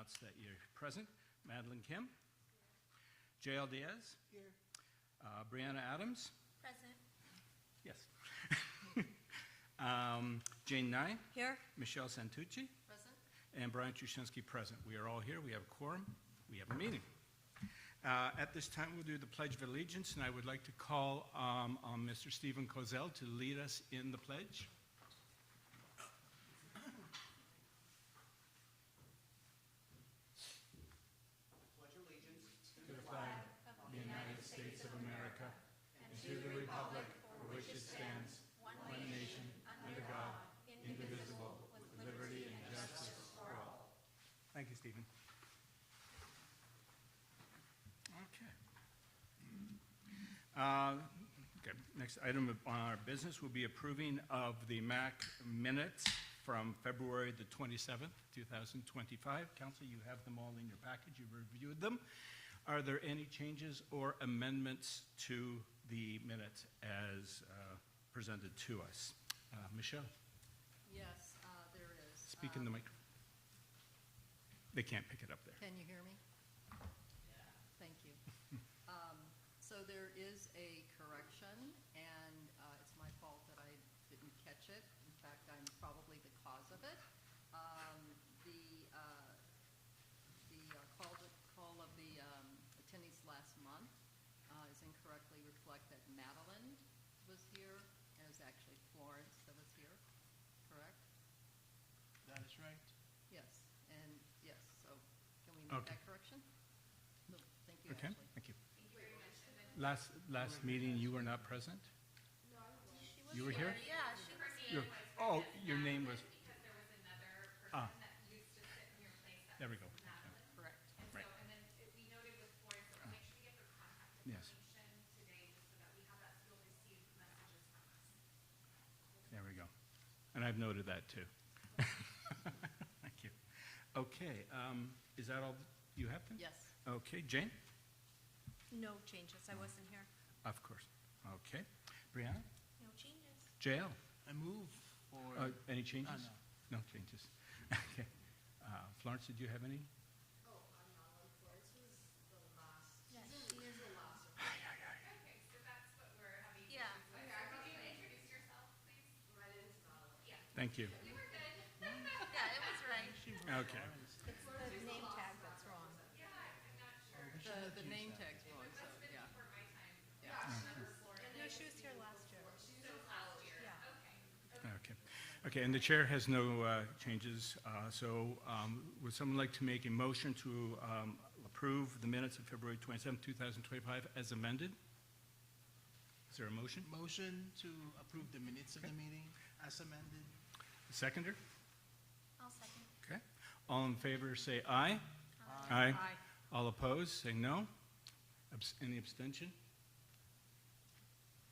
announce that you're present. Madeline Kim. J.L. Diaz. Here. Brianna Adams. Present. Yes. Jane Nye. Here. Michelle Santucci. Present. And Brian Trushinsky present. We are all here. We have a quorum. We have a meeting. At this time, we'll do the Pledge of Allegiance, and I would like to call on Mr. Stephen Kozel to lead us in the pledge. Pledge allegiance To the flag of the United States of America and to the republic for which it stands, one nation, under God, indivisible, with liberty and justice for all. Thank you, Stephen. Okay. Okay. Next item on our business will be approving of the MAC minutes from February the 27th, 2025. Council, you have them all in your package. You've reviewed them. Are there any changes or amendments to the minutes as presented to us? Michelle, Yes, there is. speak in the microphone. They can't pick it up there. Can you hear me? Thank you. So there is a correction, and it's my fault that I didn't catch it. In fact, I'm probably the cause of it. The call of the attendees last month is incorrectly reflect that Madeline was here, and it was actually Florence that was here, correct? That is right. Yes, and yes, so can we make Okay. that correction? No, thank you, Okay, Ashley. thank you. Last meeting, you were not present? You were here? Yeah, she was Your- oh, your name was, Because there was another Ah. person that used to sit in your place. That there we was go. Madeline. Correct. And so, Right. and then we noted with Florence, so make sure you get their contact Yes. information today, just so that we have that, so you'll receive messages from us. There we go. And I've noted that too. Thank you. Okay, is that all you have then? Yes. Okay, Jane? no changes. I wasn't here. Of course. Okay. Brianna? No changes. JL? I move for. Any changes? No. No changes. Okay. Florence, did you have any? Oh, I'm not on Florence was the last. Yeah, She's she is. the last. Okay, so that's what we're having. Yeah. Okay, could you introduce yourself, please? My name is Madeline. Yeah. Thank you. You were good. Yeah, it was right. Okay. It's the name tag that's wrong. Yeah, I'm not sure. The name tag's wrong, so, yeah. Before my time. Yeah. No, she was here last year. Last year. Yeah. Okay. Okay, and the chair has no changes. So would someone like to make a motion to approve the minutes of February 27, 2025 as amended? Is there a motion? Motion to approve the minutes of the meeting as amended. Seconder? I'll second. Okay. All in favor, say aye. Aye. All opposed, say no. Any abstention?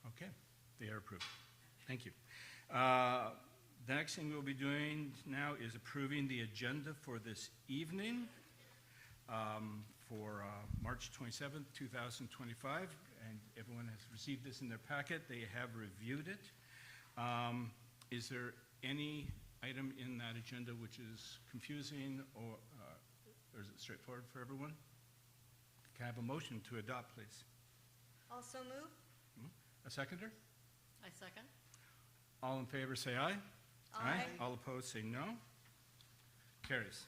Okay, they are approved. Thank you. The next thing we'll be doing now is approving the agenda for this evening for March 27th, 2025. And everyone has received this in their packet. They have reviewed it. Is there any item in that agenda which is confusing or is it straightforward for everyone? Can I have a motion to adopt, please? Also move. A seconder? I second. All in favor, say aye. Aye. All opposed, say no. Carries.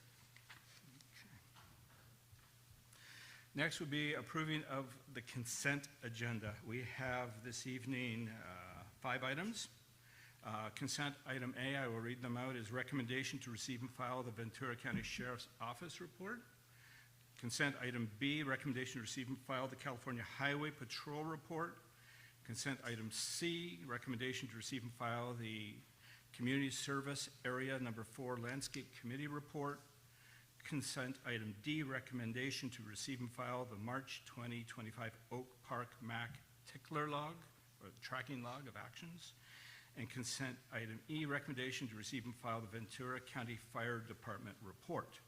Next would be approving of the consent agenda. We have this evening 5 items. Consent item A, I will read them out, is recommendation to receive and file the Ventura County Sheriff's Office report. Consent item B, recommendation to receive and file the California Highway Patrol report. Consent item C, recommendation to receive and file the Community Service Area Number 4 Landscape Committee report. Consent item D, recommendation to receive and file the March 2025 Oak Park MAC tickler log, or tracking log of actions. And consent item E, recommendation to receive and file the Ventura County Fire Department report.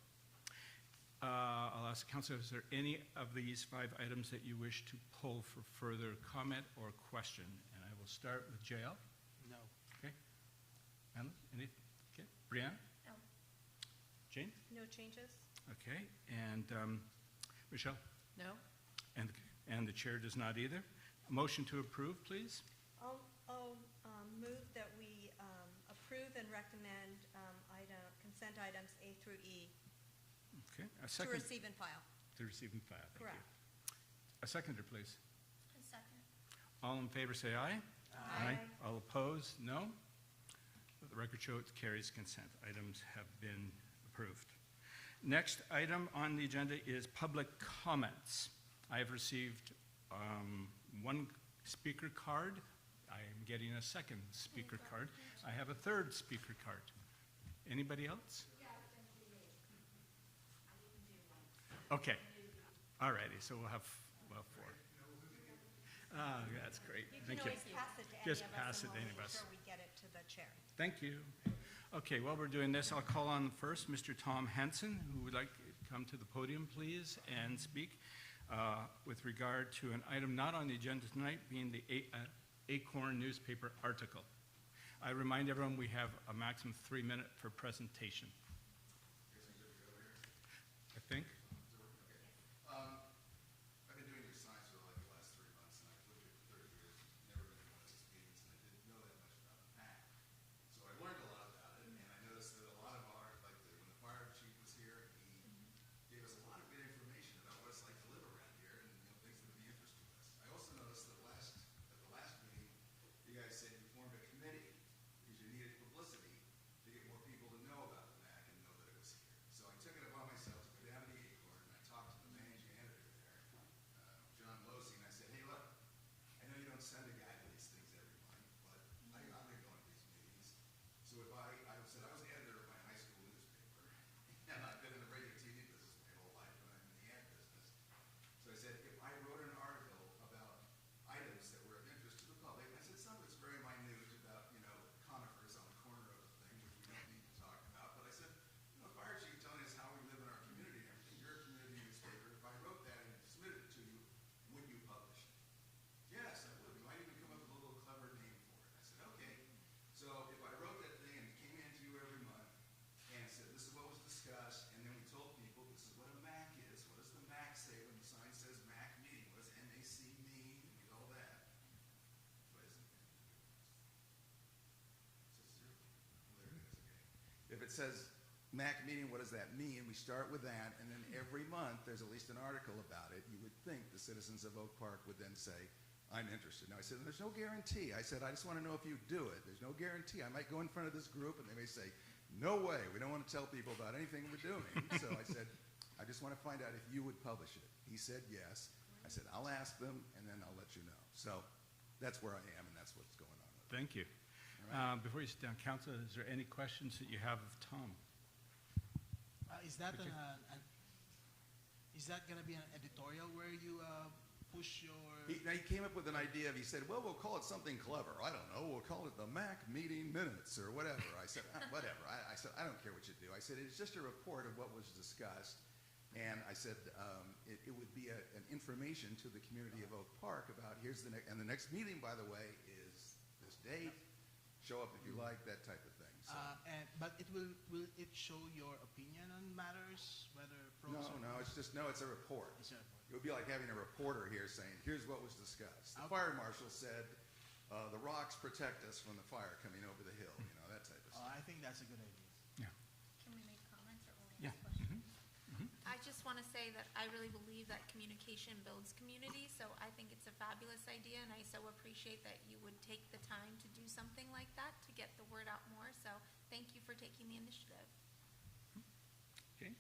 I'll ask the council, is there any of these 5 items that you wish to pull for further comment or question? And I will start with JL. No. Okay. Madeline, any? Okay. Brianna? No. Jane? No changes. Okay, and Michelle? No? And the chair does not either. A motion to approve, please? I'll move that we approve and recommend consent items A through E Okay, a to second. receive and file. To receive and file, thank you. Correct. A seconder, please. A second. All in favor, say aye. Aye. All opposed, no. The record shows it carries consent. Items have been approved. Next item on the agenda is public comments. I have received one speaker card. I am getting a second speaker card. I have a third speaker card. Anybody else? Okay. All righty, so we'll have, well, four. Ah, that's great. Thank you. You can always pass it to any Just of us. pass and it to we'll any of make us. sure we get it to the chair. Thank you. Okay, while we're doing this, I'll call on first Mr. Tom Hansen, who would like to come to the podium, please, and speak with regard to an item not on the agenda tonight, being the Acorn newspaper article. I remind everyone we have a maximum 3-minute for presentation. I think. I've been doing your science for like the last 3 months, and I've lived here for 30 years, never been to one of these meetings, and I didn't know that much about the MAC. So I learned a lot about it, and I noticed that a lot of our, like when the fire chief was here, he gave us a lot of good information about what it's like to live around here, and things that would be interesting to us. I also noticed that at the last meeting, you guys said you formed a committee because you needed publicity to get more people to know about the MAC and know that it was here. So I took it upon myself to go down to the Acorn, and I talked to the managing editor there, John Losey, and I said, hey, look, I know you don't send a guy to these things every month, but I'm going to go to these meetings. So if I said I was the editor of my high school newspaper, and I've been in the radio TV business my whole life, and I'm in the ad business. So I said, if I wrote an article about items that were of interest to the public, I said some of it's very minute about, conifers on the corner of the thing, which we don't need to talk about, but I said, fire chief telling us how we live in our community and everything, you're a community newspaper, if I wrote that and submitted it to you, would you publish it? Yes, I would. We might even come up with a little clever name for it. I said, okay. So if I wrote that thing and it came in to you every month and said, this is what was discussed, and then we told people, this is what a MAC is. What does the MAC say when the sign says MAC meeting? What does MAC mean? And all that. What is it? It says zero. Well, there it is. Okay. If it says MAC meeting, what does that mean? We start with that, and then every month there's at least an article about it. You would think the citizens of Oak Park would then say, I'm interested. Now, I said, there's no guarantee. I said, I just want to know if you do it. There's no guarantee. I might go in front of this group, and they may say, no way. We don't want to tell people about anything we're doing. So I said, I just want to find out if you would publish it. He said yes. I said, I'll ask them, and then I'll let you know. So that's where I am, and that's what's going on with it. Thank you. All right. Before you sit down, Council, is there any questions that you have of Tom? Is that Okay. is that gonna be an editorial where you push your? He came up with an idea. He said, well, we'll call it something clever. I don't know. We'll call it the MAC meeting minutes or whatever. I said, whatever. I said, I don't care what you do. I said, it's just a report of what was discussed. And I said, it would be an information to the community of Oak Park about here's the next, and the next meeting, by the way, is this date. Show up if you like, that type of thing. So. But will it show your opinion on matters, whether pros or cons? It's a report. It's a report. It would be like having a reporter here saying, here's what was discussed. The Okay. fire marshal said, the rocks protect us from the fire coming over the hill, that type of stuff. I think that's a good idea. Can we make comments or only Yeah. ask questions? I just want to say that I really believe that communication builds community, so I think it's a fabulous idea, and I so appreciate that you would take the time to do something like that to get the word out more, so thank you for taking the initiative. Okay.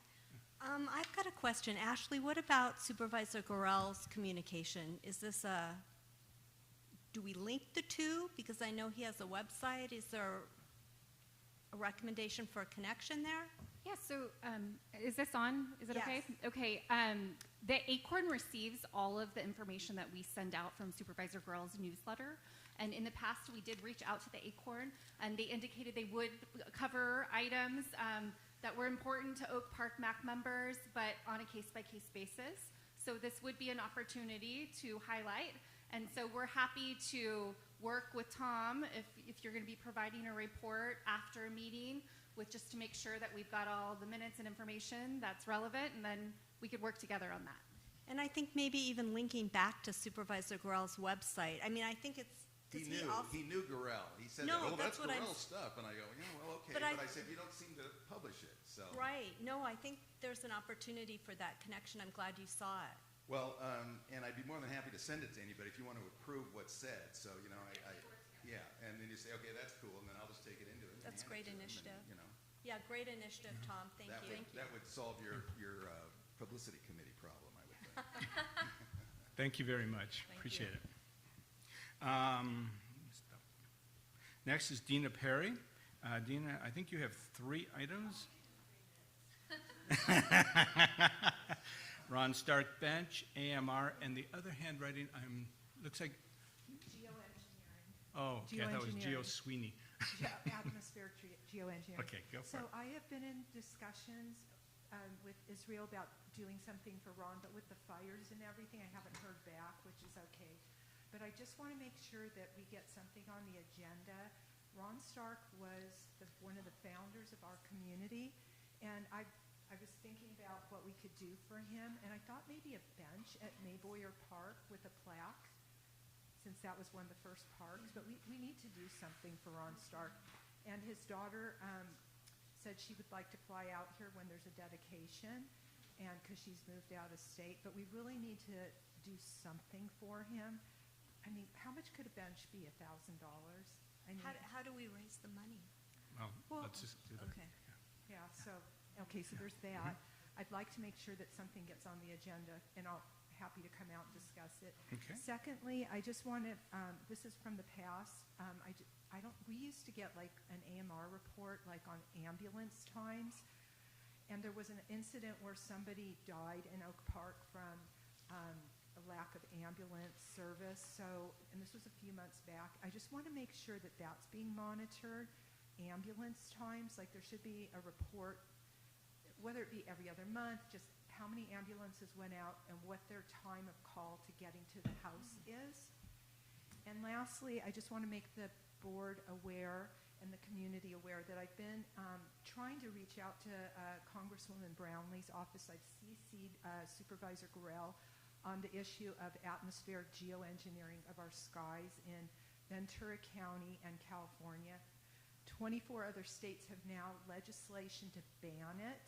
I've got a question. Ashley, what about Supervisor Gorell's communication? Is this do we link the two? Because I know he has a website. Is there a recommendation for a connection there? Yeah, so is this on? Is it okay? Yes. Okay. The Acorn receives all of the information that we send out from Supervisor Girl's newsletter. And in the past, we did reach out to the Acorn, and they indicated they would cover items that were important to Oak Park MAC members, but on a case-by-case basis. So this would be an opportunity to highlight. And so we're happy to work with Tom if you're going to be providing a report after a meeting. with just to make sure that we've got all the minutes and information that's relevant, and then we could work together on that. And I think maybe even linking back to Supervisor Gorell's website. I mean, I think it's, does he also? He knew Gorell. He said, No, oh, that's that's what I'm- Gorell stuff. And I go, yeah, well, okay. But But I- I said, you don't seem to publish it, so. Right, no, I think there's an opportunity for that connection. I'm glad you saw it. Well, and I'd be more than happy to send it to anybody if you want to approve what's said. So, you know, yeah. And then you say, okay, that's cool. And then I'll just take it into it. and That's hand great it to them, and, initiative. you know, Yeah, great initiative, Tom, thank you. that would solve your publicity committee problem, I would think. Thank you very much. Thank Appreciate you. it. Next is Dina Perry. Dina, I think you have 3 items. Ron Stark Bench, AMR, and the other handwriting, looks like, Geoengineering. oh, okay, I thought it was Geo Geoengineering. Sweeney. Atmospheric geoengineering. Okay, go for So it. I have been in discussions with Israel about doing something for Ron, but with the fires and everything, I haven't heard back, which is okay. But I just want to make sure that we get something on the agenda. Ron Stark was one of the founders of our community, and I was thinking about what we could do for him, and I thought maybe a bench at Mayboyer Park with a plaque, since that was one of the first parks. But we need to do something for Ron Stark. And his daughter said she would like to fly out here when there's a dedication, and because she's moved out of state. But we really need to do something for him. I mean, how much could a bench be? $1,000? I mean, How do we raise the money? Well, let's just do that. Okay. yeah. So there's that. I'd like to make sure that something gets on the agenda, and I'll happy to come out and discuss it. Okay. Secondly, I just wanted, this is from the past. We used to get like an AMR report, like on ambulance times, and there was an incident where somebody died in Oak Park from a lack of ambulance service. So, and this was a few months back. I just want to make sure that that's being monitored. Ambulance times, like there should be a report, whether it be every other month, just how many ambulances went out and what their time of call to getting to the house is. And lastly, I just want to make the board aware and the community aware that I've been trying to reach out to Congresswoman Brownlee's office. I've CC'd Supervisor Gorell on the issue of atmospheric geoengineering of our skies in Ventura County and California. 24 other states have now legislation to ban it,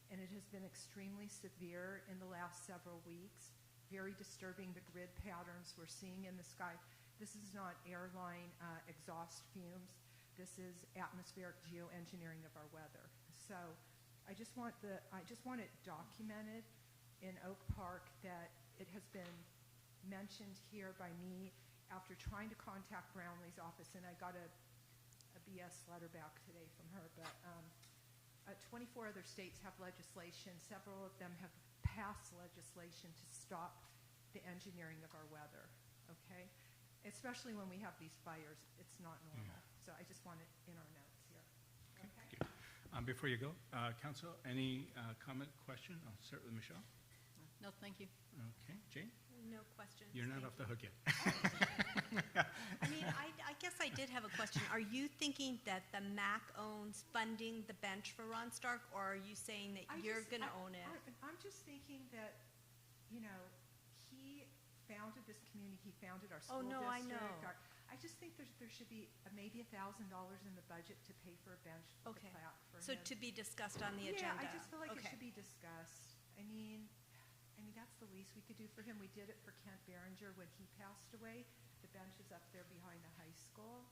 and it has been extremely severe in the last several weeks. Very disturbing, the grid patterns we're seeing in the sky. This is not airline exhaust fumes. This is atmospheric geoengineering of our weather. So I just want it documented in Oak Park that it has been mentioned here by me after trying to contact Brownlee's office, and I got a BS letter back today from her. But 24 other states have legislation. Several of them have passed legislation to stop the engineering of our weather, okay? Especially when we have these fires, it's not normal. So I just want it in our notes here. Okay? Good. Before you go, Council, any comment, question? I'll start with Michelle. No, thank you. Okay, Jane? No questions. You're not thank off the hook yet. I mean, I guess I did have a question. Are you thinking that the MAC owns funding the bench for Ron Stark, or are you saying that you're going to own it? I'm just thinking that, you know, he founded this community. He founded our school no, I district. know. I just think there should be maybe $1,000 in the budget to pay for a bench for Okay. the plaque for So him. to be discussed on the Yeah, agenda? I just feel like it Okay. should be discussed. I mean, that's the least we could do for him. We did it for Kent Behringer when he passed away. The bench is up there behind the high school.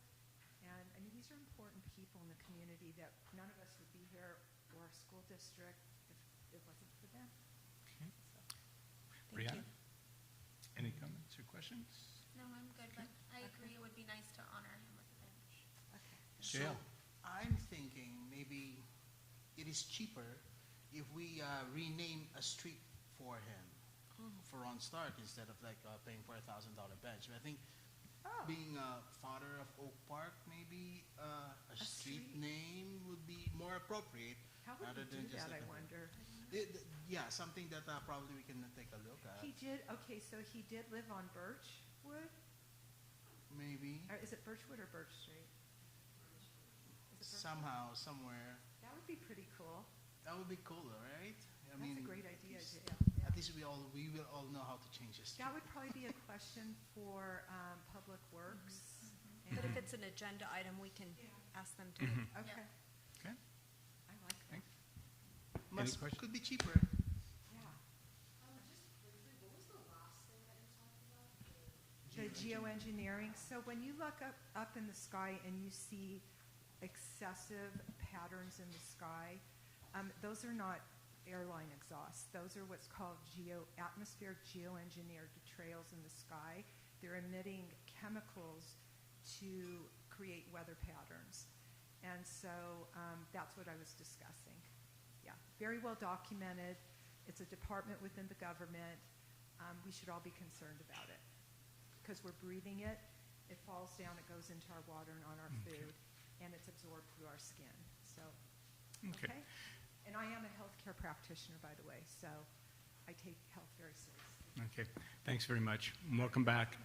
And, I mean, these are important people in the community that none of us would be here or our school district if it wasn't for them. Okay. Thank Brianna? you. Any comments or questions? No, I'm good, but I agree it would be nice to honor him with a bench. Okay. So JL. I'm thinking maybe it is cheaper if we rename a street for him, for Ron Stark, instead of like paying for $1,000 bench. I think being a father of Oak Park, maybe a street street? name would be more appropriate. How would rather he than do just that, I like a- wonder? Yeah, something that probably we can take a look at. He did, okay, so he did live on Birchwood? Maybe Or is it Birchwood or Birch Street? Is it Birchwood? somehow, somewhere. That would be pretty cool. That would be cool, though, right? I That's mean, a great idea, at least- JL. At least we will all know how to change this. That would probably be a question for Public Works. But if and- it's an agenda item, we can ask them to. Okay, Okay, I like that. thanks. Must, questions? could be cheaper. Yeah. The Geoengineering. geoengineering, so when you look up in the sky and you see excessive patterns in the sky, those are not airline exhausts. Those are what's called atmospheric geoengineered trails in the sky. They're emitting chemicals to create weather patterns. And so that's what I was discussing. Yeah, very well documented. It's a department within the government. We should all be concerned about it because we're breathing it. It falls down, it goes into our water and on our food, and it's absorbed through our skin. So, Okay. okay? And I am a healthcare practitioner, by the way, so I take health very seriously. Okay, thanks very much. Welcome back.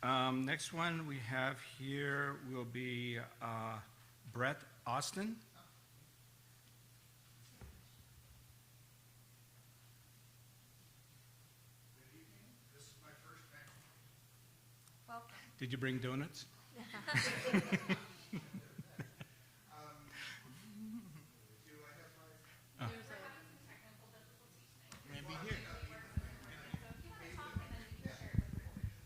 Next one we have here will be Brett Austin. This is my first time. Welcome. Did you bring donuts? Do I have my? Maybe here.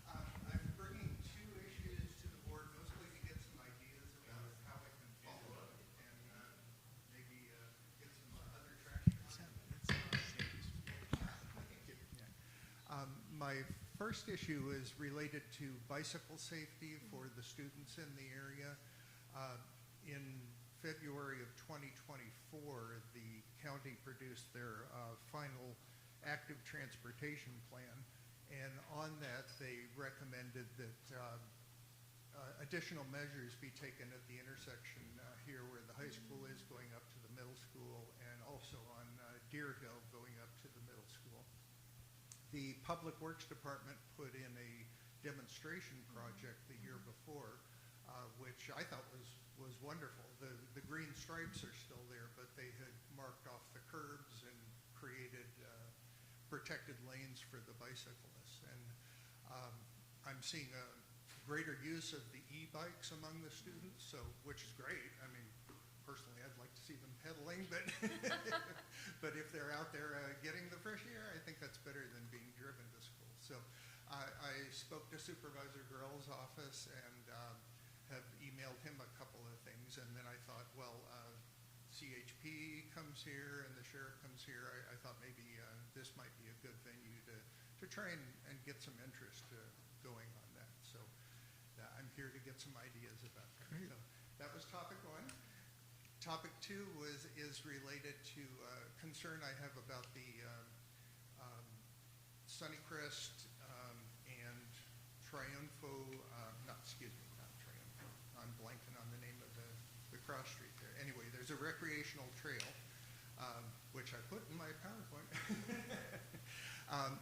I'm bringing two issues to the board, mostly to get some ideas about how I can follow up and maybe get some other traction. My first issue is related to bicycle safety for the students in the area. In February of 2024, the county produced their final active transportation plan, and on that they recommended that additional measures be taken at the intersection here where the high school is going up to the middle school, and also on Deer Hill going up to the middle school. The Public Works Department put in a demonstration project the year before, which I thought was wonderful. The green stripes are still there, but they had marked off the curbs and created protected lanes for the bicyclists. And I'm seeing a greater use of the e-bikes among the students, so which is great. I mean, personally, I'd like to see them pedaling, but but if they're out there getting the fresh air, I think that's better than being driven to school. So I spoke to Supervisor Grell's office and have emailed him a couple of things, and then I thought, well, CHP comes here and the sheriff comes here. I thought maybe this might be a good venue to try and get some interest going on that. So I'm here to get some ideas about that. Great. So that was topic one. Topic two is related to concern I have about the Sunnycrest and Triunfo, not Triunfo, I'm blanking on the name of the cross street there. Anyway, there's a recreational trail, which I put in my PowerPoint.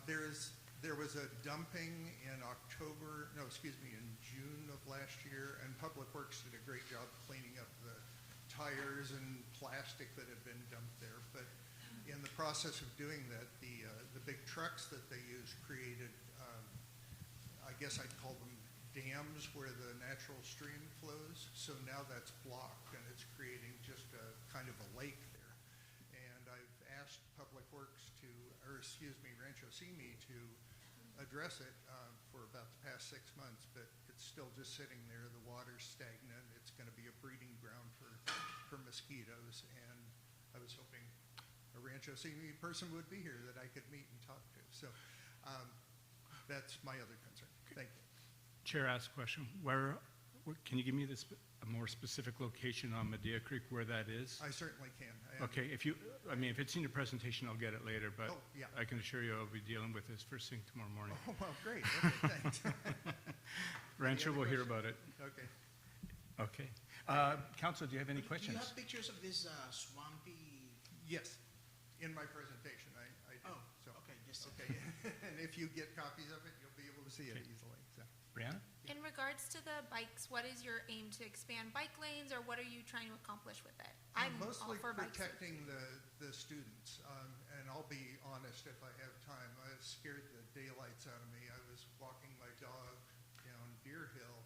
There was a dumping in in June of last year, and Public Works did a great job cleaning up the tires and plastic that had been dumped there. But in the process of doing that, the big trucks that they use created, I guess I'd call them dams where the natural stream flows. So now that's blocked, and it's creating just a kind of a lake there. And I've asked Public Works Rancho Simi to address it for about the past 6 months, but it's still just sitting there. The water's stagnant. It's going to be a breeding ground for mosquitoes, and I was hoping a Rancho Simi person would be here that I could meet and talk to. So that's my other concern. Thank you. Chair asked a question. Where can you give me a more specific location on Medea Creek where that is? I certainly can. Okay, if it's in your presentation, I'll get it later, but Oh, yeah. I can assure you I'll be dealing with this first thing tomorrow morning. Oh, well, great. Okay, thanks. Rancho other will hear questions? about it. Okay. Okay. Council, do you have any Do questions? you have pictures of this swampy? Yes, in my presentation, I do. Oh, So, okay, just okay. And if you get copies of it, you'll be able to see it Okay. easily. So. Brianna? In regards to the bikes, what is your aim to expand bike lanes, or what are you trying to accomplish with it? I'm all Mostly for bikes. protecting the students, and I'll be honest if I have time. It scared the daylights out of me. I was walking my dog down Deer Hill,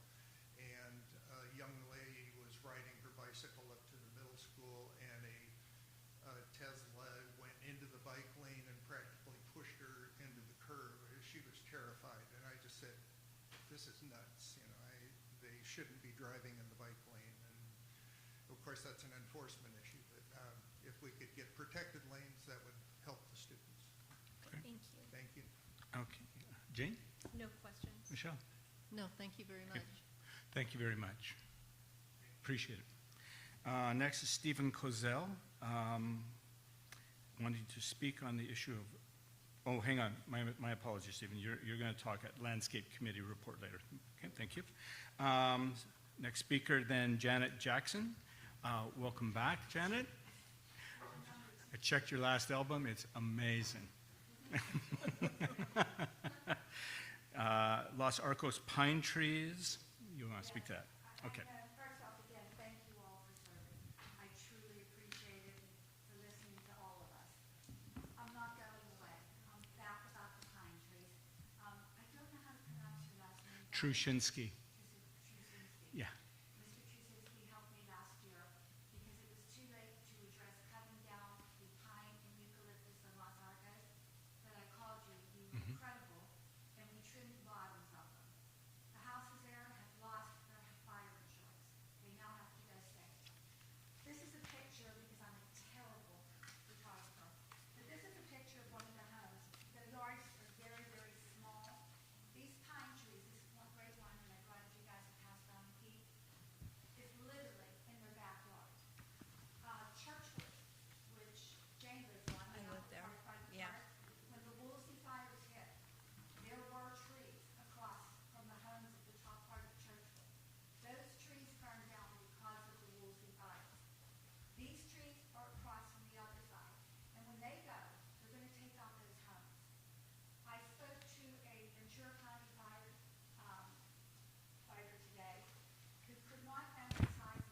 and a young lady was riding her bicycle up to the middle school, and a Tesla went into the bike lane and practically pushed her into the curb. She was terrified, and I just said, "This is nuts. They shouldn't be driving in the bike lane." And of course, that's an enforcement issue. But if we could get protected lanes, that would help the students. Thank you. Thank you. Okay. Jane? No questions. Michelle? No, thank you very much. Thank you very much. Appreciate it. Next is Stephen Kozel, wanting to speak on the issue of, oh, hang on, my apologies, Stephen. You're going to talk at Landscape Committee report later. Okay, thank you. Next speaker, then Janet Jackson. Welcome back, Janet. I checked your last album. It's amazing. Los Arcos Pine Trees. You want to speak to that? Okay. First off, again, thank you all for serving. I truly appreciate it for listening to all of us. I'm not going away. I'm back about the pine trees. I don't know how to pronounce your last name. Trushinsky. Trusinski. Yeah. Mr. Trusinski helped me last year because it was too late to address cutting down the pine and eucalyptus in Los Arcos. But I called you. You were incredible, and we trimmed the bottoms of them. The houses there have lost their fire insurance. They now have to go state. This is a picture because I'm a terrible photographer. But this is a picture of one of the homes. The yards are very, very small. These pine trees, this is one great one, and I brought it to you guys to pass down the peak, is literally in their backyard. Churchwood, which Jane lives on. I live there. Yeah. When the Woolsey fires hit, there were trees across from the homes at the top part of Churchwood. Those trees burned down because of the Woolsey fires. These trees are across from the other side, and when they go, they're going to take out those homes. I spoke to a Ventura County fighter today who could not emphasize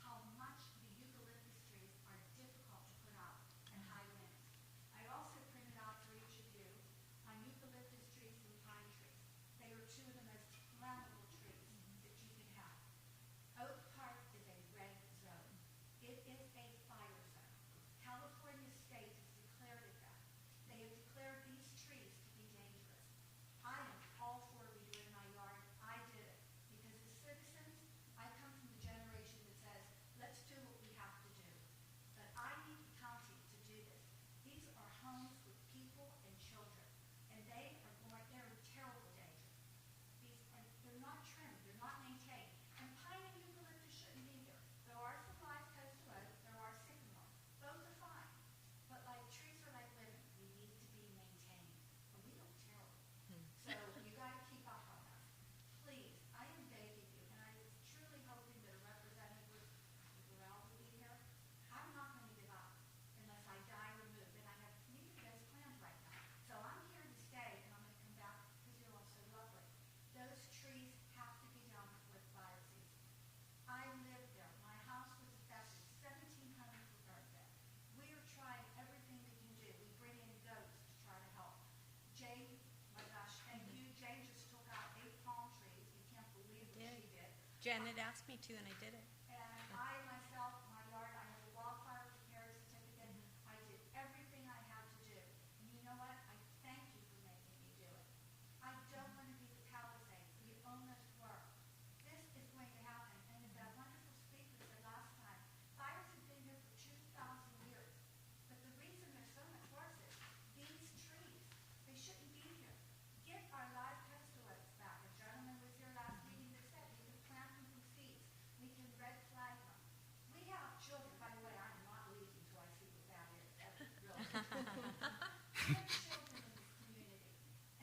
how much the eucalyptus trees are difficult to put out in high winds. I also printed out for each of you on eucalyptus trees and pine trees. They are two of the most flammable trees that you can have. Oak Park is a red zone. It is a fire zone. California State has declared it that. They have declared these trees to be dangerous. I am all for redoing my yard. I did it because as citizens, I come from the generation that says, let's do what we have to do. But I need the county to do this. These are homes with people and children, and they're in terrible danger. They're not trimmed, they're not maintained. And pine and eucalyptus shouldn't be here. There are some live coastal oak, there are sycamore. Both are fine. But trees are like living. We need to be maintained. And we look terrible. So you gotta keep up on us. Please, I am begging you, and I was truly hoping that a representative with Burrell would be here. I'm not gonna give up unless I die or move, and I have neither of those plans right now. So I'm here to stay, and I'm gonna come back because you're all so lovely. Those trees have to be done before the fire season. I lived there. My house was affected. 17 homes were burned there. We are trying everything we can do. We bring in ghosts to try to help. Jane, my gosh, thank you. Jane just took out 8 palm trees. You can't believe what did. she did. Janet asked me to, and I did it. And I myself, my yard, I have a wildfire preparedness certificate. I did everything I had to do. And you know what? I thank you for making me do it. I don't want to be the Palisades. We almost were. This is going to happen. And as that wonderful speaker said last time, fires have been here for 2,000 years. But the reason they're so much worse is these trees, they shouldn't be here. Get our live coastal oaks back. A gentleman was here last meeting that said we can plant them from seeds. We can red flag them. We have children, by the way, I am not leaving until I see what that is. That's really. We have children in this community.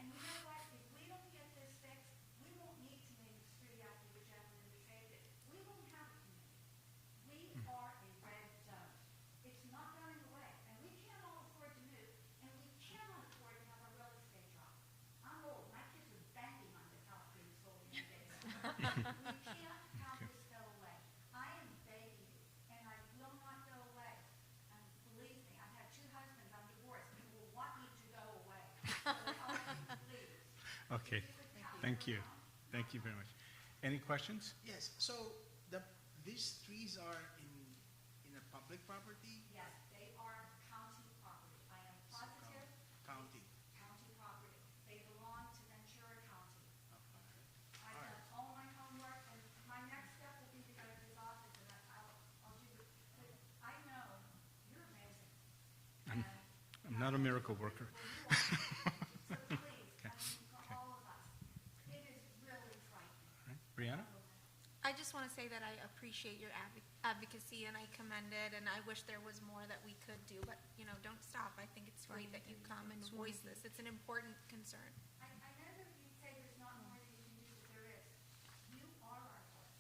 And you know what? If we don't get this fixed, we won't need to name the street after the gentleman that saved it. We won't have a community. We are a red zone. It's not going away. And we can't all afford to move. And we cannot afford to have our real estate drop. I'm old. My kids are banging on this house being sold these days. Okay, thank you. Thank you very much. Any questions? Yes, so these trees are in a public property? Yes, they are county property. I am positive County. county property. They belong to Ventura County. Okay. I've done all my homework, and my next step will be to go to his office, and I'll do it. But I know you're amazing. And I'm not a miracle worker. so please, I mean, for all of us, it is really frightening. Brianna? I just want to say that I appreciate your advocacy and I commend it, and I wish there was more that we could do, but, you know, don't stop. I think it's great that you come and voice this. It's an important concern. I know that you say there's not more that you can do, but there is. You are our voice.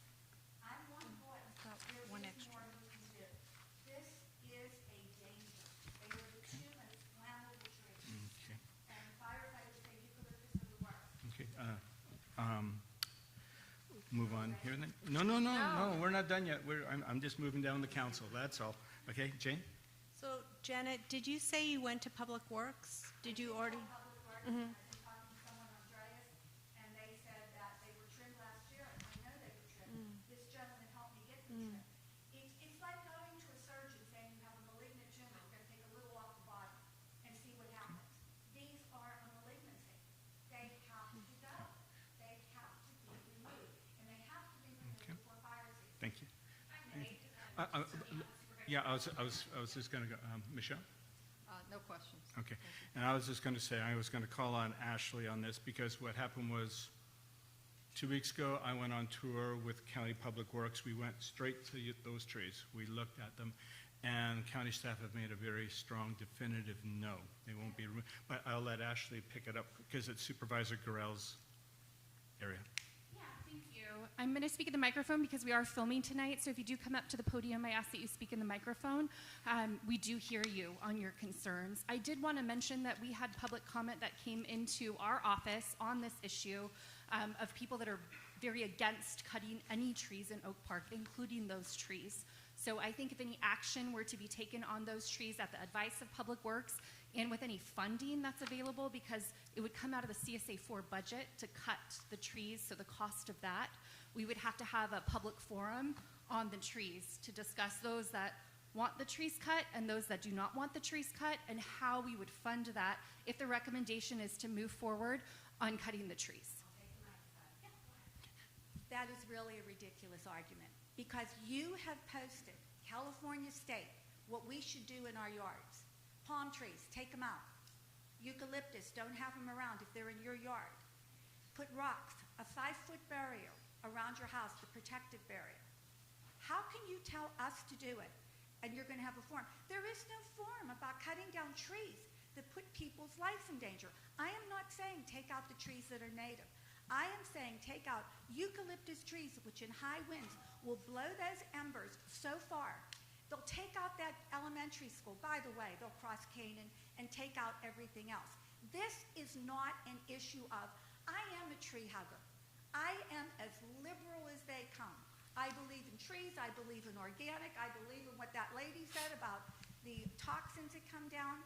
I'm one voice. got There one is extra. more we can do. This is a danger. They are the two most flammable trees. Okay. And firefighters say eucalyptus are the worst. Okay, move on here then? No, we're not done yet. I'm just moving down the council, that's all. Okay, Jane? So Janet, did you say you went to Public Works? Did you already? Public Works, I've been talking to someone on Andreas, and they said that they were trimmed last year, and I know they were trimmed. This gentleman helped me get them trimmed. It's like going to a surgeon saying you have a malignant tumor, we're gonna take a little off the body and see what happens. These are a malignancy. They have to go. They have to be removed, and they have to be removed Okay. before fire season. Thank you. Yeah, I was just going to go, Michelle? No questions. Okay, and I was just going to say, I was going to call on Ashley on this, because what happened was, 2 weeks ago, I went on tour with County Public Works. We went straight to those trees. We looked at them, and county staff have made a very strong, definitive no. They won't be removed, but I'll let Ashley pick it up, because it's Supervisor Gorell's area. Yeah, thank you. I'm going to speak at the microphone because we are filming tonight, so if you do come up to the podium, I ask that you speak in the microphone. We do hear you on your concerns. I did want to mention that we had public comment that came into our office on this issue of people that are very against cutting any trees in Oak Park, including those trees. So I think if any action were to be taken on those trees at the advice of Public Works and with any funding that's available, because it would come out of the CSA4 budget to cut the trees, so the cost of that, we would have to have a public forum on the trees to discuss those that want the trees cut and those that do not want the trees cut, and how we would fund that if the recommendation is to move forward on cutting the trees. That is really a ridiculous argument, because you have posted, California State, what we should do in our yards. Palm trees, take them out. Eucalyptus, don't have them around if they're in your yard. Put rocks, a 5-foot barrier around your house, the protective barrier. How can you tell us to do it and you're going to have a forum? There is no forum about cutting down trees that put people's lives in danger. I am not saying take out the trees that are native. I am saying take out eucalyptus trees, which in high winds will blow those embers so far. They'll take out that elementary school. By the way, they'll cross Canaan and take out everything else. This is not an issue of, I am a tree hugger. I am as liberal as they come. I believe in trees. I believe in organic. I believe in what that lady said about the toxins that come down.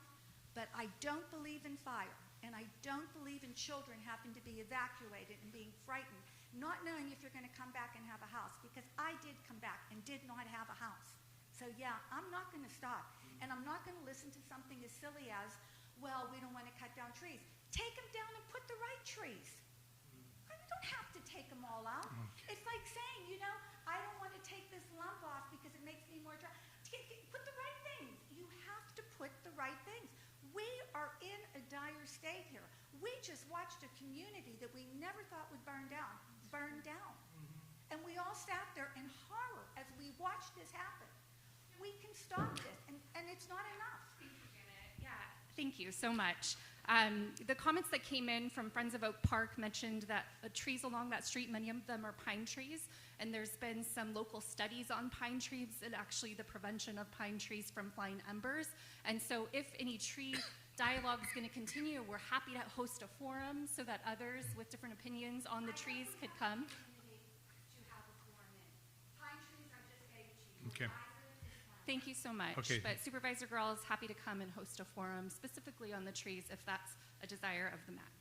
But I don't believe in fire. And I don't believe in children having to be evacuated and being frightened, not knowing if you're going to come back and have a house, because I did come back and did not have a house. So yeah, I'm not going to stop. And I'm not going to listen to something as silly as, well, we don't want to cut down trees. Take them down and put the right trees. You don't have to take them all out. Okay. It's like saying, you know, I don't want to take this lump off because it makes me more dry. Put the right things. You have to put the right things. We are in a dire state here. We just watched a community that we never thought would burn down. And we all sat there in horror as we watched this happen. We can stop this, and it's not enough. Thank you, Janet. Yeah, thank you so much. The comments that came in from Friends of Oak Park mentioned that trees along that street, many of them are pine trees, and there's been some local studies on pine trees and actually the prevention of pine trees from flying embers. And so if any tree dialogue is going to continue, we're happy to host a forum so that others with different opinions on the trees could come. To have a forum in. Pine trees I just gave to you. Okay. Thank you so much. Okay. But Supervisor Girl is happy to come and host a forum specifically on the trees if that's a desire of the MAC.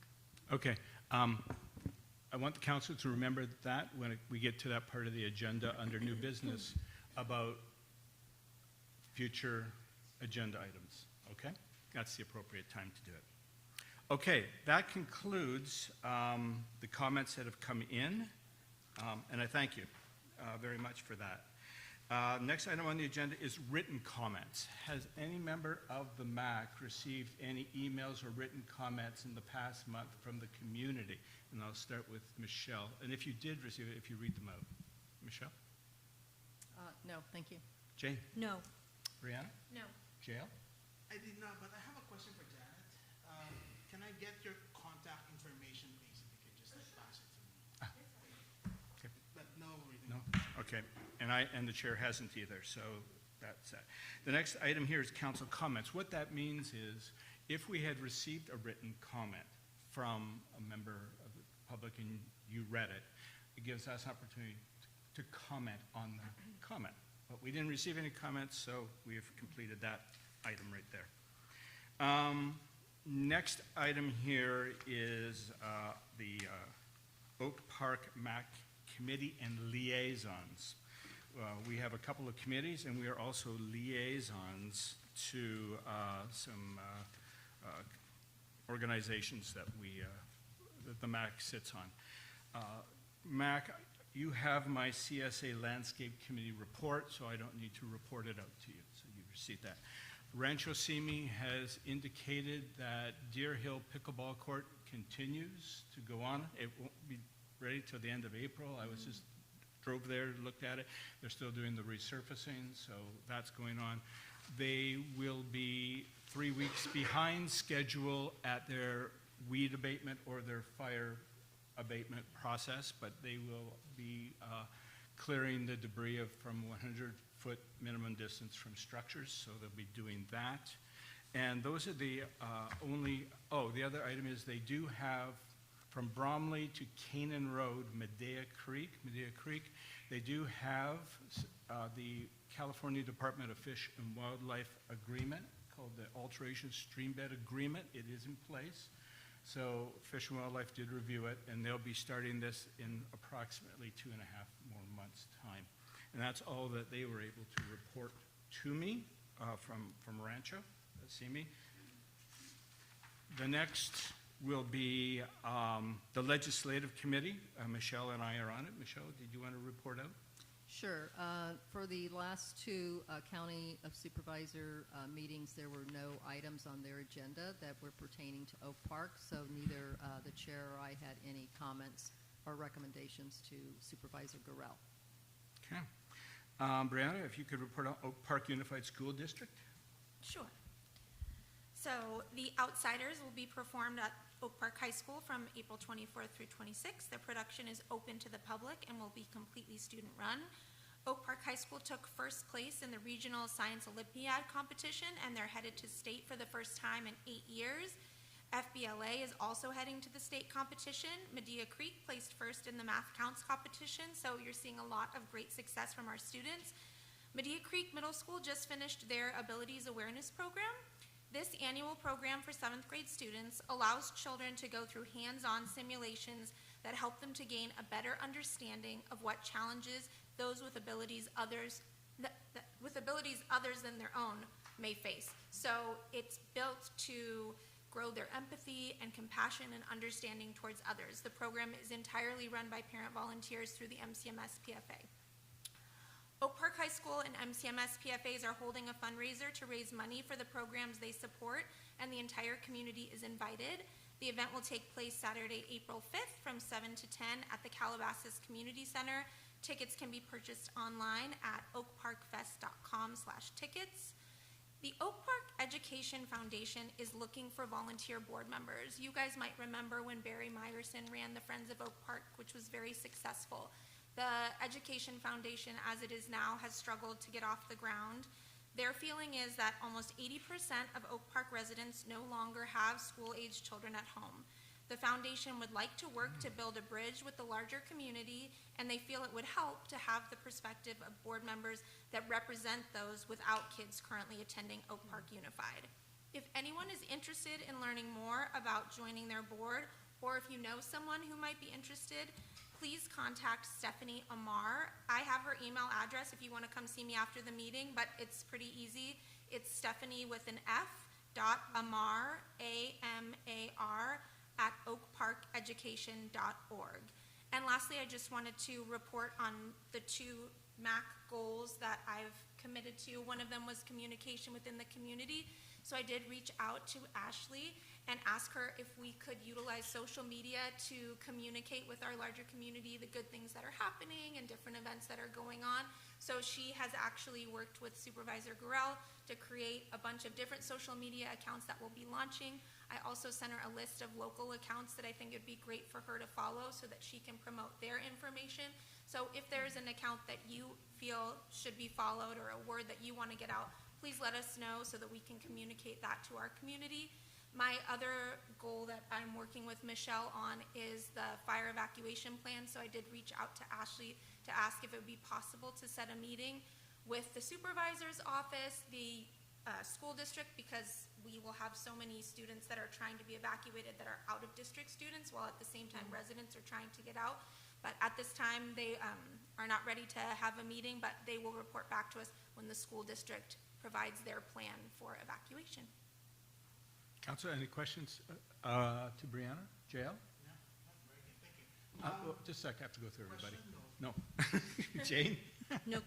Okay. I want the council to remember that when we get to that part of the agenda under new business about future agenda items, okay? That's the appropriate time to do it. Okay, that concludes the comments that have come in, and I thank you very much for that. Next item on the agenda is written comments. Has any member of the MAC received any emails or written comments in the past month from the community? And I'll start with Michelle. And if you did receive it, if you read them out. Michelle? No, thank you. Jane? No. Brianna? No. Jael? I did not, but I have a question for Janet. Can I get your contact information, please, if you could just pass it to me? Okay. But no reading. No? Okay. And the chair hasn't either, so that's that. The next item here is council comments. What that means is if we had received a written comment from a member of the public and you read it, it gives us opportunity to comment on the comment. But we didn't receive any comments, so we have completed that item right there. Next item here is the Oak Park MAC Committee and Liaisons. We have a couple of committees, and we are also liaisons to some organizations that that the MAC sits on. MAC, you have my CSA Landscape Committee report, so I don't need to report it out to you, so you received that. Rancho Simi has indicated that Deer Hill Pickleball Court continues to go on. It won't be ready till the end of April. I was just drove there, looked at it. They're still doing the resurfacing, so that's going on. They will be 3 weeks behind schedule at their weed abatement or their fire abatement process, but they will be clearing the debris from 100-foot minimum distance from structures, so they'll be doing that. And those are the the other item is they do have from Bromley to Canaan Road, Medea Creek, they do have the California Department of Fish and Wildlife Agreement called the Alteration Streambed Agreement. It is in place. So Fish and Wildlife did review it, and they'll be starting this in approximately 2.5 more months' time. And that's all that they were able to report to me from Rancho Simi. The next will be the Legislative Committee. Michelle and I are on it. Michelle, did you want to report out? Sure. For the last two County of Supervisor meetings, there were no items on their agenda that were pertaining to Oak Park, so neither the chair or I had any comments or recommendations to Supervisor Gorell. Okay. Brianna, if you could report on Oak Park Unified School District. Sure. So the Outsiders will be performed at Oak Park High School from April 24th through 26th. The production is open to the public and will be completely student-run. Oak Park High School took first place in the Regional Science Olympiad competition, and they're headed to state for the first time in 8 years. FBLA is also heading to the state competition. Medea Creek placed first in the Math Counts competition, so you're seeing a lot of great success from our students. Medea Creek Middle School just finished their Abilities Awareness Program. This annual program for 7th grade students allows children to go through hands-on simulations that help them to gain a better understanding of what challenges those with abilities others than their own may face. So it's built to grow their empathy and compassion and understanding towards others. The program is entirely run by parent volunteers through the MCMS PFA. Oak Park High School and MCMS PFAs are holding a fundraiser to raise money for the programs they support, and the entire community is invited. The event will take place Saturday, April 5th from 7 to 10 at the Calabasas Community Center. Tickets can be purchased online at oakparkfest.com/tickets. The Oak Park Education Foundation is looking for volunteer board members. You guys might remember when Barry Myerson ran the Friends of Oak Park, which was very successful. The Education Foundation, as it is now, has struggled to get off the ground. Their feeling is that almost 80% of Oak Park residents no longer have school-aged children at home. The foundation would like to work to build a bridge with the larger community, and they feel it would help to have the perspective of board members that represent those without kids currently attending Oak Park Unified. If anyone is interested in learning more about joining their board or if you know someone who might be interested, please contact Stephanie Amar. I have her email address if you want to come see me after the meeting, but it's pretty easy. It's Stephanie with an F, .Amar, A-M-A-R, at oakparkeducation.org. And lastly, I just wanted to report on the 2 MAC goals that I've committed to. One of them was communication within the community. So I did reach out to Ashley and ask her if we could utilize social media to communicate with our larger community the good things that are happening and different events that are going on. So she has actually worked with Supervisor Gurel to create a bunch of different social media accounts that we'll be launching. I also sent her a list of local accounts that I think would be great for her to follow so that she can promote their information. So if there's an account that you feel should be followed or a word that you want to get out, please let us know so that we can communicate that to our community. My other goal that I'm working with Michelle on is the fire evacuation plan. So I did reach out to Ashley to ask if it would be possible to set a meeting with the supervisor's office, the school district, because we will have so many students that are trying to be evacuated that are out of district students, while at the same time residents are trying to get out. But at this time, they are not ready to have a meeting, but they will report back to us when the school district provides their plan for evacuation. Councilor, any questions to Brianna? JL? Yeah, very good, thank you. Well, just a sec, I have to go through everybody. Question? No. No. Jane? No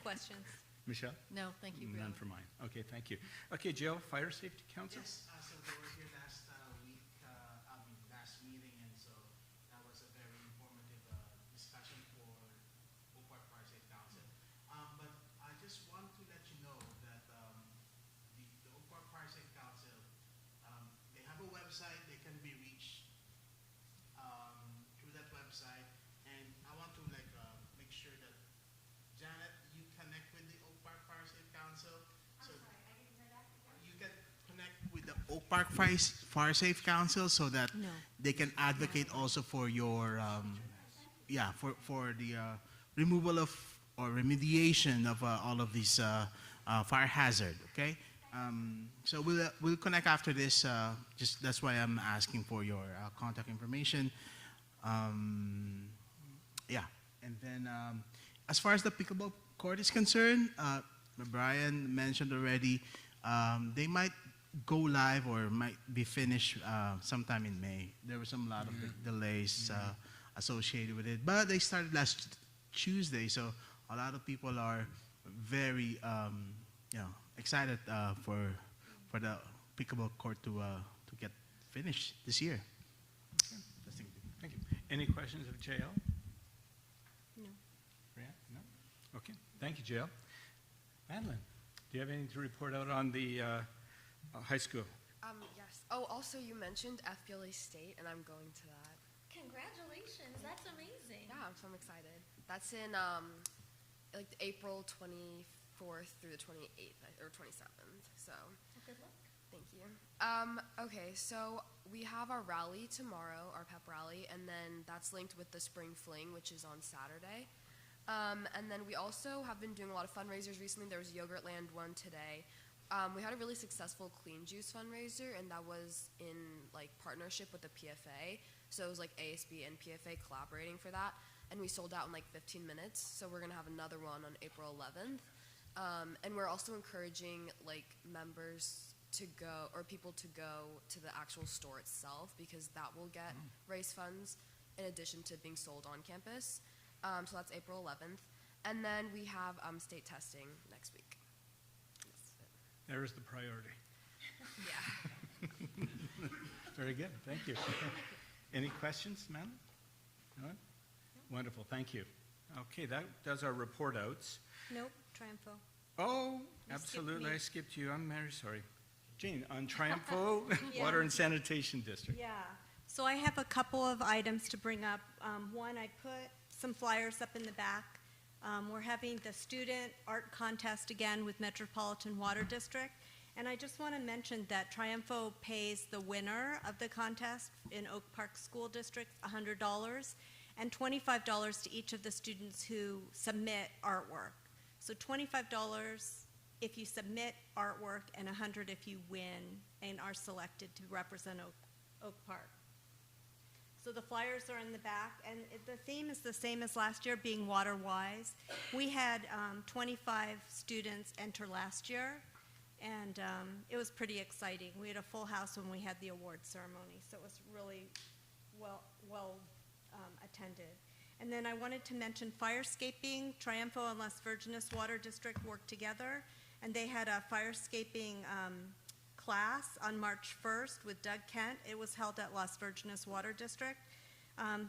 questions. Michelle? No, thank you, None Brianna. for mine. Okay, thank you. Okay, Jill, Fire Safety Council? Yes, so they were here last last meeting, and so that was a very informative discussion for Oak Park Fire Safe Council. But I just want to let you know that the Oak Park Fire Safe Council, they have a website. They can be reached through that website, and I want to make sure that Janet, you connect with the Oak Park Fire Safe Council. So you can connect with the Oak Park Fire Safe Council so that No. they can advocate also for your, for the removal of or remediation of all of these fire hazard. Okay, so we'll connect after this. Just that's why I'm asking for your contact information. Yeah, and then as far as the pickleball court is concerned, Brian mentioned already, they might go live or might be finished sometime in May. There were some lot of delays associated with it, but they started last Tuesday, so a lot of people are very excited for the pickleball court to get finished this year. Thank you. Any questions of JL? No. Brianna? No? Okay, thank you, JL. Madeline, do you have anything to report out on the high school? Yes. Oh, also you mentioned FBLA State, and I'm going to that. Congratulations, that's amazing. Yeah, I'm excited. That's in like April 24th through the 28th or 27th. So Good luck. thank you. Okay, so we have our rally tomorrow, our pep rally, and then that's linked with the Spring Fling, which is on Saturday. And then we also have been doing a lot of fundraisers recently. There was Yogurtland one today. We had a really successful Clean Juice fundraiser, and that was in like partnership with the PFA. So it was like ASB and PFA collaborating for that, and we sold out in like 15 minutes. So we're gonna have another one on April 11th, and we're also encouraging like members to go or people to go to the actual store itself because that will get raise funds in addition to being sold on campus. So that's April 11th, and then we have state testing next week. There's the priority. Yeah. Very good, thank you. Any questions, Madeline? No? Wonderful, thank you. Okay, that does our report outs. Nope, Triumpho. Oh, You skipped absolutely, me. I skipped you. I'm very sorry. Jane, on Triumpho Yeah. Water and Sanitation District. Yeah, so I have a couple of items to bring up. One, I put some flyers up in the back. We're having the student art contest again with Metropolitan Water District. And I just want to mention that Triumpho pays the winner of the contest in Oak Park School District $100 and $25 to each of the students who submit artwork. So $25 if you submit artwork and $100 if you win and are selected to represent Oak Park. So the flyers are in the back, and the theme is the same as last year, being water wise. We had 25 students enter last year, and it was pretty exciting. We had a full house when we had the award ceremony, so it was really well attended. And then I wanted to mention firescaping. Triumpho and Las Virgenes Water District worked together, and they had a firescaping class on March 1st with Doug Kent. It was held at Las Virgenes Water District.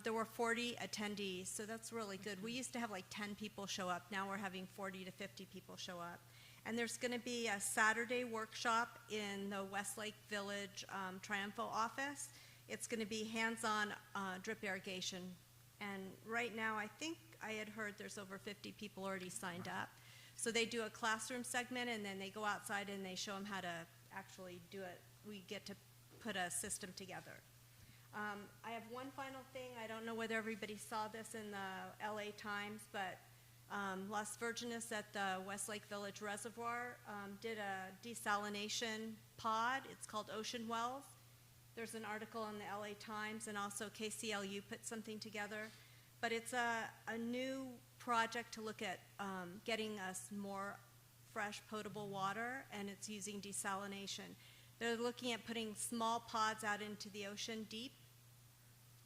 There were 40 attendees, so that's really good. We used to have like 10 people show up. Now we're having 40 to 50 people show up. And there's going to be a Saturday workshop in the Westlake Village Triumpho office. It's going to be hands-on drip irrigation. And right now, I think I had heard there's over 50 people already signed up. So they do a classroom segment, and then they go outside and they show them how to actually do it. We get to put a system together. I have one final thing. I don't know whether everybody saw this in the LA Times, but Las Virgenes at the Westlake Village Reservoir did a desalination pod. It's called Ocean Wells. There's an article in the LA Times, and also KCLU put something together. But it's a new project to look at getting us more fresh potable water, and it's using desalination. They're looking at putting small pods out into the ocean deep,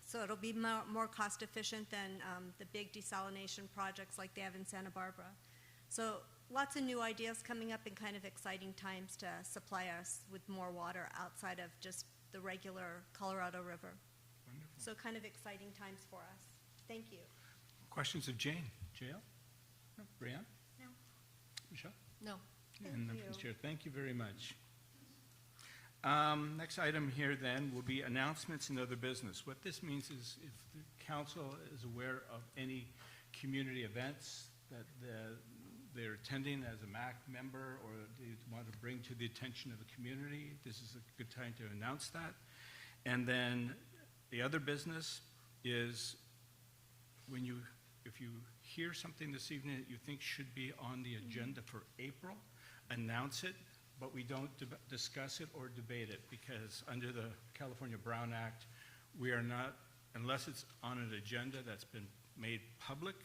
so it'll be more cost efficient than the big desalination projects like they have in Santa Barbara. So lots of new ideas coming up, and kind of exciting times to supply us with more water outside of just the regular Colorado River. Wonderful. So kind of exciting times for us. Thank you. Questions of Jane? JL? No. Brianne? No. Michelle? No. And Thank from the you. chair, thank you very much. Next item here then will be announcements and other business. What this means is if the council is aware of any community events that they're attending as a MAC member, or they want to bring to the attention of the community, this is a good time to announce that. And then the other business is if you hear something this evening that you think should be on the agenda for April, announce it, but we don't discuss it or debate it, because under the California Brown Act, we are not, unless it's on an agenda that's been made public,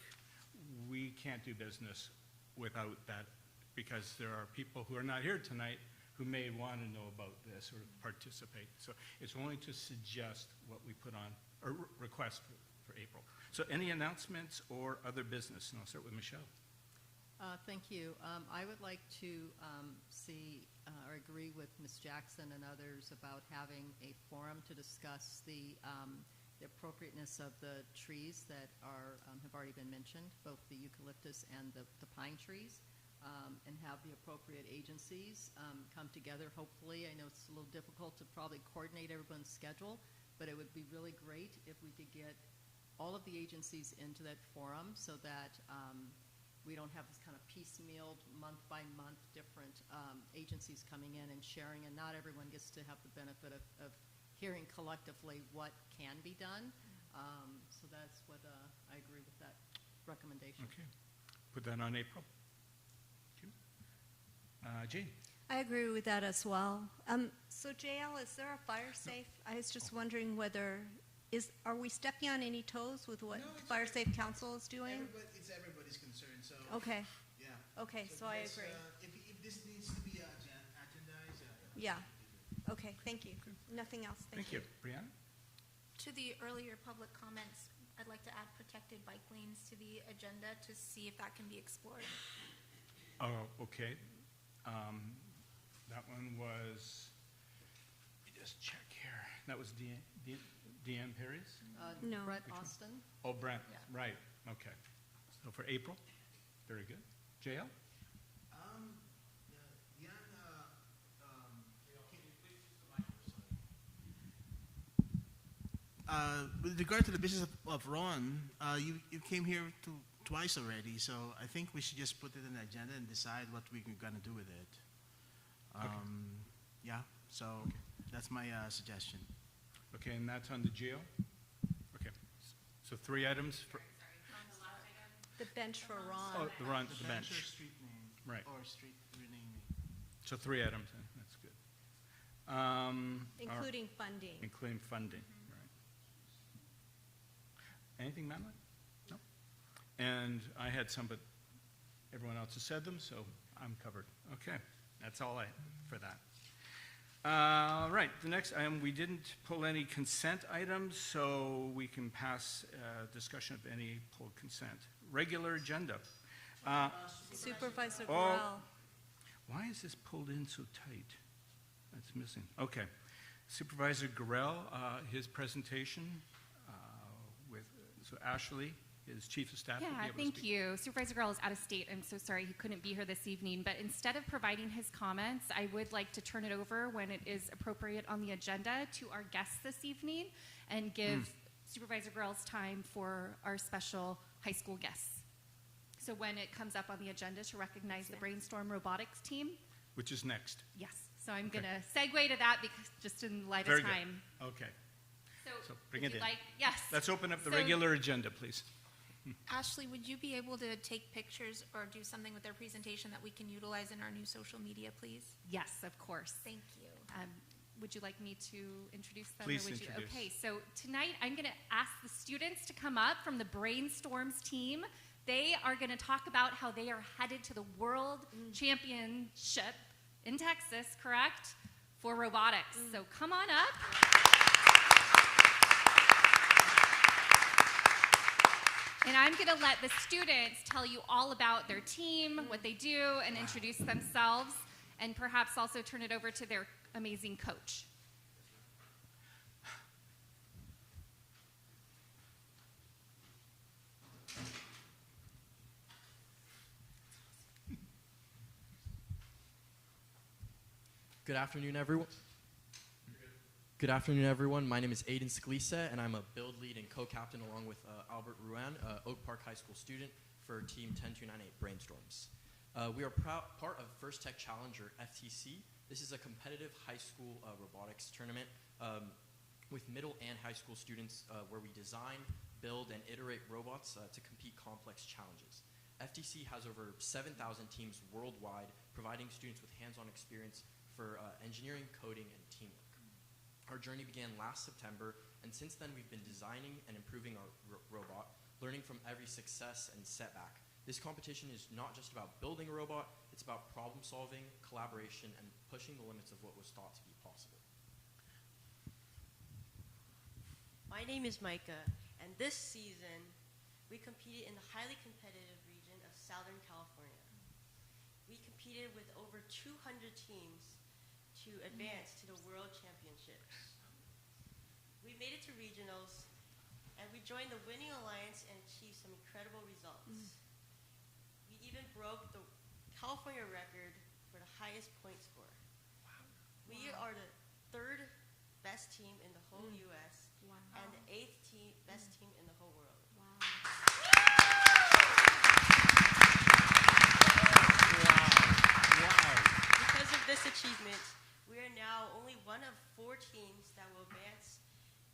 we can't do business without that, because there are people who are not here tonight who may want to know about this or participate. So it's only to suggest what we put on, or request for April. So any announcements or other business? And I'll start with Michelle. Thank you. I would like to see or agree with Ms. Jackson and others about having a forum to discuss the appropriateness of the trees that have already been mentioned, both the eucalyptus and the pine trees, and have the appropriate agencies come together. Hopefully, I know it's a little difficult to probably coordinate everyone's schedule, but it would be really great if we could get all of the agencies into that forum so that we don't have this kind of piecemealed, month by month, different agencies coming in and sharing, and not everyone gets to have the benefit of hearing collectively what can be done. So that's what I agree with that recommendation. Okay. Put that on April. Okay. Jane? I agree with that as well. So JL, is there a fire safe? I was just wondering whether, are we stepping on any toes with what No, it's Fire okay. Safe Council is doing? It's everybody's concern, so. Okay, Yeah. okay, so I because, agree. If this needs to be agendized, Yeah. Okay, thank you. Nothing else, Thank you. Brianna? To the earlier public comments, I'd like to add protected bike lanes to the agenda to see if that can be explored. Oh, okay. That one was, let me just check here. That was Deanne Perry's? No. Brett Which one? Austin? Oh, Brent, Yeah. right, okay. So for April, very good. JL? with regard to the business of Ron, you came here twice already, so I think we should just put it in the agenda and decide what we're going to do with it. Yeah, so that's my suggestion. Okay, and that's on the GO? Okay, so 3 items for, The bench for oh, Ron. the run, the Or bench. street name. Right. Or street renaming. So 3 items, then, that's good. Including funding. Including funding, right. Anything, Madeline? No? And I had some, but everyone else has said them, so I'm covered. Okay, that's all for that. Right, the next item, we didn't pull any consent items, so we can pass discussion of any pulled consent. Regular agenda. Supervisor Oh. Gorel. Why is this pulled in so tight? That's missing. Okay. Supervisor Gorel, his presentation so Ashley, his chief of staff, will be Yeah, able to thank speak. you. Supervisor Girl is out of state. I'm so sorry he couldn't be here this evening. But instead of providing his comments, I would like to turn it over when it is appropriate on the agenda to our guests this evening and give Supervisor Girl's time for our special high school guests. So when it comes up on the agenda to recognize the Brainstorm Robotics team, Which is next. yes. So I'm going to segue to that because just in light Very of good. time. Okay. So So, bring would it you in. yes. Let's open up the So- regular agenda, please. Ashley, would you be able to take pictures or do something with their presentation that we can utilize in our new social media, please? Yes, of course. Thank you. Would you like me to introduce them? Please or would introduce. You? Okay, so tonight I'm going to ask the students to come up from the Brainstorms team. They are going to talk about how they are headed to the World Championship in Texas, correct? For robotics. So come on up. And I'm going to let the students tell you all about their team, what they do, and introduce themselves, and perhaps also turn it over to their amazing coach. Good afternoon, everyone. Good afternoon, everyone. My name is Aiden Scalise, and I'm a build lead and co-captain along with Albert Ruan, Oak Park High School student for Team 10298 Brainstorms. We are part of First Tech Challenger FTC. This is a competitive high school robotics tournament with middle and high school students where we design, build, and iterate robots to compete complex challenges. FTC has over 7,000 teams worldwide, providing students with hands-on experience for engineering, coding, and teamwork. Our journey began last September, and since then we've been designing and improving our robot, learning from every success and setback. This competition is not just about building a robot, it's about problem solving, collaboration, and pushing the limits of what was thought to be possible. My name is Micah, and this season we competed in the highly competitive region of Southern California. We competed with over 200 teams to advance to the World Championships. We made it to regionals, and we joined the winning alliance and achieved some incredible results. We even broke the California record for the highest point score. Wow. We are the third best team in the whole U.S. and the 8th best team in the whole world. Because of this achievement, we are now only one of 4 teams that will advance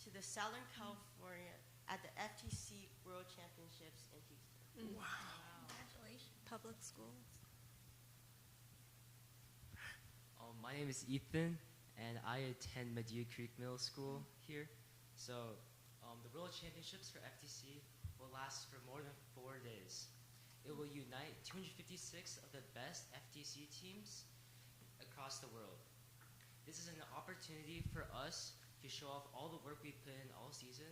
to the Southern California at the FTC World Championships in Houston. Wow. Congratulations. Public schools. My name is Ethan, and I attend Medea Creek Middle School here. So the World Championships for FTC will last for more than 4 days. It will unite 256 of the best FTC teams across the world. This is an opportunity for us to show off all the work we put in all season,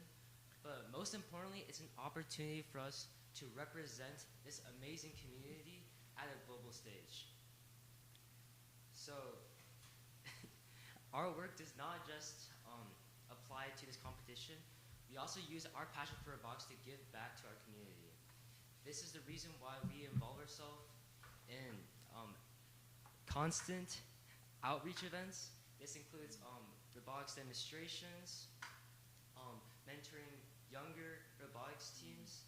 but most importantly, it's an opportunity for us to represent this amazing community at a global stage. So, our work does not just apply to this competition. We also use our passion for robotics to give back to our community. This is the reason why we involve ourselves in constant outreach events. This includes robotics demonstrations, mentoring younger robotics teams,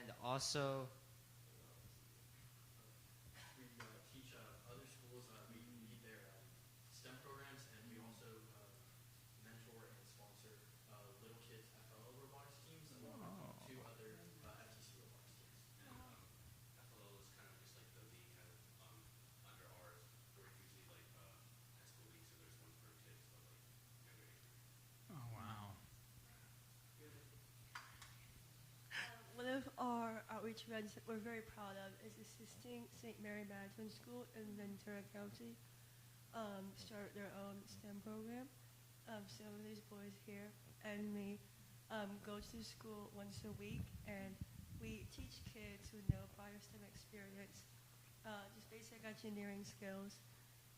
and also We teach other schools, we lead their STEM programs, and we also mentor and sponsor Little Kids FLL robotics teams along with 2 other FTC robotics teams. And FLL is kind of just like the league kind of under ours. We're usually like high school league, so there's one for kids of like younger age group. Oh, wow. outreach events that we're very proud of is assisting St. Mary Management School in Ventura County start their own STEM program. Some of these boys here and me go to school once a week, and we teach kids with no prior STEM experience just basic engineering skills,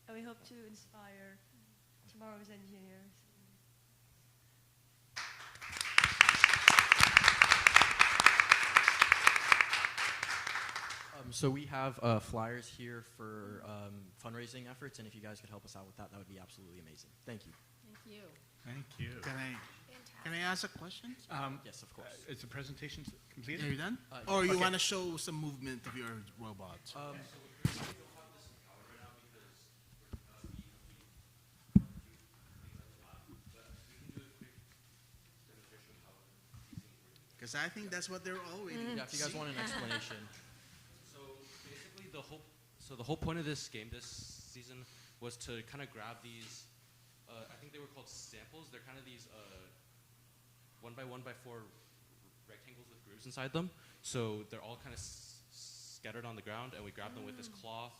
and we hope to inspire tomorrow's engineers. So we have flyers here for fundraising efforts, and if you guys could help us out with that, that would be absolutely amazing. Thank you. Thank you. Thank you. Can I ask a question? Yes, of course. Is the presentation completed? Are you done? Yeah. Or you Okay. want to show some movement of your robot? Because I think that's what they're all waiting Yeah, if you guys want an explanation. So basically, the whole point of this game this season was to kind of grab these. I think they were called samples. They're kind of these 1x1x4 rectangles with grooves inside them. So they're all kind of scattered on the ground, and we grab them with this claw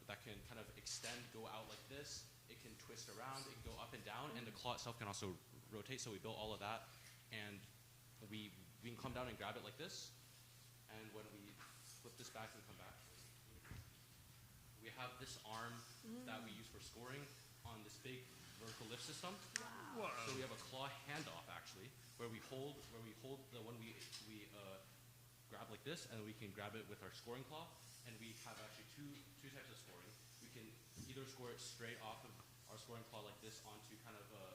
that can kind of extend, go out like this. It can twist around, it can go up and down, and the claw itself can also rotate. So we built all of that, and we can come down and grab it like this. And when we flip this back and come back, we have this arm that we use for scoring on this big vertical lift system. Wow. So we have a claw handoff actually, where we hold the one we grab like this, and we can grab it with our scoring claw. And we have actually two types of scoring. We can either score it straight off of our scoring claw like this onto kind of a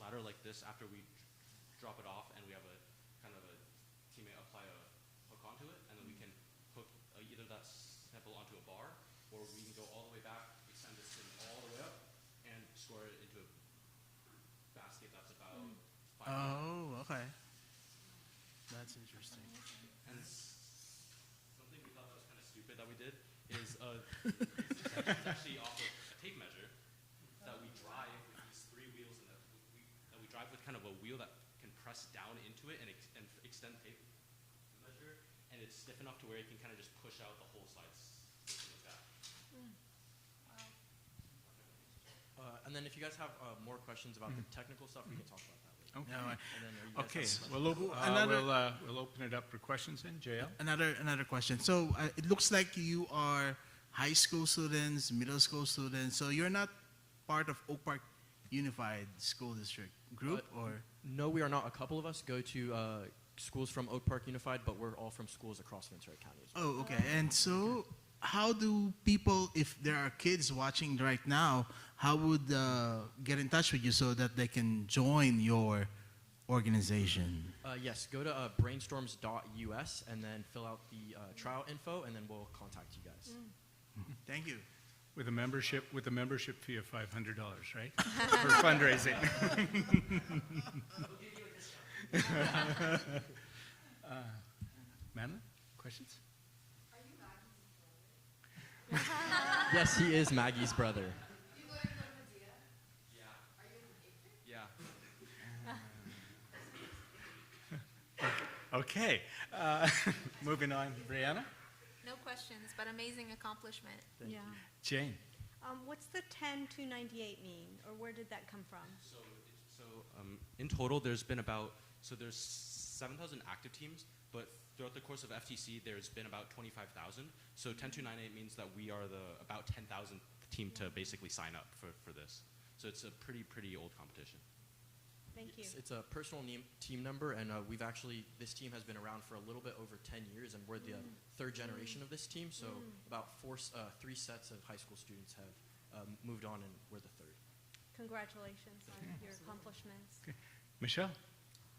ladder like this after we drop it off, and we have a kind of a teammate apply a hook onto it, and then we can hook either that sample onto a bar, or we can go all the way back, extend this thing all the way up, and score it into a basket that's about 5 feet. Oh, okay. That's interesting. And something we thought that was kind of stupid that we did is it's actually off of a tape measure that we drive with these 3 wheels, and that we drive with kind of a wheel that can press down into it and extend tape measure, and it's stiff enough to where it can kind of just push out the whole sides like that. And then if you guys have more questions about the technical stuff, we can talk about that later. Okay. No, And then are you guys Okay, have- we'll open it up for questions then. JL? Another question. So it looks like you are high school students, middle school students. So you're not part of Oak Park Unified School District group, or? No, we are not. A couple of us go to schools from Oak Park Unified, but we're all from schools across Ventura County as well. Oh, okay. And so how do people, if there are kids watching right now, how would get in touch with you so that they can join your organization? Yes, go to brainstorms.us and then fill out the trial info, and then we'll contact you guys. Thank you. With a membership fee of $500, right? For fundraising. Madeline, questions? Yes, he is Maggie's brother. Yeah. Okay, moving on. Brianna? No questions, but amazing accomplishment. Yeah. Jane? What's the 10298 mean, or where did that come from? So in total, there's 7,000 active teams, but throughout the course of FTC, there's been about 25,000. So 10298 means that we are the about 10,000th team to basically sign up for this. So it's a pretty old competition. Thank you. It's a personal team number, and this team has been around for a little bit over 10 years, and we're the third generation of this team. So about 3 sets of high school students have moved on, and we're the third. Congratulations on your accomplishments. Okay. Michelle?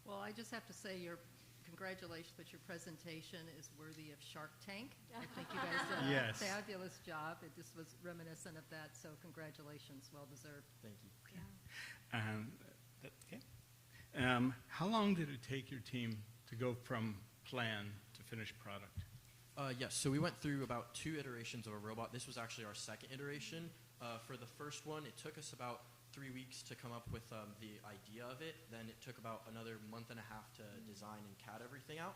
Well, I just have to say congratulations, but your presentation is worthy of Shark Tank. I think you guys did Yes. a fabulous job. It just was reminiscent of that, so congratulations, well deserved. Thank you. Okay. How long did it take your team to go from plan to finished product? Yes, so we went through about 2 iterations of a robot. This was actually our second iteration. For the first one, it took us about 3 weeks to come up with the idea of it. Then it took about another month and a half to design and CAD everything out.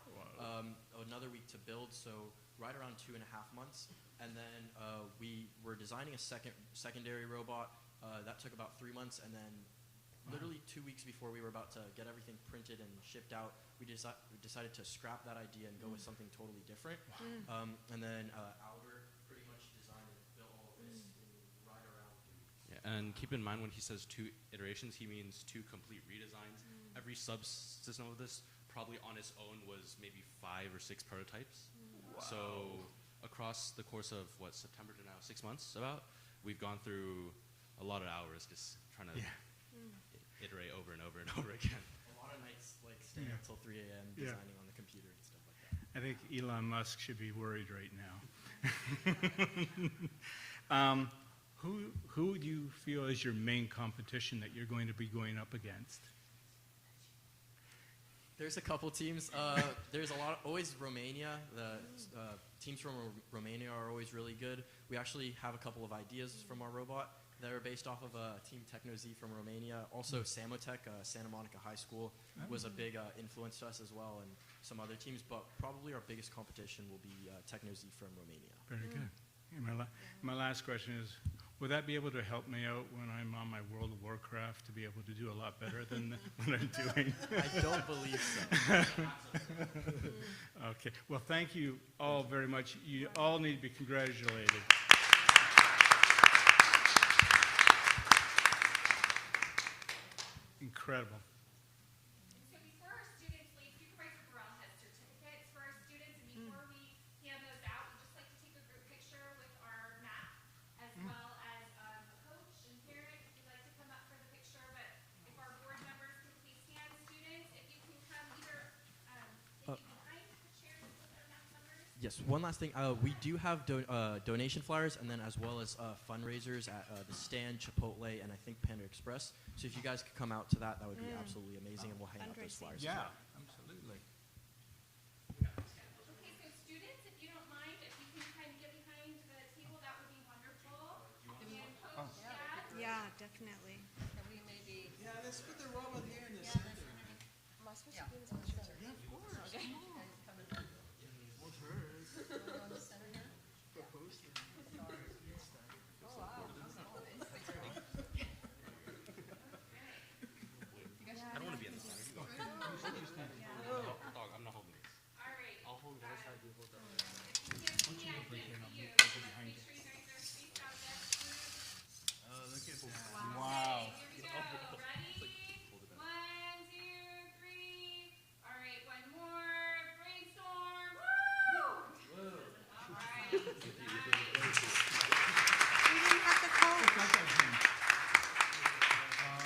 Another week to build, so right around 2.5 months. And then we were designing a secondary robot. That took about 3 months, and then literally 2 weeks before we were about to get everything printed and shipped out, we decided to scrap that idea and go with something totally different. And then Albert pretty much designed and built all of this in right around 3 weeks. Yeah, and keep in mind when he says 2 iterations, he means 2 complete redesigns. Every subsystem of this probably on its own was maybe 5 or 6 prototypes. Wow. So across the course of September to now, 6 months about, we've gone through a lot of hours just trying to iterate over and over and over again. A lot of nights like staying up till 3 a.m. Yeah. designing on the computer and stuff like that. I think Elon Musk should be worried right now. Who do you feel is your main competition that you're going to be going up against? There's a couple teams. There's always Romania. The teams from Romania are always really good. We actually have a couple of ideas from our robot that are based off of Team Techno-Z from Romania. Also, Samotech, Santa Monica High School, was a big influence to us as well, and some other teams. But probably our biggest competition will be Techno-Z from Romania. Very good. And my last question is, would that be able to help me out when I'm on my World of Warcraft to be able to do a lot better than what I'm doing? I don't believe so. Okay. Well, thank you all very much. You all need to be congratulated. Incredible. So before our students leave, Supervisor Burrell has certificates for our students, and before we hand those out, we'd just like to take a group picture with our map, as well as a coach and parent, if you'd like to come up for the picture. But if our board members could please stand, students, if you can come either behind the chairs with their map numbers. Yes, one last thing. We do have donation flyers, and then as well as fundraisers at the Stand, Chipotle, and I think Panda Express. So if you guys could come out to that, that would be absolutely amazing, and we'll hang out those flyers. Yeah, absolutely. Okay, so students, if you don't mind, if you can kind of get behind the table, that would be wonderful. And Coach, Dad? Yeah, definitely. Can we maybe? Yeah, let's put the robot here in the center. Am I supposed to be in this picture? Yeah, of course. Okay. Come on. Won't hurt. On the center here? Propose to Oh, wow. I don't want to be in the center. Dog, I'm not holding this. All right. I'll hold the other side, you hold that. Look at that. Wow. Here we go. Ready? 1, 2, 3. All right, one more. Brainstorm. Woo! All right. We didn't have the code.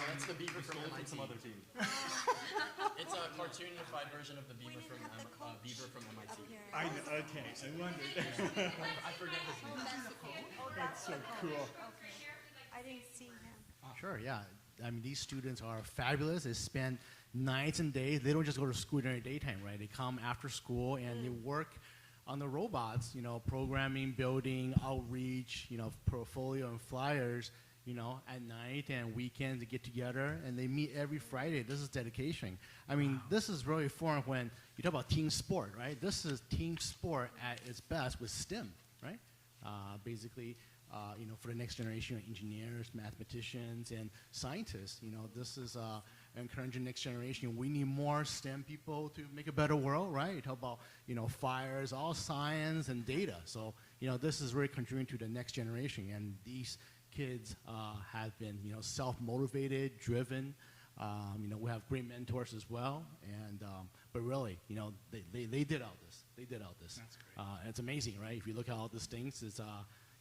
That's the beaver from MIT. Some other team. It's a cartoonified version of the beaver from MIT. I know, okay, I wondered. I forget his name. That's so cool. I didn't see him. Sure, yeah. I mean, these students are fabulous. They spend nights and days. They don't just go to school during the daytime, right? They come after school and they work on the robots, you know, programming, building, outreach, you know, portfolio and flyers, you know, at night and weekends to get together, and they meet every Friday. This is dedication. I mean, this is really foreign when you talk about team sport, right? This is team sport at its best with STEM, right? Basically, you know, for the next generation of engineers, mathematicians, and scientists, you know, this is encouraging next generation. We need more STEM people to make a better world, right? Talk about, you know, fires, all science and data. So, you know, this is really contributing to the next generation, and these kids have been, you know, self-motivated, driven. You know, we have great mentors as well, and but really, you know, they did all this. They did all this. That's great. And it's amazing, right? If you look at all these things, it's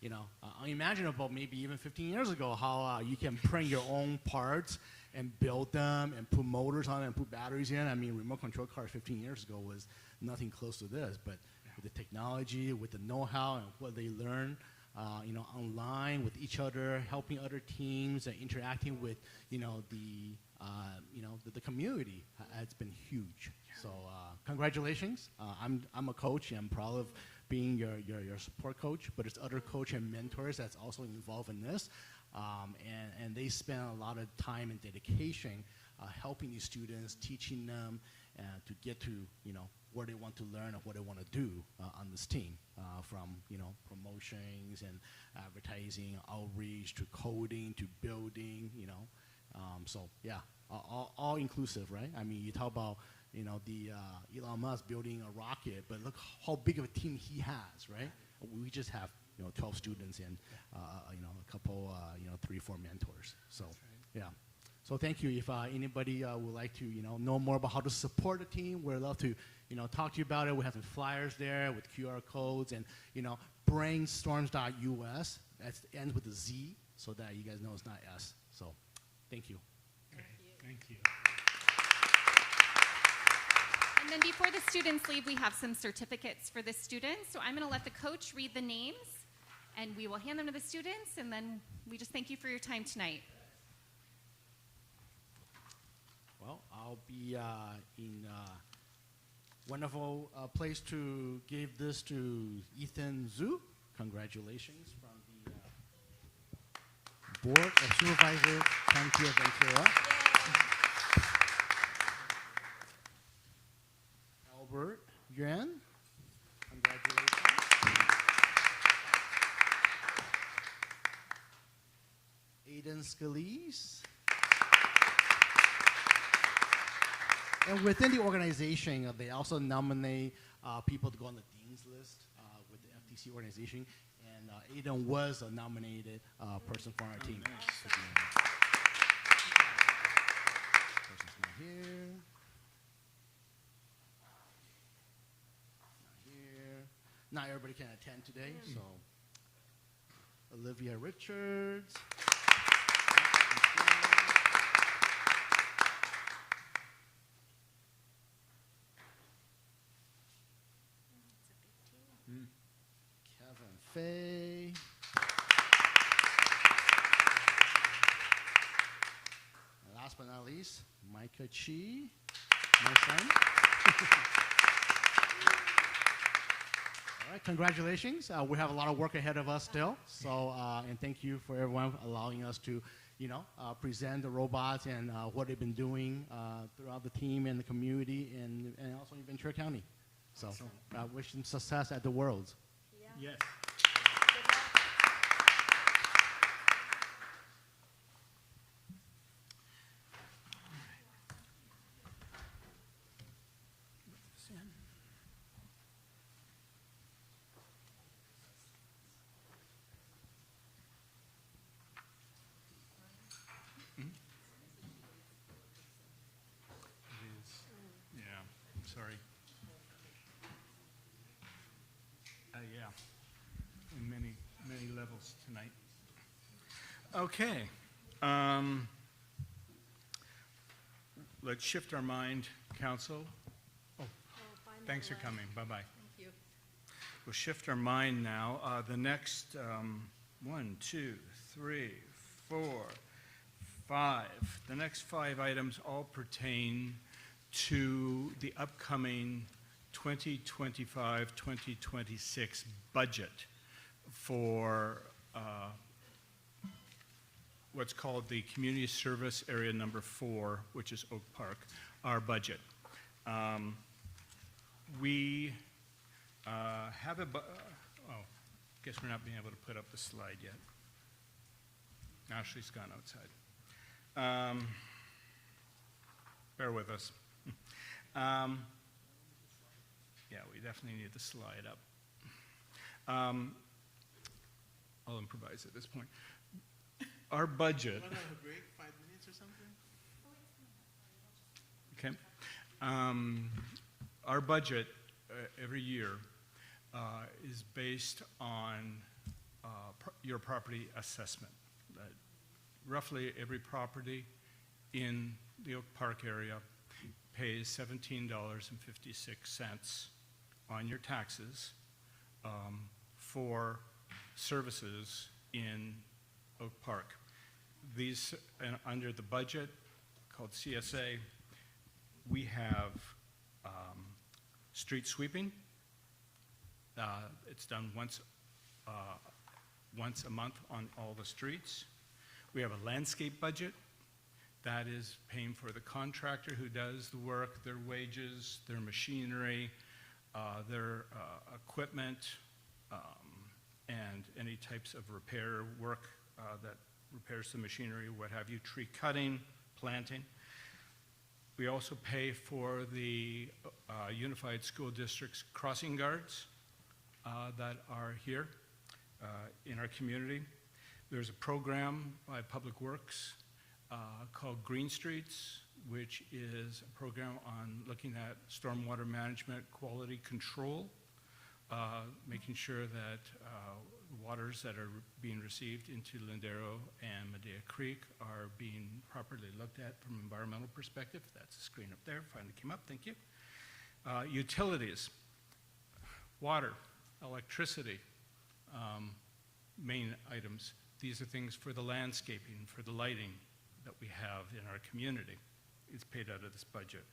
you know, unimaginable maybe even 15 years ago how you can print your own parts and build them and put motors on it and put batteries in. I mean, remote control cars 15 years ago was nothing close to this, but with the technology, with the know-how and what they learn, you know, online with each other, helping other teams, and interacting with, you know, the community has been huge. So congratulations. I'm a coach. I'm proud of being your support coach, but it's other coach and mentors that's also involved in this. And they spend a lot of time and dedication helping these students, teaching them to get to, where they want to learn and what they want to do on this team, from, promotions and advertising, outreach, to coding, to building, So, yeah, all inclusive, right? I mean, you talk about, the Elon Musk building a rocket, but look how big of a team he has, right? We just have, 12 students and, a couple, 3, 4 mentors. So, yeah. So thank you. If anybody would like to, know more about how to support the team, we'd love to, talk to you about it. We have some flyers there with QR codes and, brainstorms.us. That ends with a Z, so that you guys know it's not S. So, thank you. Thank you. And then before the students leave, we have some certificates for the students. So I'm going to let the coach read the names, and we will hand them to the students, and then we just thank you for your time tonight. Well, I'll be in wonderful place to give this to Ethan Zhu. Congratulations from the Board of Supervisors, County of Ventura. Albert Yuan, congratulations. Aiden Scalise. And within the organization, they also nominate people to go on the dean's list with the FTC organization. And Aiden was a nominated person for our team. Person's not here. Not here. Not everybody can attend today, so Olivia Richards. Kevin Fay. And last but not least, Micah Chi, my son. All right, congratulations. We have a lot of work ahead of us still. So, and thank you for everyone allowing us to, present the robots and what they've been doing throughout the team and the community and also in Ventura County. So, I wish them success at the Worlds. Yes. Sorry. Yeah, in many levels tonight. Okay. Let's shift our mind, Council. Oh, thanks for coming. Bye-bye. Thank you. We'll shift our mind now. The next 1, 2, 3, 4, 5. The next 5 items all pertain to the upcoming 2025-2026 budget for what's called the Community Service Area Number 4, which is Oak Park, our budget. We have a, guess we're not being able to put up the slide yet. Ashley's gone outside. Bear with us. Yeah, we definitely need the slide up. I'll improvise at this point. Our budget. Want to have a break, 5 minutes or something? Okay. Our budget every year is based on your property assessment. Roughly every property in the Oak Park area pays $17.56 on your taxes for services in Oak Park. These, under the budget called CSA, we have street sweeping. It's done once a month on all the streets. We have a landscape budget. That is paying for the contractor who does the work, their wages, their machinery, their equipment, and any types of repair work that repairs the machinery, what have you, tree cutting, planting. We also pay for the Unified School District's crossing guards that are here in our community. There's a program by Public Works called Green Streets, which is a program on looking at stormwater management quality control, making sure that waters that are being received into Lindero and Medea Creek are being properly looked at from an environmental perspective. That's the screen up there, finally came up, thank you. Utilities, water, electricity, main items. These are things for the landscaping, for the lighting that we have in our community. It's paid out of this budget.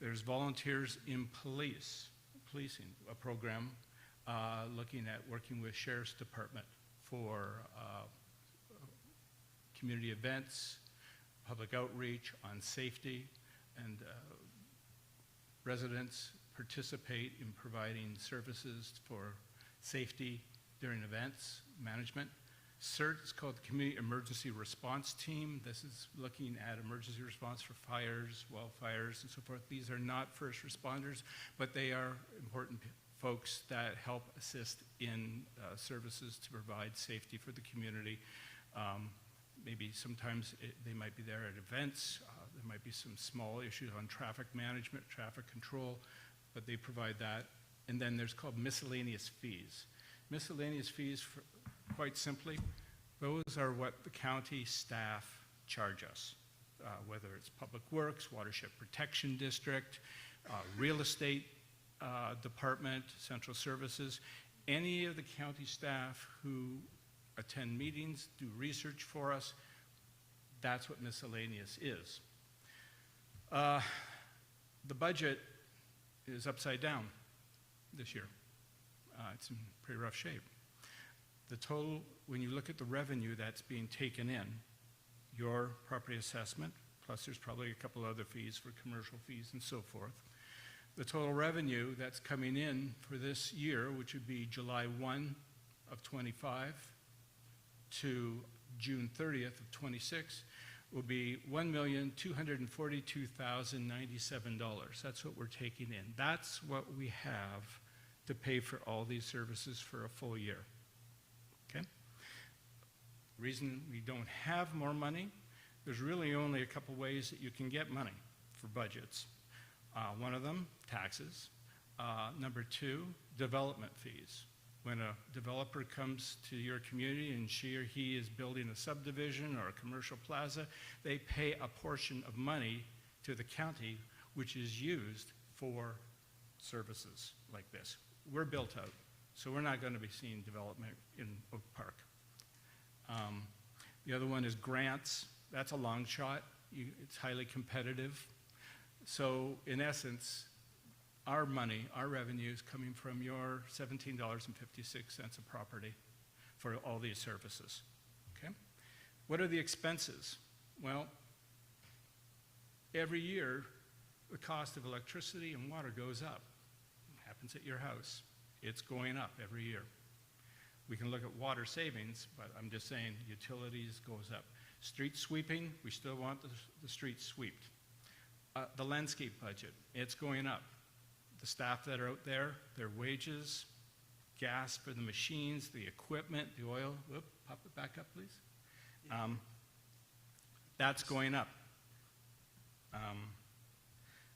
There's volunteers in policing, a program looking at working with Sheriff's Department for community events, public outreach on safety, and residents participate in providing services for safety during events, management. CERT is called the Community Emergency Response Team. This is looking at emergency response for fires, wildfires, and so forth. These are not first responders, but they are important folks that help assist in services to provide safety for the community. Maybe sometimes they might be there at events. There might be some small issues on traffic management, traffic control, but they provide that. And then there's called miscellaneous fees. Miscellaneous fees, quite simply, those are what the county staff charge us, whether it's Public Works, Watershed Protection District, Real Estate Department, Central Services, any of the county staff who attend meetings, do research for us, that's what miscellaneous is. The budget is upside down this year. It's in pretty rough shape. The total, when you look at the revenue that's being taken in, your property assessment, plus there's probably a couple other fees for commercial fees and so forth, the total revenue that's coming in for this year, which would be July 1 of 25 to June 30th of 26, will be $1,242,097. That's what we're taking in. That's what we have to pay for all these services for a full year. Okay? The reason we don't have more money, there's really only a couple ways that you can get money for budgets. One of them, taxes. Number two, development fees. When a developer comes to your community and she or he is building a subdivision or a commercial plaza, they pay a portion of money to the county, which is used for services like this. We're built out, so we're not going to be seeing development in Oak Park. The other one is grants. That's a long shot. It's highly competitive. So in essence, our money, our revenue is coming from your $17.56 a property for all these services. Okay? What are the expenses? Well, every year, the cost of electricity and water goes up. It happens at your house. It's going up every year. We can look at water savings, but I'm just saying utilities goes up. Street sweeping, we still want the streets swept. The landscape budget, it's going up. The staff that are out there, their wages, gas for the machines, the equipment, the oil, whoop, pop it back up, please. That's going up.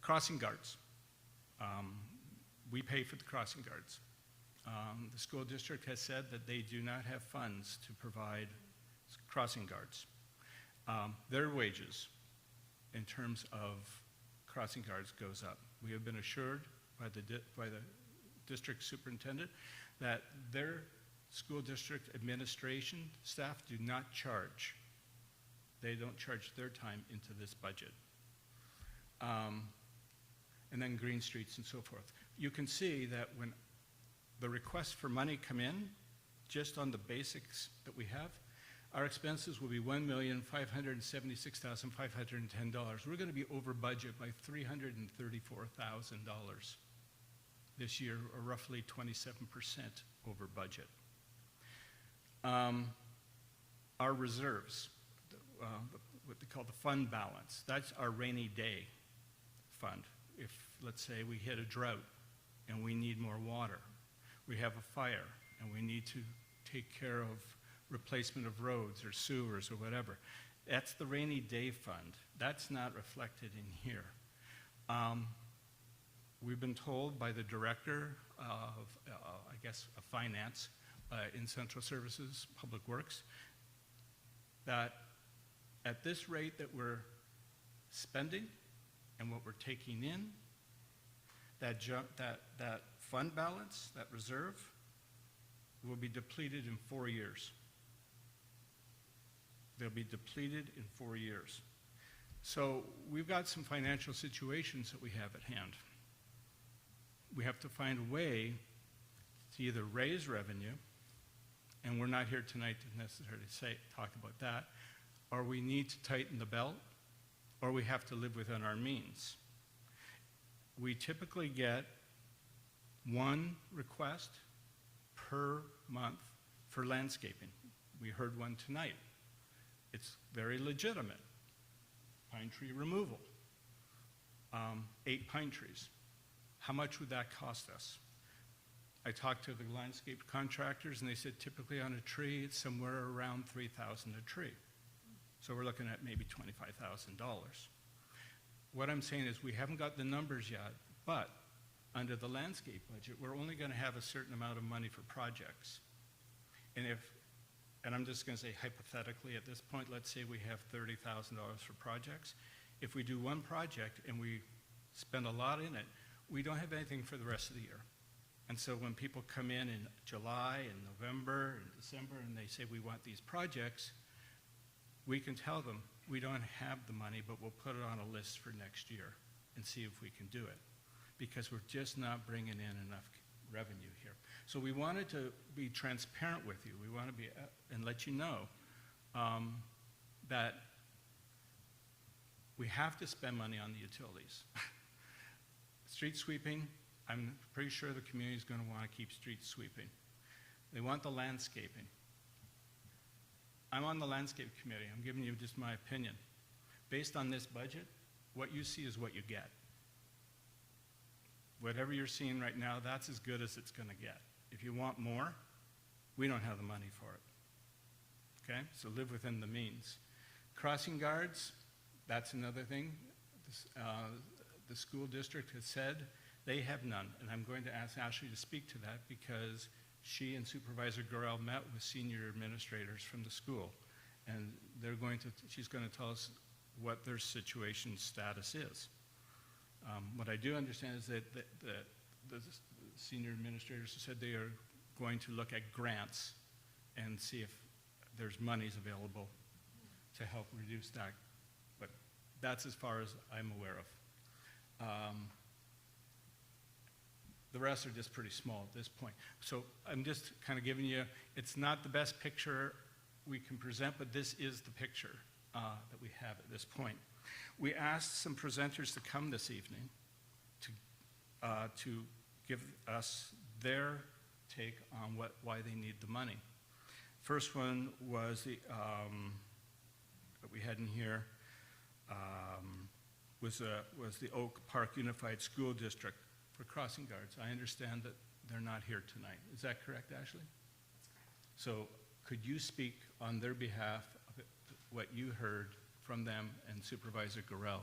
Crossing guards. We pay for the crossing guards. The school district has said that they do not have funds to provide crossing guards. Their wages in terms of crossing guards goes up. We have been assured by the district superintendent that their school district administration staff do not charge. They don't charge their time into this budget. And then green streets and so forth. You can see that when the requests for money come in, just on the basics that we have, Our expenses will be $1,576,510. We're going to be over budget by $334,000 this year, or roughly 27% over budget. Our reserves, what they call the fund balance, that's our rainy day fund. If, let's say, we hit a drought and we need more water, we have a fire and we need to take care of replacement of roads or sewers or whatever. That's the rainy day fund. That's not reflected in here. We've been told by the director of, I guess, of finance in Central Services, Public Works, that at this rate that we're spending and what we're taking in, that fund balance, that reserve, will be depleted in 4 years. They'll be depleted in 4 years. So we've got some financial situations that we have at hand. We have to find a way to either raise revenue, and we're not here tonight to necessarily talk about that, or we need to tighten the belt, or we have to live within our means. We typically get one request per month for landscaping. We heard one tonight. It's very legitimate. Pine tree removal. 8 pine trees. How much would that cost us? I talked to the landscape contractors, and they said typically on a tree, it's somewhere around $3,000 a tree. So we're looking at maybe $25,000. What I'm saying is we haven't got the numbers yet, but under the landscape budget, we're only going to have a certain amount of money for projects. And I'm just going to say hypothetically at this point, let's say we have $30,000 for projects. If we do one project and we spend a lot in it, we don't have anything for the rest of the year. And so when people come in July and November and December and they say we want these projects, we can tell them we don't have the money, but we'll put it on a list for next year and see if we can do it, because we're just not bringing in enough revenue here. So we wanted to be transparent with you. We want to be and let you know that we have to spend money on the utilities. Street sweeping, I'm pretty sure the community is going to want to keep street sweeping. They want the landscaping. I'm on the landscape committee. I'm giving you just my opinion. Based on this budget, what you see is what you get. Whatever you're seeing right now, that's as good as it's going to get. If you want more, we don't have the money for it. Okay? So live within the means. Crossing guards, that's another thing. The school district has said they have none, and I'm going to ask Ashley to speak to that because she and Supervisor Gorel met with senior administrators from the school, and she's going to tell us what their situation status is. What I do understand is that the senior administrators said they are going to look at grants and see if there's monies available to help reduce that. But that's as far as I'm aware of. The rest are just pretty small at this point. So I'm just kind of giving you, it's not the best picture we can present, but this is the picture that we have at this point. We asked some presenters to come this evening to give us their take on why they need the money. First one was that we had in here was the Oak Park Unified School District for crossing guards. I understand that they're not here tonight. Is that correct, Ashley? That's correct. So could you speak on their behalf of what you heard from them and Supervisor Gorel? Would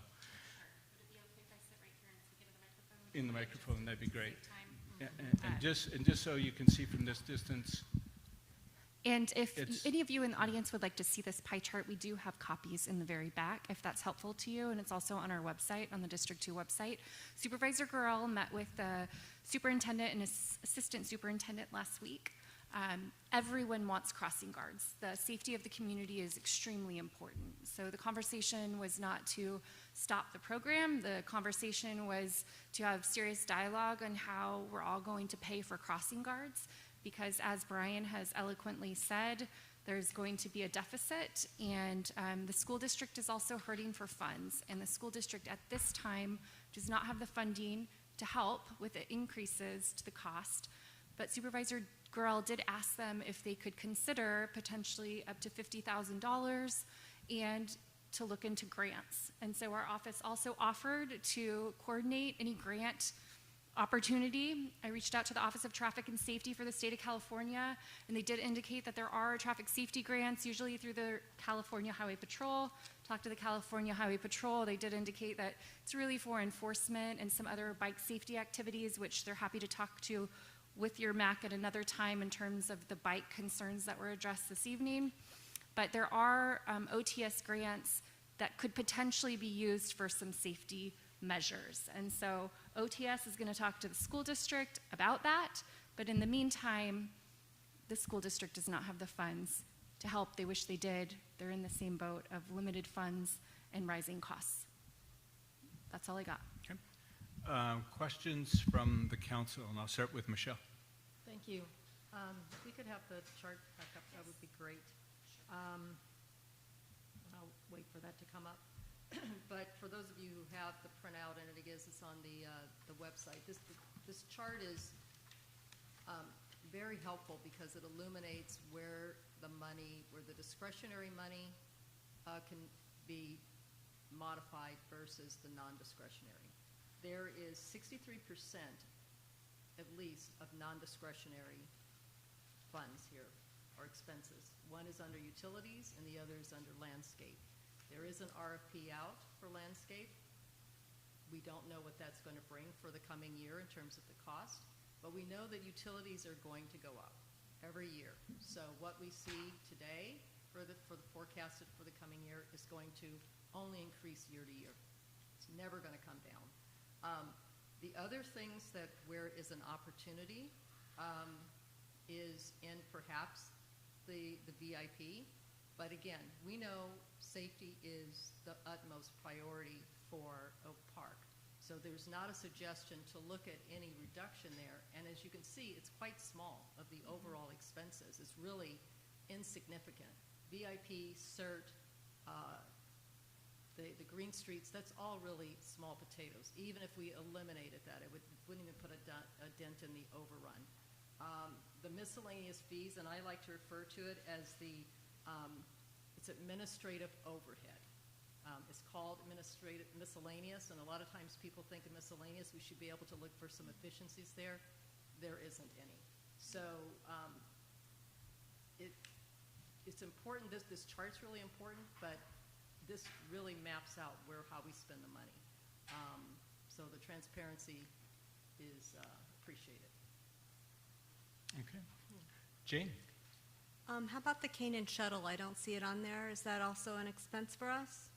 it be okay if I sit right here and speak into the microphone? In the microphone, that'd be great. Save And time. just so you can see from this distance. And if any of you in the audience would like to see this pie chart, we do have copies in the very back, if that's helpful to you, and it's also on our website, on the District 2 website. Supervisor Gorel met with the superintendent and assistant superintendent last week. Everyone wants crossing guards. The safety of the community is extremely important. So the conversation was not to stop the program. The conversation was to have serious dialogue on how we're all going to pay for crossing guards. Because as Brian has eloquently said, there's going to be a deficit, and the school district is also hurting for funds. And the school district at this time does not have the funding to help with the increases to the cost. But Supervisor Gurrell did ask them if they could consider potentially up to $50,000 and to look into grants. And so our office also offered to coordinate any grant opportunity. I reached out to the Office of Traffic and Safety for the state of California, and they did indicate that there are traffic safety grants, usually through the California Highway Patrol. Talked to the California Highway Patrol. They did indicate that it's really for enforcement and some other bike safety activities, which they're happy to talk to with your MAC at another time in terms of the bike concerns that were addressed this evening. But there are OTS grants that could potentially be used for some safety measures. And so OTS is going to talk to the school district about that, but in the meantime, the school district does not have the funds to help. They wish they did. They're in the same boat of limited funds and rising costs. That's all I got. Okay. Questions from the council, and I'll start with Michelle. Thank you. If we could have the chart back up, that would be great. I'll wait for that to come up. But for those of you who have the printout, and it's on the website, this chart is very helpful because it illuminates where the discretionary money can be modified versus the non-discretionary. There is 63% at least of non-discretionary funds here, or expenses. One is under utilities and the other is under landscape. There is an RFP out for landscape. We don't know what that's going to bring for the coming year in terms of the cost, but we know that utilities are going to go up every year. So what we see today for the forecasted for the coming year is going to only increase year to year. It's never going to come down. The other things where is an opportunity is in perhaps the VIP. But again, we know safety is the utmost priority for Oak Park. So there's not a suggestion to look at any reduction there. And as you can see, it's quite small of the overall expenses. It's really insignificant. VIP, CERT, the green streets, that's all really small potatoes. Even if we eliminated that, it wouldn't even put a dent in the overrun. The miscellaneous fees, and I like to refer to it as it's administrative overhead. It's called administrative miscellaneous, and a lot of times people think of miscellaneous, we should be able to look for some efficiencies there. There isn't any. So it's important, this chart's really important, but this really maps out how we spend the money. So the transparency is appreciated. Okay. Jane? How about the Canaan Shuttle? I don't see it on there. Is that also an expense for us?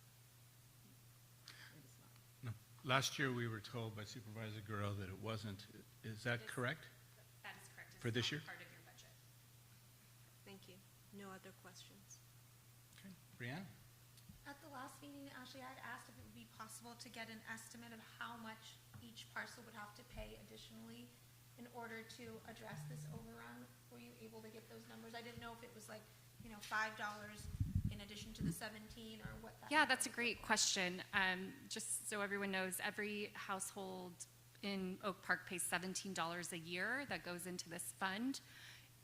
No. Last year, we were told by Supervisor Gurrell that it wasn't. Is that correct? That is correct. It's For this year? part of your budget. Thank you. No other questions. Okay. Brianne? At the last meeting, Ashley, I had asked if it would be possible to get an estimate of how much each parcel would have to pay additionally in order to address this overrun. Were you able to get those numbers? I didn't know if it was like, $5 in addition to the 17 or what that. Yeah, that's a great question. Just so everyone knows, every household in Oak Park pays $17 a year that goes into this fund.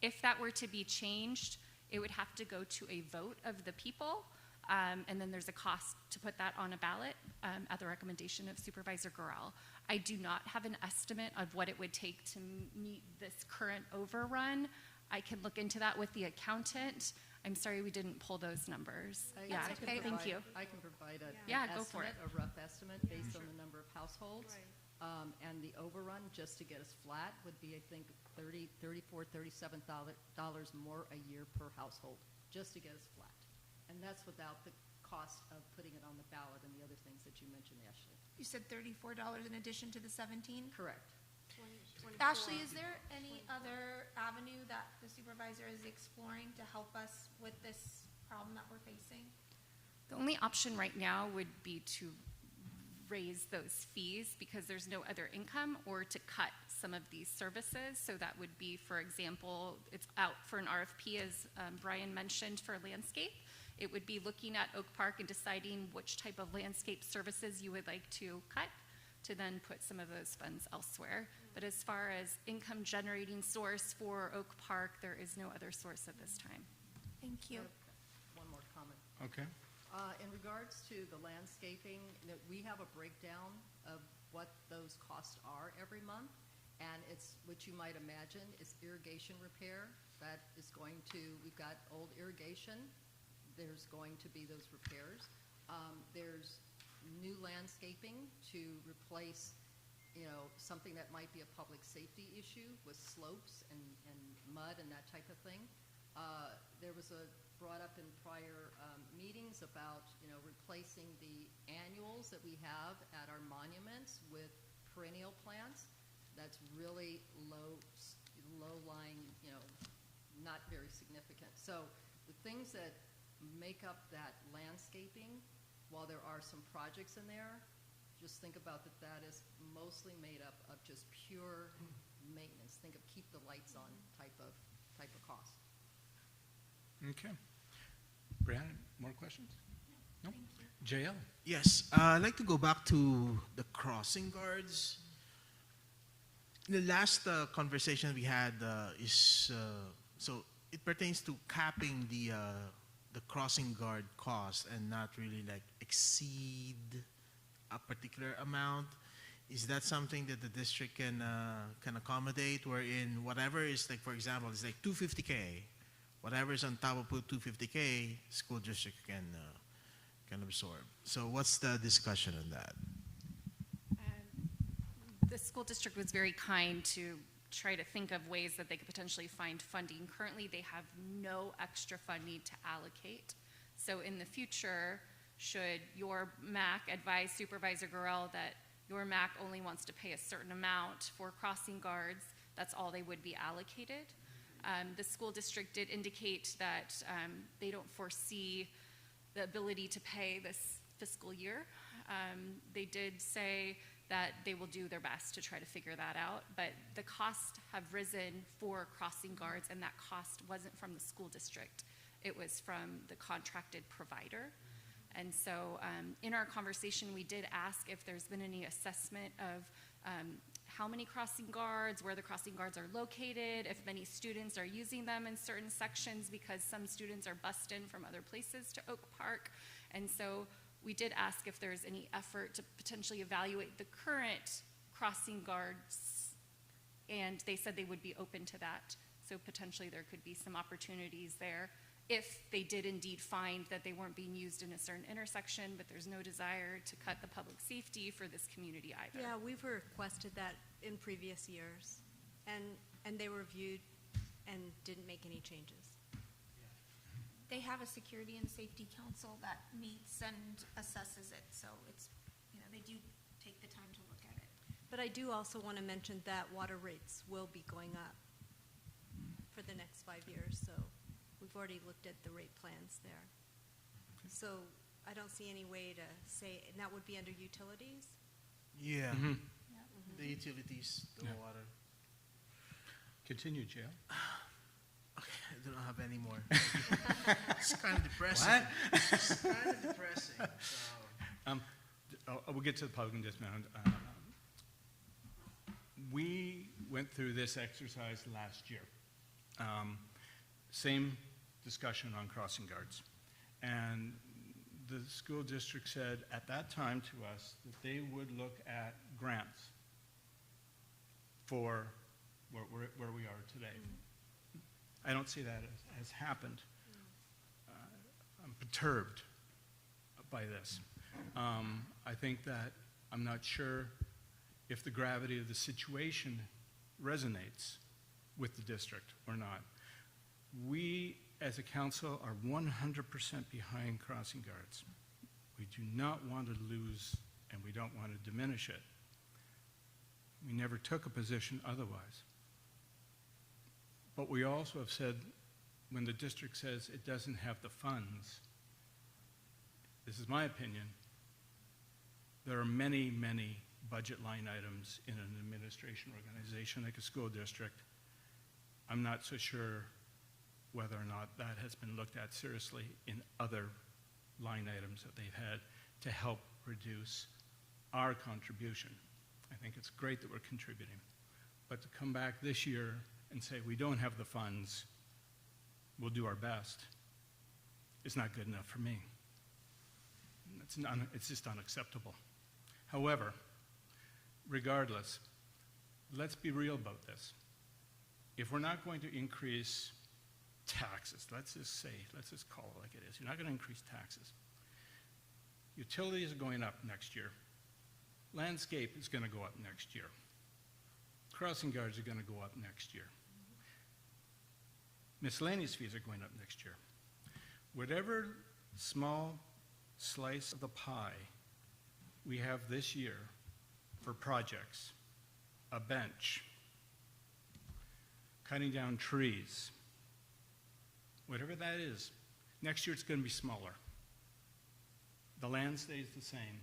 If that were to be changed, it would have to go to a vote of the people. And then there's a cost to put that on a ballot at the recommendation of Supervisor Gurrell. I do not have an estimate of what it would take to meet this current overrun. I can look into that with the accountant. I'm sorry we didn't pull those numbers. Thank you. I can provide an go for it. estimate, a rough estimate based on the number of households. And the overrun, just to get us flat, would be, I think, $34, $37 more a year per household, just to get us flat. And that's without the cost of putting it on the ballot and the other things that you mentioned, Ashley. You said $34 in addition to the 17? Correct. Ashley, is there any other avenue that the supervisor is exploring to help us with this problem that we're facing? The only option right now would be to raise those fees because there's no other income, or to cut some of these services. So that would be, for example, it's out for an RFP, as Brian mentioned, for landscape. It would be looking at Oak Park and deciding which type of landscape services you would like to cut, to then put some of those funds elsewhere. But as far as income generating source for Oak Park, there is no other source at this time. Thank you. One more comment. Okay. In regards to the landscaping, we have a breakdown of what those costs are every month, and it's what you might imagine is irrigation repair. That is going to, we've got old irrigation, there's going to be those repairs. There's new landscaping to replace, something that might be a public safety issue with slopes and mud and that type of thing. There was brought up in prior meetings about, replacing the annuals that we have at our monuments with perennial plants. That's really low-lying, not very significant. So the things that make up that landscaping, while there are some projects in there, just think about that is mostly made up of just pure maintenance. Think of keep the lights on type of cost. Okay. Brianna, more questions? No? JL? Yes, I'd like to go back to the crossing guards. The last conversation we had so it pertains to capping the crossing guard cost and not really like exceed a particular amount. Is that something that the district can accommodate, wherein whatever is like, for example, it's like $250K, whatever is on top of $250K, school district can absorb. So what's the discussion on that? The school district was very kind to try to think of ways that they could potentially find funding. Currently, they have no extra funding to allocate. So in the future, should your MAC advise Supervisor Gorell that your MAC only wants to pay a certain amount for crossing guards, that's all they would be allocated. The school district did indicate that they don't foresee the ability to pay this fiscal year. They did say that they will do their best to try to figure that out, but the costs have risen for crossing guards, and that cost wasn't from the school district. It was from the contracted provider. And so in our conversation, we did ask if there's been any assessment of how many crossing guards, where the crossing guards are located, if many students are using them in certain sections, because some students are bussed in from other places to Oak Park. And so we did ask if there's any effort to potentially evaluate the current crossing guards, and they said they would be open to that. So potentially there could be some opportunities there if they did indeed find that they weren't being used in a certain intersection, but there's no desire to cut the public safety for this community either. Yeah, we've requested that in previous years, and they reviewed and didn't make any changes. They have a security and safety council that meets and assesses it, so it's, they do take the time to look at it. But I do also want to mention that water rates will be going up for the next 5 years, so we've already looked at the rate plans there. So I don't see any way to say, and that would be under utilities? Yeah. Mm-hmm. The utilities, the water. Continue, JL. I don't have any more. It's kind of depressing. What? It's kind of depressing. So. We'll get to the public in just a minute. We went through this exercise last year. Same discussion on crossing guards. And the school district said at that time to us that they would look at grants for where we are today. I don't see that has happened. I'm perturbed by this. I think that I'm not sure if the gravity of the situation resonates with the district or not. We, as a council, are 100% behind crossing guards. We do not want to lose, and we don't want to diminish it. We never took a position otherwise. But we also have said, when the district says it doesn't have the funds, this is my opinion, There are many, many budget line items in an administration organization like a school district. I'm not so sure whether or not that has been looked at seriously in other line items that they've had to help reduce our contribution. I think it's great that we're contributing. But to come back this year and say we don't have the funds, we'll do our best, is not good enough for me. It's just unacceptable. However, regardless, let's be real about this. If we're not going to increase taxes, let's just call it like it is. You're not going to increase taxes. Utilities are going up next year. Landscape is going to go up next year. Crossing guards are going to go up next year. Miscellaneous fees are going up next year. Whatever small slice of the pie we have this year for projects, a bench, cutting down trees, whatever that is, next year it's going to be smaller. The land stays the same,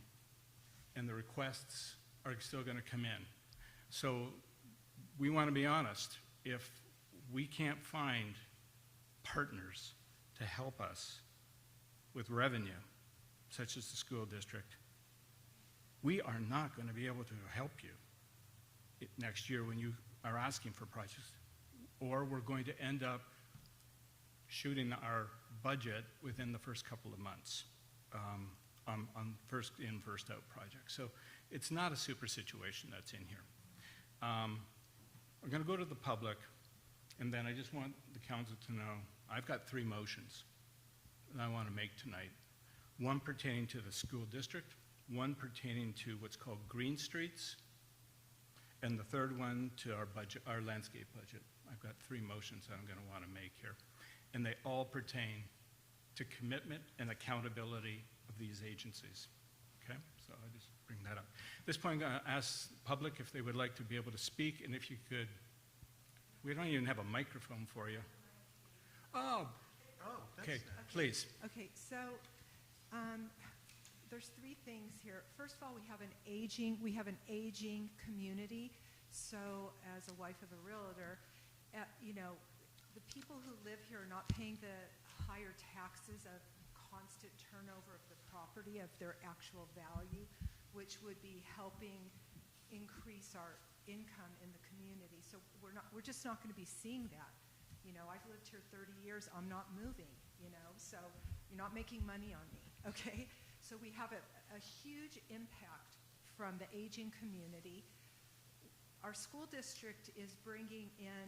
and the requests are still going to come in. So we want to be honest. If we can't find partners to help us with revenue, such as the school district, we are not going to be able to help you next year when you are asking for projects. Or we're going to end up shooting our budget within the first couple of months on first in, first out projects. So it's not a super situation that's in here. We're going to go to the public, and then I just want the council to know I've got 3 motions that I want to make tonight. One pertaining to the school district, one pertaining to what's called green streets, and the third one to our budget, our landscape budget. I've got 3 motions that I'm going to want to make here. And they all pertain to commitment and accountability of these agencies. Okay? So I just bring that up. At this point, I'm going to ask the public if they would like to be able to speak, and if you could, we don't even have a microphone for you. Oh, okay, please. Okay, so there's 3 things here. First of all, we have an aging community. So as a wife of a realtor, you know, the people who live here are not paying the higher taxes of constant turnover of the property, of their actual value, which would be helping increase our income in the community. So we're just not going to be seeing that. You know, I've lived here 30 years. I'm not moving, you know, so you're not making money on me, okay? So we have a huge impact from the aging community. Our school district is bringing in,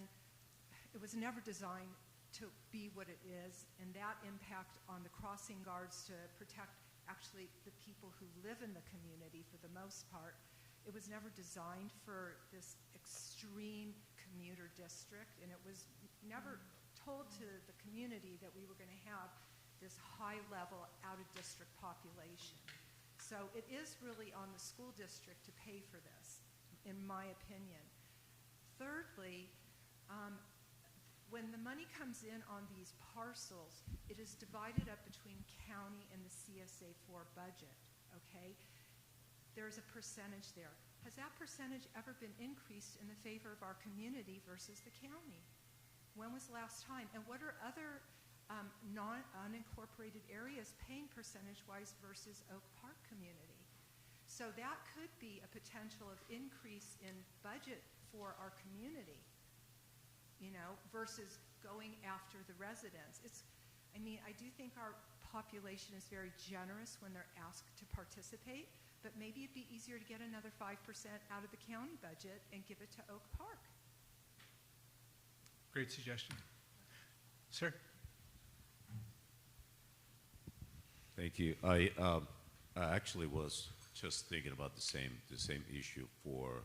it was never designed to be what it is, and that impact on the crossing guards to protect actually the people who live in the community for the most part. It was never designed for this extreme commuter district, and it was never told to the community that we were going to have this high-level out-of-district population. So it is really on the school district to pay for this, in my opinion. Thirdly, when the money comes in on these parcels, it is divided up between county and the CSA 4 budget, okay? There's a percentage there. Has that percentage ever been increased in the favor of our community versus the county? When was the last time? And what are other non-unincorporated areas paying percentage-wise versus Oak Park community? So that could be a potential of increase in budget for our community, you know, versus going after the residents. I mean, I do think our population is very generous when they're asked to participate, but maybe it'd be easier to get another 5% out of the county budget and give it to Oak Park. Great suggestion. Sir? Thank you. I actually was just thinking about the same issue for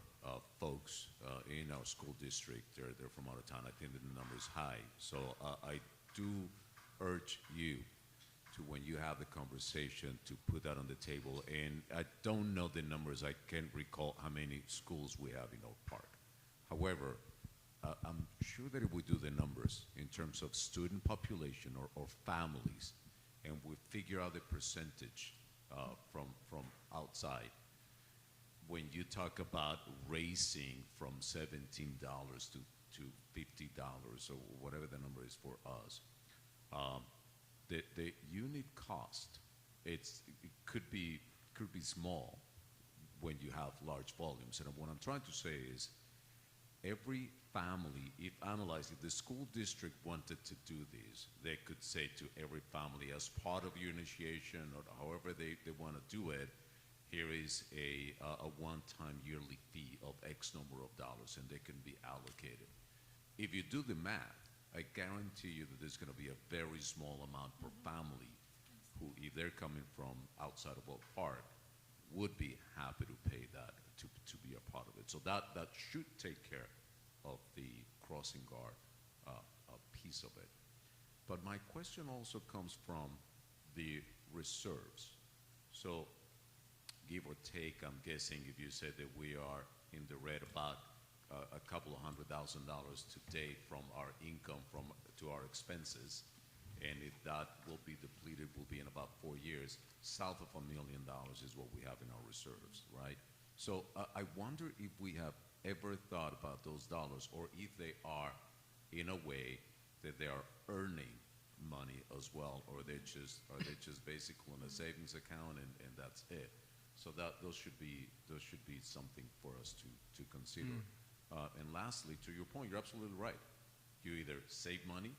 folks in our school district. They're from out of town. I think that the number is high. So I do urge you to, when you have the conversation, to put that on the table. And I don't know the numbers. I can't recall how many schools we have in Oak Park. However, I'm sure that if we do the numbers in terms of student population or families, and we figure out the percentage from outside, when you talk about raising from $17 to $50 or whatever the number is for us, the unit cost, it could be small when you have large volumes. And what I'm trying to say is, every family, if the school district wanted to do this, they could say to every family, as part of your initiation or however they want to do it, here is a one-time yearly fee of X number of dollars, and they can be allocated. If you do the math, I guarantee you that there's going to be a very small amount per family who, if they're coming from outside of Oak Park, would be happy to pay that to be a part of it. So that should take care of the crossing guard piece of it. But my question also comes from the reserves. So give or take, I'm guessing if you said that we are in the red about a couple of $100,000 today from our income to our expenses, and if that will be depleted, will be in about 4 years, south of $1 million is what we have in our reserves, right? So I wonder if we have ever thought about those dollars, or if they are in a way that they are earning money as well, or are they just basically in a savings account and that's it. So those should be something for us to consider. And lastly, to your point, you're absolutely right. You either save money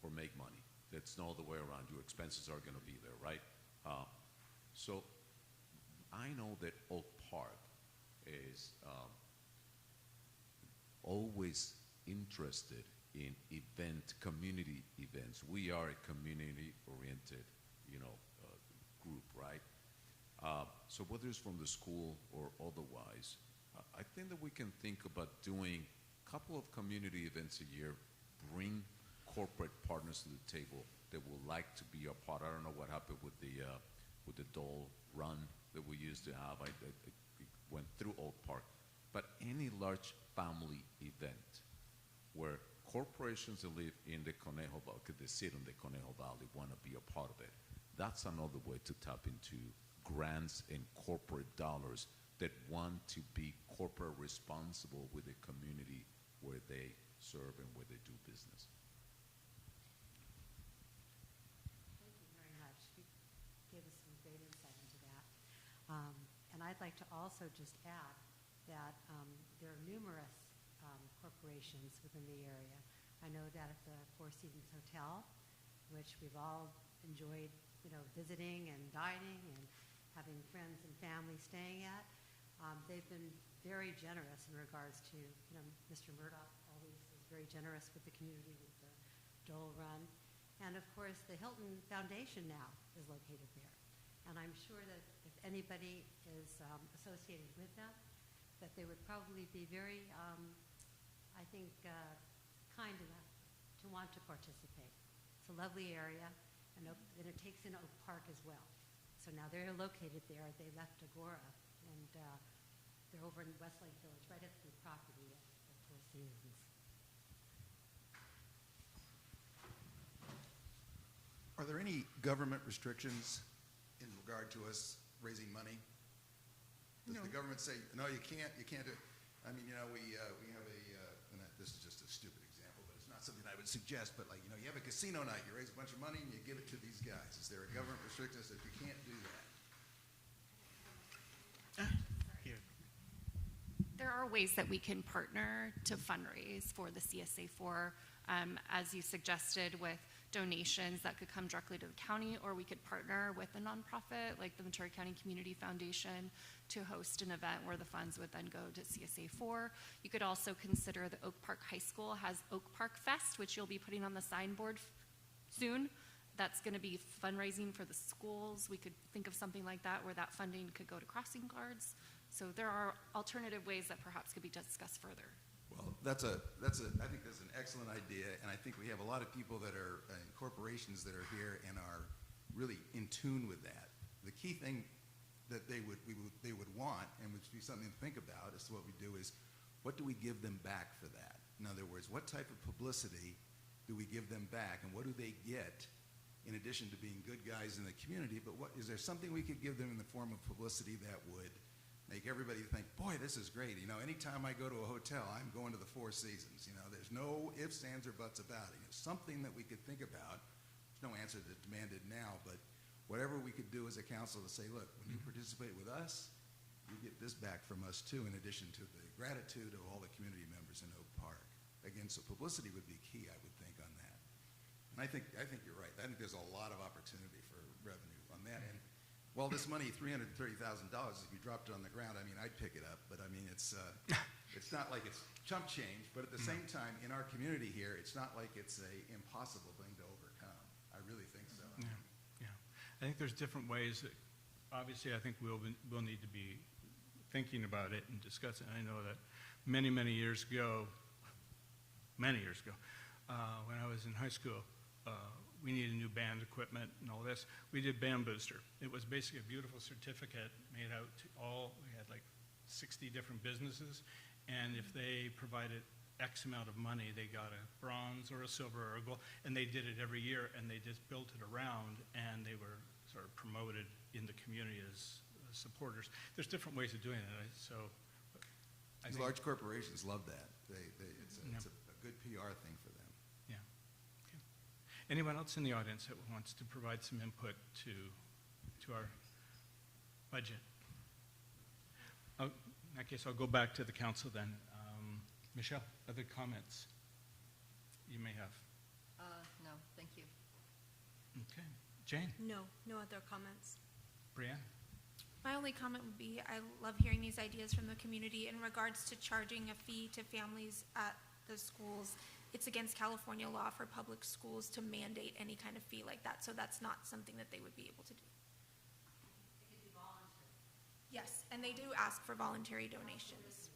or make money. That's no other way around. Your expenses are going to be there, right? So I know that Oak Park is always interested in community events. We are a community-oriented, group, right? So whether it's from the school or otherwise, I think that we can think about doing a couple of community events a year, bring corporate partners to the table that would like to be a part. I don't know what happened with the Dole Run that we used to have. It went through Oak Park. But any large family event where corporations that live in the Conejo Valley, that sit in the Conejo Valley, want to be a part of it, that's another way to tap into grants and corporate dollars that want to be corporate responsible with the community where they serve and where they do business. Thank you very much. You gave us some great insight into that. And I'd like to also just add that there are numerous corporations within the area. I know that at the Four Seasons Hotel, which we've all enjoyed, visiting and dining and having friends and family staying at, they've been very generous in regards to, Mr. Murdoch always is very generous with the community with the Dole Run. And of course, the Hilton Foundation now is located there. And I'm sure that if anybody is associated with them, that they would probably be very, kind enough to want to participate. It's a lovely area, and it takes in Oak Park as well. So now they're located there. They left Agora, and they're over in Westlake Village, right at the property of Four Seasons. Are there any government restrictions in regard to us raising money? Does the government say, no, you can't do it? I mean, we have and this is just a stupid example, but it's not something I would suggest, but you have a casino night, you raise a bunch of money and you give it to these guys. Is there a government restriction that says you can't do that? There are ways that we can partner to fundraise for the CSA4, as you suggested, with donations that could come directly to the county, or we could partner with a nonprofit like the Ventura County Community Foundation to host an event where the funds would then go to CSA4. You could also consider the Oak Park High School has Oak Park Fest, which you'll be putting on the signboard soon. That's going to be fundraising for the schools. We could think of something like that where that funding could go to crossing guards. So there are alternative ways that perhaps could be discussed further. Well, I think that's an excellent idea, and I think we have a lot of people that are corporations that are here and are really in tune with that. The key thing that they would want, and which would be something to think about, as to what we do is, what do we give them back for that? In other words, what type of publicity do we give them back, and what do they get in addition to being good guys in the community? But is there something we could give them in the form of publicity that would make everybody think, boy, this is great. You know, anytime I go to a hotel, I'm going to the Four Seasons. You know, there's no ifs, ands, or buts about it. It's something that we could think about. There's no answer that's demanded now, but whatever we could do as a council to say, look, when you participate with us, you get this back from us too, in addition to the gratitude of all the community members in Oak Park. Again, so publicity would be key, I would think, on that. And I think you're right. I think there's a lot of opportunity for revenue on that. And while this money, $330,000, if you dropped it on the ground, I mean, I'd pick it up. But I mean, it's not like it's chump change. But at the same time, in our community here, it's not like it's a impossible thing to overcome. I really think so. Yeah. I think there's different ways that, obviously, I think we'll need to be thinking about it and discussing. I know that many years ago, when I was in high school, we needed new band equipment and all this. We did Band Booster. It was basically a beautiful certificate made out to we had like 60 different businesses, and if they provided X amount of money, they got a bronze or a silver or a gold, and they did it every year, and they just built it around, and they were sort of promoted in the community as supporters. There's different ways of doing it, so. These large corporations love that. It's a good PR thing for them. Yeah. Okay. Anyone else in the audience that wants to provide some input to our budget? Oh, in that case, I'll go back to the council then. Michelle, other comments you may have? No, thank you. Okay. Jane? No other comments. Brianne? My only comment would be, I love hearing these ideas from the community in regards to charging a fee to families at the schools. It's against California law for public schools to mandate any kind of fee like that, so that's not something that they would be able to do. It could be voluntary. Yes, and they do ask for voluntary donations.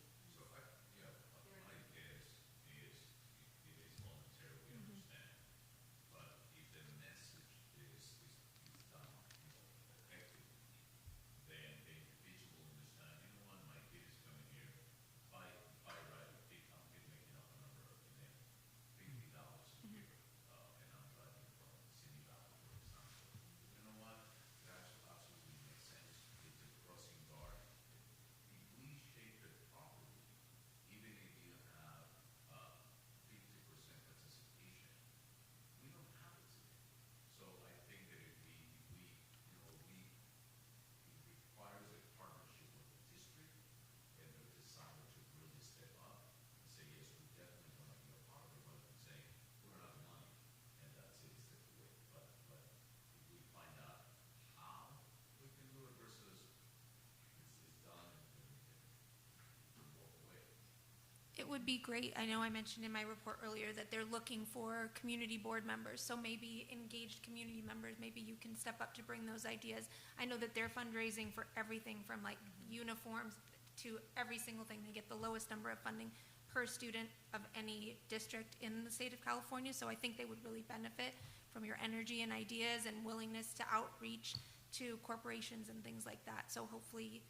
It would be great. I know I mentioned in my report earlier that they're looking for community board members, so maybe engaged community members, maybe you can step up to bring those ideas. I know that they're fundraising for everything from like uniforms to every single thing. They get the lowest number of funding per student of any district in the state of California, so I think they would really benefit from your energy and ideas and willingness to outreach to corporations and things like that. So hopefully,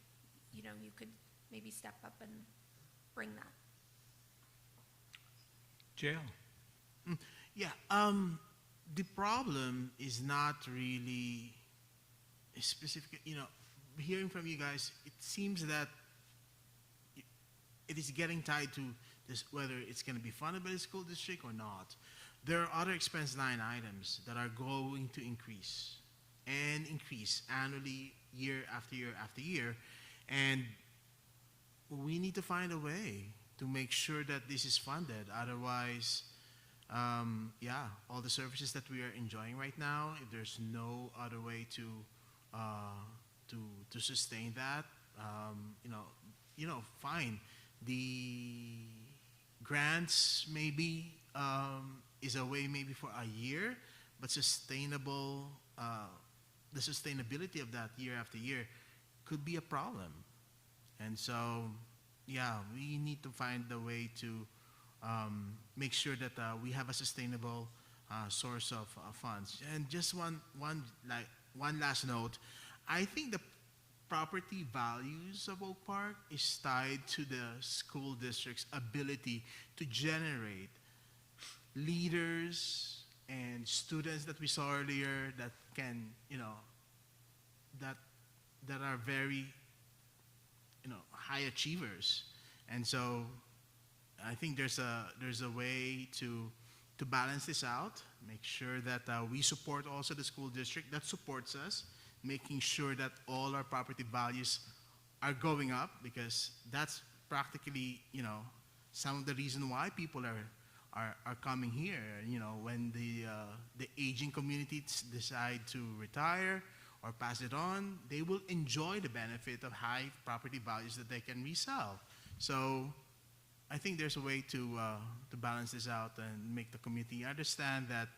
you know, you could maybe step up and bring that. Jail. Yeah, the problem is not really specific. You know, hearing from you guys, it seems that it is getting tied to this, whether it's going to be funded by the school district or not. There are other expense line items that are going to increase and increase annually, year after year after year, and we need to find a way to make sure that this is funded. Otherwise, yeah, all the services that we are enjoying right now, if there's no other way to sustain that, fine. The grants maybe is a way maybe for a year, but sustainable, the sustainability of that year after year could be a problem. And so, yeah, we need to find a way to make sure that we have a sustainable source of funds. And just one last note, I think the property values of Oak Park is tied to the school district's ability to generate leaders and students that we saw earlier that can, that are very, high achievers. And so I think there's a way to balance this out, make sure that we support also the school district that supports us, making sure that all our property values are going up, because that's practically, some of the reason why people are coming here. When the aging community decide to retire or pass it on, they will enjoy the benefit of high property values that they can resell. So I think there's a way to balance this out and make the community understand that,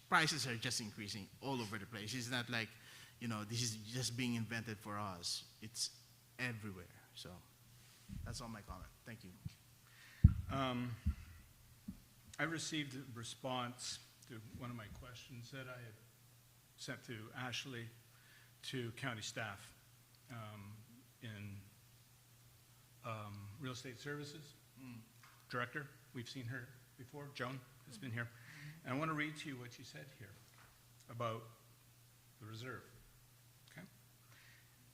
prices are just increasing all over the place. It's not like, this is just being invented for us. It's everywhere. So that's all my comment. Thank you. I received a response to one of my questions that I had sent to Ashley, to county staff in real estate services. Director, we've seen her before. Joan has been here. And I want to read to you what she said here about the reserve. Okay?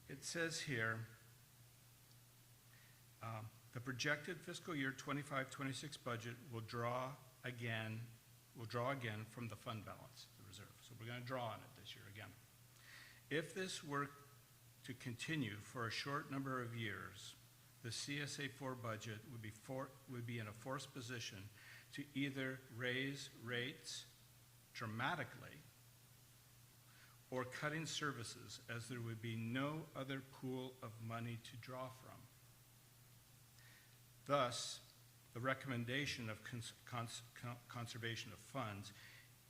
It says here, the projected fiscal year 25-26 budget will draw again from the fund balance, the reserve. So we're going to draw on it this year again. If this were to continue for a short number of years, the CSA4 budget would be in a forced position to either raise rates dramatically or cutting services, as there would be no other pool of money to draw from. Thus, the recommendation of conservation of funds,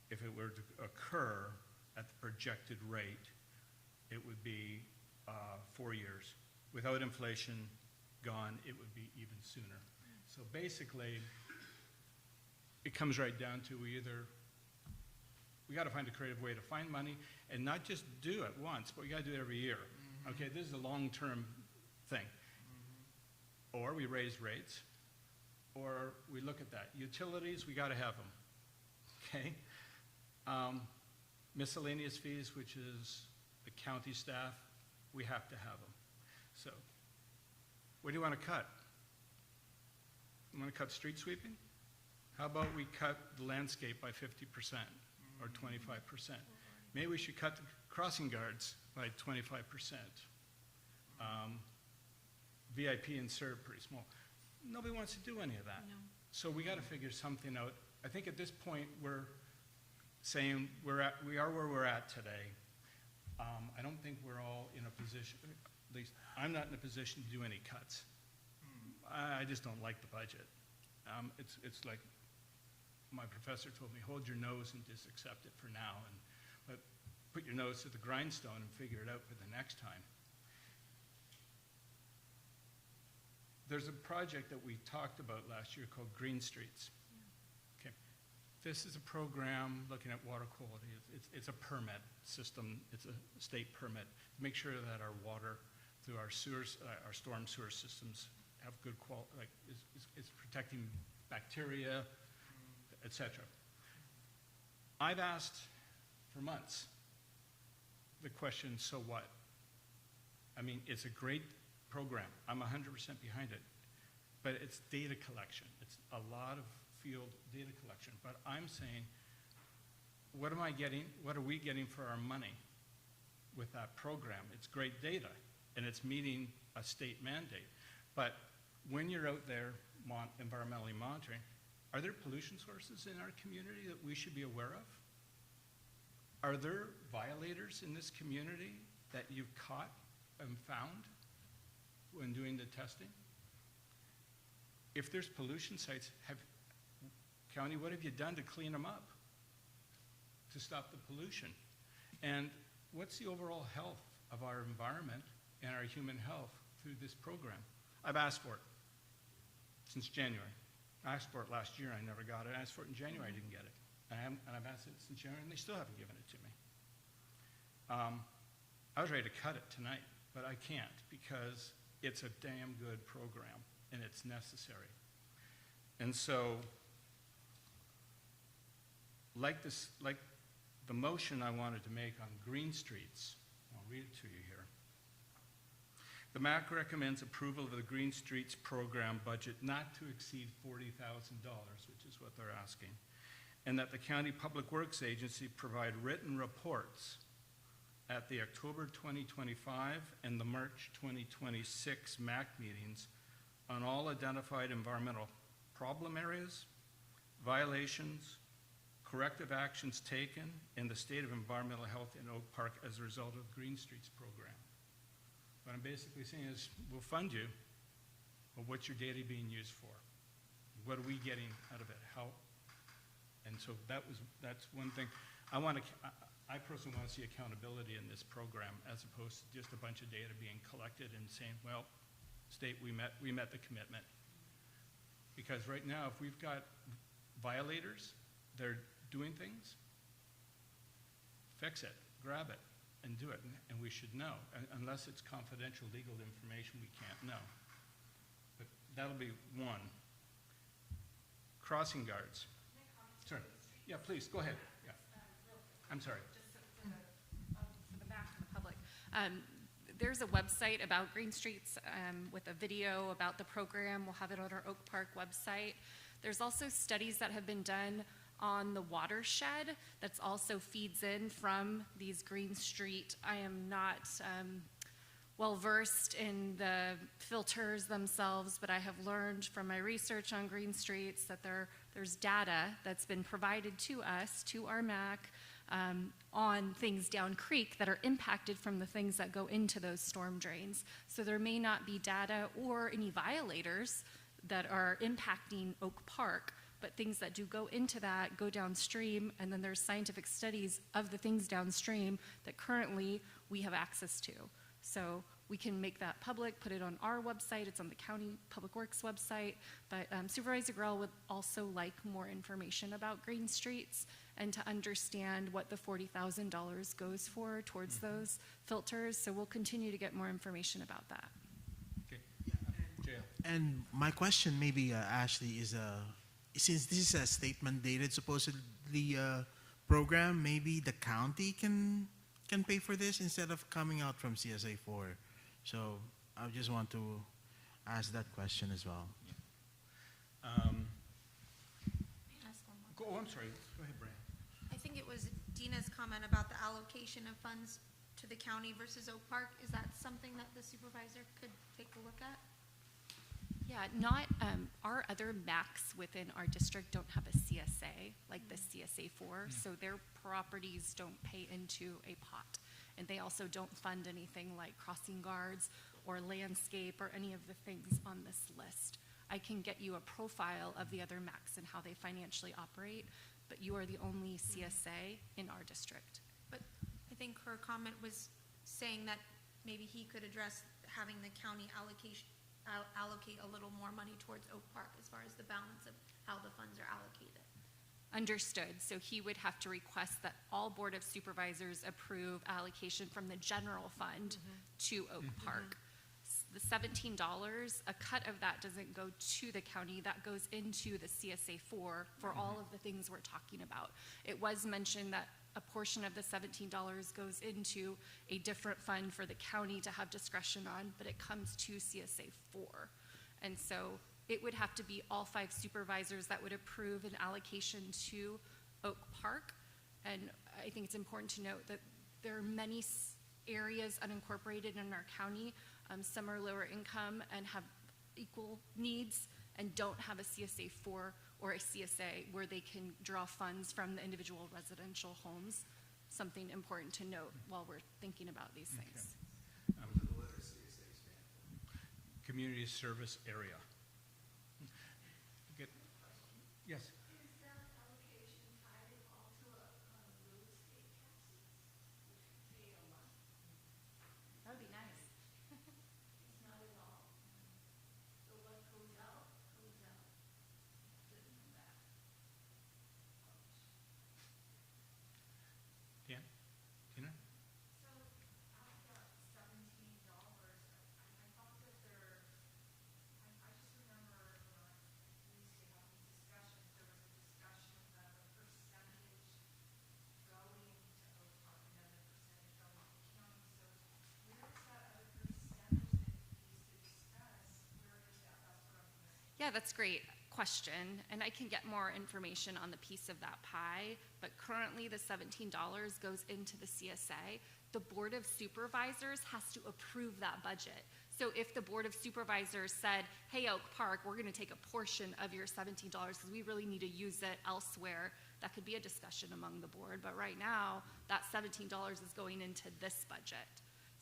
if it were to occur at the projected rate, it would be 4 years. Without inflation gone, it would be even sooner. So basically, it comes right down to we got to find a creative way to find money and not just do it once, but we got to do it every year. Okay, this is a long-term thing. Or we raise rates, or we look at that. Utilities, we got to have them. Okay? Miscellaneous fees, which is the county staff, we have to have them. So, what do you want to cut? You want to cut street sweeping? How about we cut the landscape by 50% or 25%? Maybe we should cut the crossing guards by 25%. VIP and serve pretty small. Nobody wants to do any of that. No. So we got to figure something out. I think at this point we're saying we are where we're at today. I don't think we're all in a position, at least I'm not in a position to do any cuts. I just don't like the budget. It's like my professor told me, hold your nose and just accept it for now, but put your nose to the grindstone and figure it out for the next time. There's a project that we talked about last year called Green Streets. Okay. This is a program looking at water quality. It's a permit system. It's a state permit to make sure that our water through our sewers, our storm sewer systems have good quality, like it's protecting bacteria, etc. I've asked for months the question, so what? I mean, it's a great program. I'm 100% behind it. But it's data collection. It's a lot of field data collection. But I'm saying, what am I getting? What are we getting for our money with that program? It's great data, and it's meeting a state mandate. But when you're out there environmentally monitoring, are there pollution sources in our community that we should be aware of? Are there violators in this community that you've caught and found when doing the testing? If there's pollution sites, county, what have you done to clean them up, to stop the pollution? And what's the overall health of our environment and our human health through this program? I've asked for it since January. I asked for it last year, I never got it. I asked for it in January, I didn't get it. And I've asked it since January, and they still haven't given it to me. I was ready to cut it tonight, but I can't because it's a damn good program and it's necessary. And so, like the motion I wanted to make on Green Streets, I'll read it to you here. The MAC recommends approval of the Green Streets program budget not to exceed $40,000, which is what they're asking, and that the County Public Works Agency provide written reports at the October 2025 and the March 2026 MAC meetings on all identified environmental problem areas, violations, corrective actions taken, and the state of environmental health in Oak Park as a result of the Green Streets program. What I'm basically saying is, we'll fund you, but what's your data being used for? What are we getting out of it? How? And so that's one thing. I personally want to see accountability in this program as opposed to just a bunch of data being collected and saying, well, state, we met the commitment. Because right now, if we've got violators, they're doing things, fix it, grab it, and do it, and we should know. Unless it's confidential legal information, we can't know. But that'll be one. Crossing guards. Sorry. Yeah, please, go ahead. Yeah. I'm sorry. For the back of the public. There's a website about Green Streets with a video about the program. We'll have it on our Oak Park website. There's also studies that have been done on the watershed that's also feeds in from these Green Street. I am not well versed in the filters themselves, but I have learned from my research on Green Streets that there's data that's been provided to us, to our MAC, on things down creek that are impacted from the things that go into those storm drains. So there may not be data or any violators that are impacting Oak Park, but things that do go into that go downstream, and then there's scientific studies of the things downstream that currently we have access to. So we can make that public, put it on our website, it's on the County Public Works website, but Supervisor Grell would also like more information about Green Streets and to understand what the $40,000 goes for towards those filters, so we'll continue to get more information about that. Okay. Jail. And my question maybe, Ashley, is since this is a state-mandated supposedly program, maybe the county can pay for this instead of coming out from CSA4. So I just want to ask that question as well. I'm sorry. Go ahead, Brian. I think it was Dina's comment about the allocation of funds to the county versus Oak Park. Is that something that the supervisor could take a look at? Yeah, not, our other MACs within our district don't have a CSA, like the CSA4, so their properties don't pay into a pot. And they also don't fund anything like crossing guards or landscape or any of the things on this list. I can get you a profile of the other MACs and how they financially operate, but you are the only CSA in our district. But I think her comment was saying that maybe he could address having the county allocate a little more money towards Oak Park as far as the balance of how the funds are allocated. Understood. So he would have to request that all Board of Supervisors approve allocation from the general fund to Oak Park. The $17, a cut of that doesn't go to the county, that goes into the CSA4 for all of the things we're talking about. It was mentioned that a portion of the $17 goes into a different fund for the county to have discretion on, but it comes to CSA4. And so it would have to be all 5 supervisors that would approve an allocation to Oak Park. And I think it's important to note that there are many areas unincorporated in our county. Some are lower income and have equal needs and don't have a CSA4 or a CSA where they can draw funds from the individual residential homes. Something important to note while we're thinking about these things. Community service area. Good. Yes. That would be nice. Dan? Tina? Yeah, that's great question, and I can get more information on the piece of that pie, but currently the $17 goes into the CSA. The Board of Supervisors has to approve that budget. So if the Board of Supervisors said, hey, Oak Park, we're gonna take a portion of your $17 because we really need to use it elsewhere, that could be a discussion among the board, but right now, that $17 is going into this budget.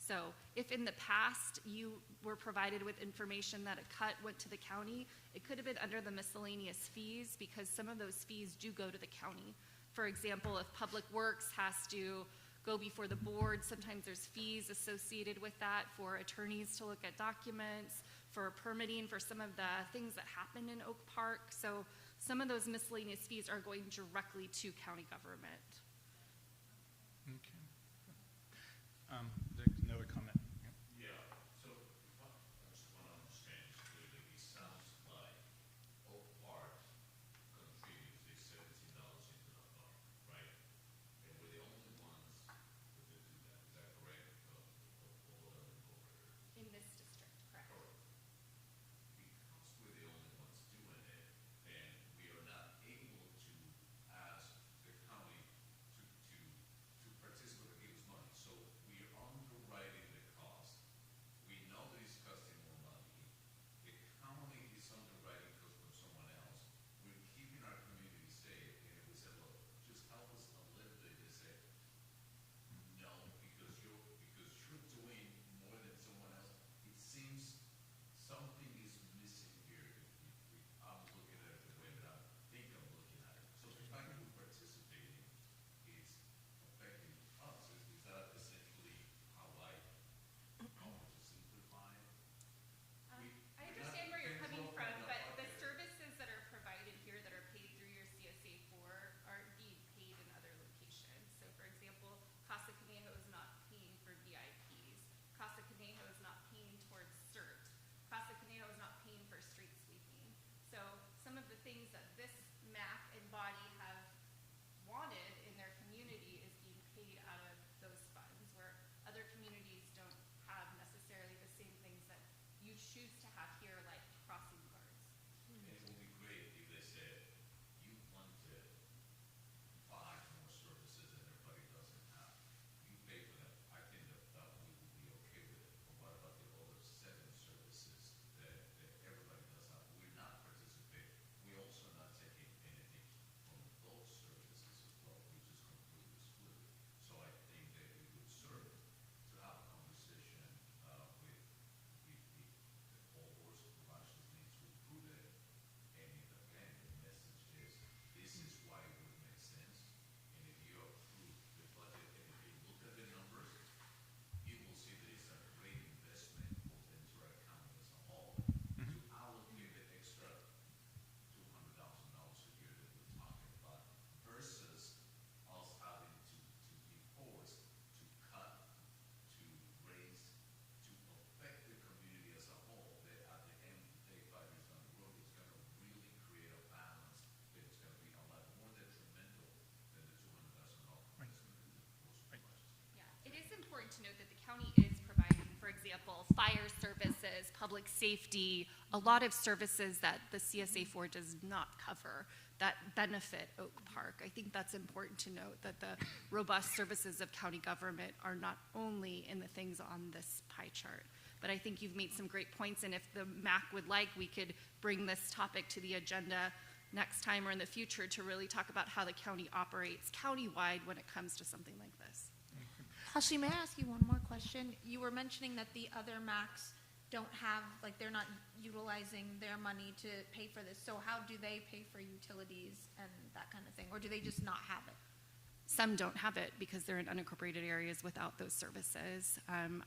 So if in the past you were provided with information that a cut went to the county, it could have been under the miscellaneous fees because some of those fees do go to the county. For example, if Public Works has to go before the board, sometimes there's fees associated with that for attorneys to look at documents, for permitting, for some of the things that happen in Oak Park. So some of those miscellaneous fees are going directly to county government. Okay. There's another comment. Yeah, so I just want to understand clearly, it sounds like Oak Park contributes the $17 into the fund, right? And we're the only ones that do that, is that correct? Of all other incorporators? In this district, correct. Because we're the only ones doing it, then we are not able to ask the county to participate or give us money. So we are underwriting the cost. We know that it's costing more money. The county is underwriting costs from someone else. We're keeping our community safe, and if we said, look, just help us a little bit, they say, no, because you're doing more than someone else. It seems something is missing here. I'm looking at it the way that I think I'm looking at it. So the fact that we're participating is affecting us. Is that essentially how I want to simplify it? I understand where you're coming from, but the services that are provided here that are paid through your CSA4 are being paid in other locations. So for example, Casa Conejo is not paying for VIPs. Casa Conejo is not paying towards CERT. Casa Conejo is not paying for street sweeping. So some of the things that this MAC and body have wanted in their community is being paid out of those funds, where other communities don't have necessarily the same things that you choose to have here, like crossing guards. And it would be great if they said, you want to buy more services and everybody doesn't have. You pay for them. I think that we would be okay with it. But what about the other 7 services that everybody does have? We're not participating. We're also not taking anything from those services as well. We just completely split it. So I think that it would serve to have a conversation with all board supervisors need to approve it. And again, the message is, this is why it would make sense. And if you approve the budget and if you look at the numbers, you will see that it's a great investment for the entire county as a whole to allocate the extra $200,000 a year that we're talking about versus us having to be forced to cut, to raise, to affect the community as a whole, that at the end of the day, 5 years down the road, it's going to really create a balance that is going to be a lot more detrimental than the $200,000 investment in the board supervisors. Yeah, it is important to note that the county is providing, for example, fire services, public safety, a lot of services that the CSA4 does not cover that benefit Oak Park. I think that's important to note, that the robust services of county government are not only in the things on this pie chart. But I think you've made some great points, and if the MAC would like, we could bring this topic to the agenda next time or in the future to really talk about how the county operates countywide when it comes to something like this. Ashley, may I ask you one more question? You were mentioning that the other MACs don't have, like, they're not utilizing their money to pay for this. So how do they pay for utilities and that kind of thing? Or do they just not have it? Some don't have it because they're in unincorporated areas without those services.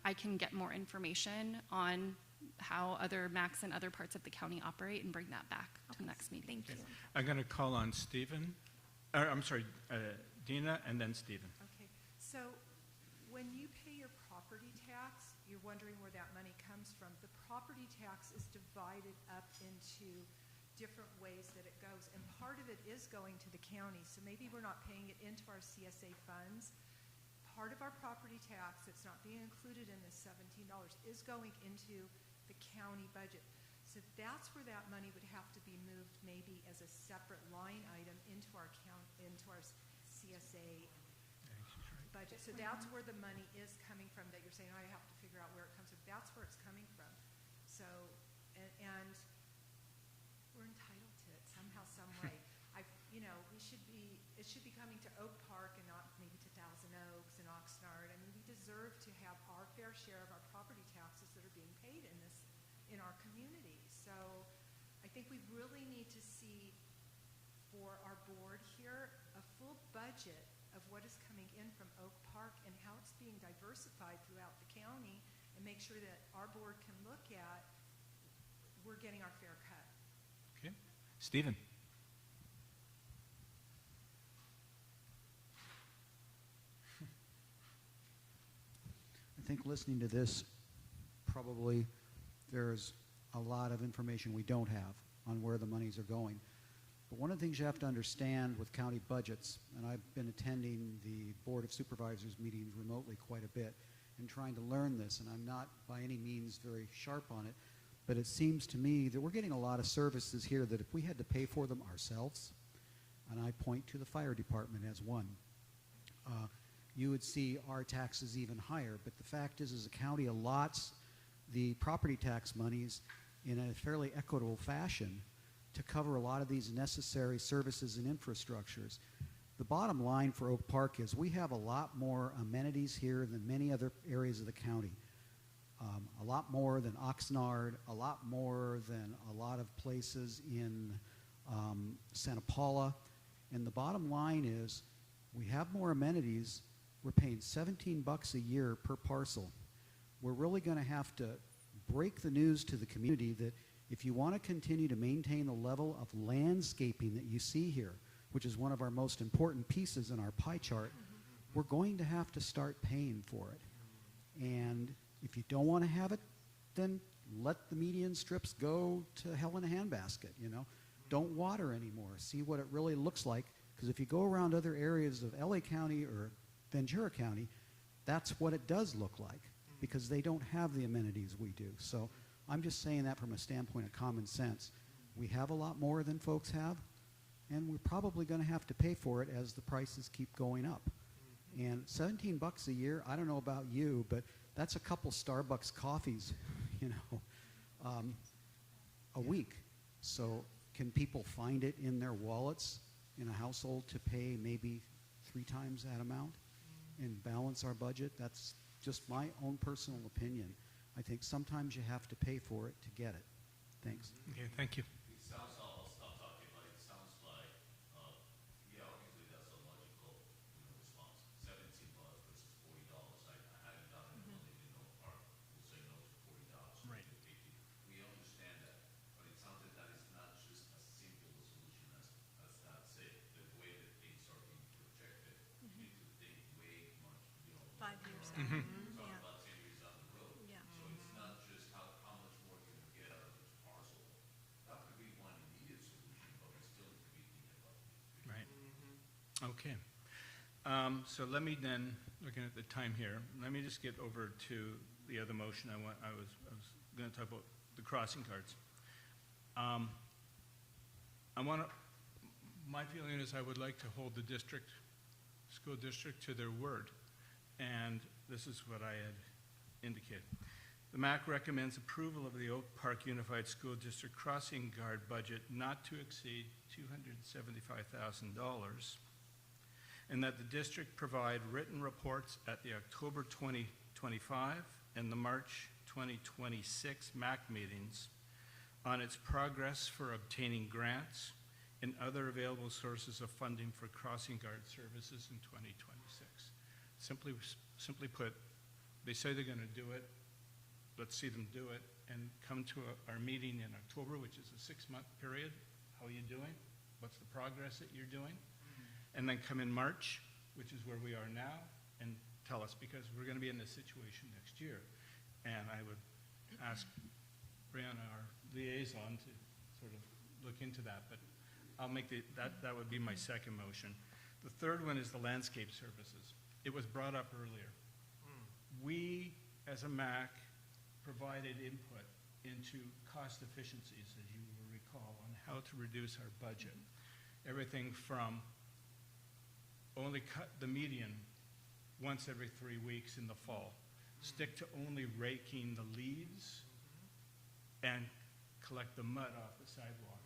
I can get more information on how other MACs in other parts of the county operate and bring that back to the next meeting. Thank you. I'm going to call on Stephen, Dina, and then Stephen. Okay, so when you pay your property tax, you're wondering where that money comes from. The property tax is divided up into different ways that it goes, and part of it is going to the county, so maybe we're not paying it into our CSA funds. Part of our property tax that's not being included in this $17 is going into the county budget. So that's where that money would have to be moved maybe as a separate line item into our CSA budget. So that's where the money is coming from that you're saying, oh, I have to figure out where it comes from. That's where it's coming from. So, and we're entitled to it somehow, some way. It should be coming to Oak Park and not maybe to Thousand Oaks and Oxnard. I mean, we deserve to have our fair share of our property taxes that are being paid in our community. So I think we really need to see for our board here a full budget of what is coming in from Oak Park and how it's being diversified throughout the county, and make sure that our board can look at we're getting our fair cut. Okay. Stephen? I think listening to this, probably there's a lot of information we don't have on where the monies are going. But one of the things you have to understand with county budgets, and I've been attending the Board of Supervisors meetings remotely quite a bit and trying to learn this, and I'm not by any means very sharp on it, but it seems to me that we're getting a lot of services here that if we had to pay for them ourselves, and I point to the fire department as one, you would see our taxes even higher. But the fact is the county allots the property tax monies in a fairly equitable fashion to cover a lot of these necessary services and infrastructures. The bottom line for Oak Park is we have a lot more amenities here than many other areas of the county. A lot more than Oxnard, a lot more than a lot of places in Santa Paula. And the bottom line is we have more amenities. We're paying $17 a year per parcel. We're really going to have to break the news to the community that if you want to continue to maintain the level of landscaping that you see here, which is one of our most important pieces in our pie chart, we're going to have to start paying for it. And if you don't want to have it, then let the median strips go to hell in a handbasket, you know. Don't water anymore. See what it really looks like. Because if you go around other areas of LA County or Ventura County, that's what it does look like, because they don't have the amenities we do. So I'm just saying that from a standpoint of common sense. We have a lot more than folks have, and we're probably going to have to pay for it as the prices keep going up. And $17 a year, I don't know about you, but that's a couple Starbucks coffees, you know, a week. So can people find it in their wallets in a household to pay maybe 3 times that amount and balance our budget? That's just my own personal opinion. I think sometimes you have to pay for it to get it. Thanks. Okay, thank you. It sounds, I'll stop talking, but it sounds like, yeah, obviously that's a logical, response. $17 versus $40. I haven't gotten it, in Oak Park will say no to $40. Right. We understand that, but it's something that is not just as simple a solution as that. Say the way that things are being projected, you need to think way much beyond 5 years talking out. about 10 years down the road. Yeah. So it's not just how much more you're going to get out of each parcel. That could be one immediate solution, but we still need to be thinking about it. Right. Okay. So let me then, looking at the time here, let me just get over to the other motion I was going to talk about, the crossing guards. My feeling is I would like to hold the school district to their word. And this is what I had indicated. The MAC recommends approval of the Oak Park Unified School District crossing guard budget not to exceed $275,000, and that the district provide written reports at the October 2025 and the March 2026 MAC meetings on its progress for obtaining grants and other available sources of funding for crossing guard services in 2026. Simply put, they say they're going to do it. Let's see them do it, and come to our meeting in October, which is a 6-month period. How are you doing? What's the progress that you're doing? And then come in March, which is where we are now, and tell us, because we're going to be in this situation next year. And I would ask Brianna, our liaison, to sort of look into that. But I'll make that would be my second motion. The third one is the landscape services. It was brought up earlier. We, as a MAC, provided input into cost efficiencies, as you will recall, on how to reduce our budget. Everything from only cut the median once every 3 weeks in the fall, stick to only raking the leaves and collect the mud off the sidewalk.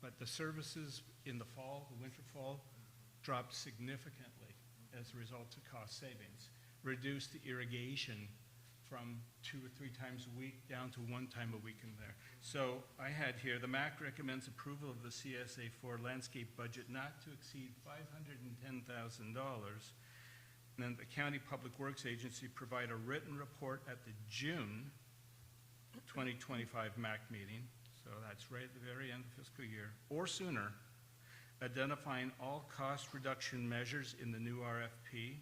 But the services in the fall, the winter fall, dropped significantly as a result of cost savings. Reduced the irrigation from 2 or 3 times a week down to 1 time a week in there. So I had here, the MAC recommends approval of the CSA4 landscape budget not to exceed $510,000. And then the County Public Works Agency provide a written report at the June 2025 MAC meeting, so that's right at the very end of the fiscal year, or sooner, identifying all cost reduction measures in the new RFP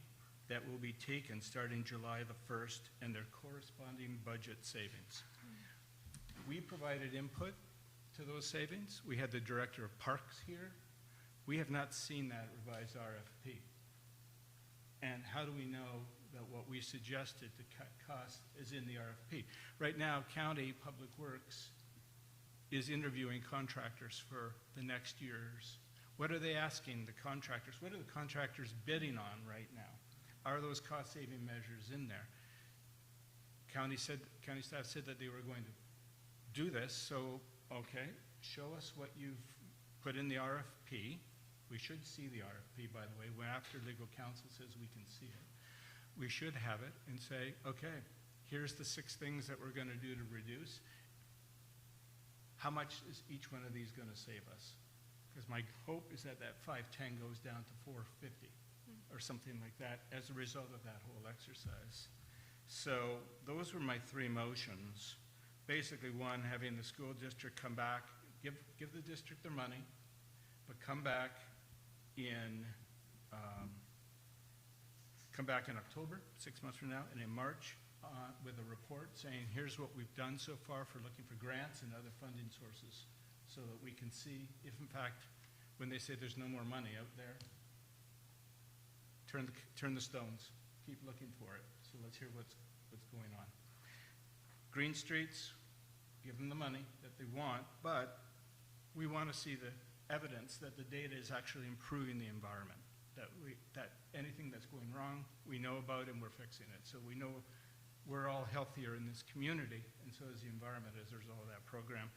that will be taken starting July the 1st and their corresponding budget savings. We provided input to those savings. We had the Director of Parks here. We have not seen that revised RFP. And how do we know that what we suggested to cut costs is in the RFP? Right now, County Public Works is interviewing contractors for the next year's. What are they asking the contractors? What are the contractors bidding on right now? Are those cost-saving measures in there? County staff said that they were going to do this, so, okay, show us what you've put in the RFP. We should see the RFP, by the way, when after legal counsel says we can see it. We should have it and say, okay, here's the 6 things that we're going to do to reduce. How much is each one of these going to save us? Because my hope is that that 510 goes down to 450 or something like that as a result of that whole exercise. So those were my 3 motions. Basically, 1, having the school district come back, give the district their money, but come back in October, 6 months from now, and in March with a report saying, here's what we've done so far for looking for grants and other funding sources, so that we can see if, in fact, when they say there's no more money out there, turn the stones, keep looking for it. So let's hear what's going on. Green Streets, give them the money that they want, but we want to see the evidence that the data is actually improving the environment, that anything that's going wrong, we know about and we're fixing it. So we know we're all healthier in this community, and so is the environment as a result of that program.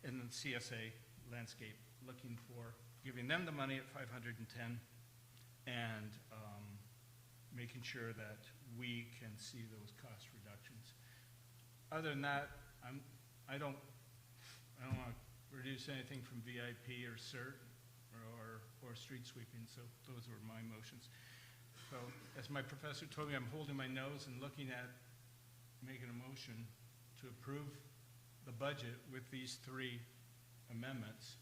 And then CSA landscape, looking for giving them the money at 510 and making sure that we can see those cost reductions. Other than that, I don't want to reduce anything from VIP or CERT or street sweeping, so those were my motions. So as my professor told me, I'm holding my nose and looking at making a motion to approve the budget with these 3 amendments.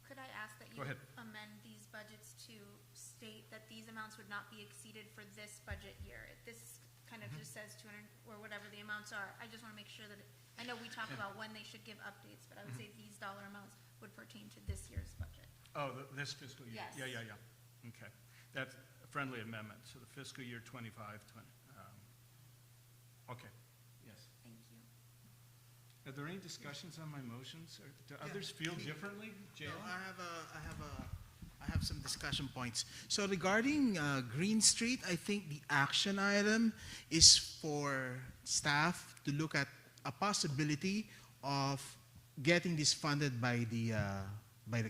Could I ask that you amend these budgets to state that these amounts would not be exceeded for this budget year? This kind of just says 200 or whatever the amounts are. I just want to make sure that, I know we talk about when they should give updates, but I would say these dollar amounts would pertain to this year's budget. Oh, this fiscal year? Yes. Yeah. Okay. That's a friendly amendment. So the fiscal year 25, 20. Okay. Yes. Thank you. Are there any discussions on my motions? Or do others feel differently? No, I have some discussion points. So regarding Green Street, I think the action item is for staff to look at a possibility of getting this funded by the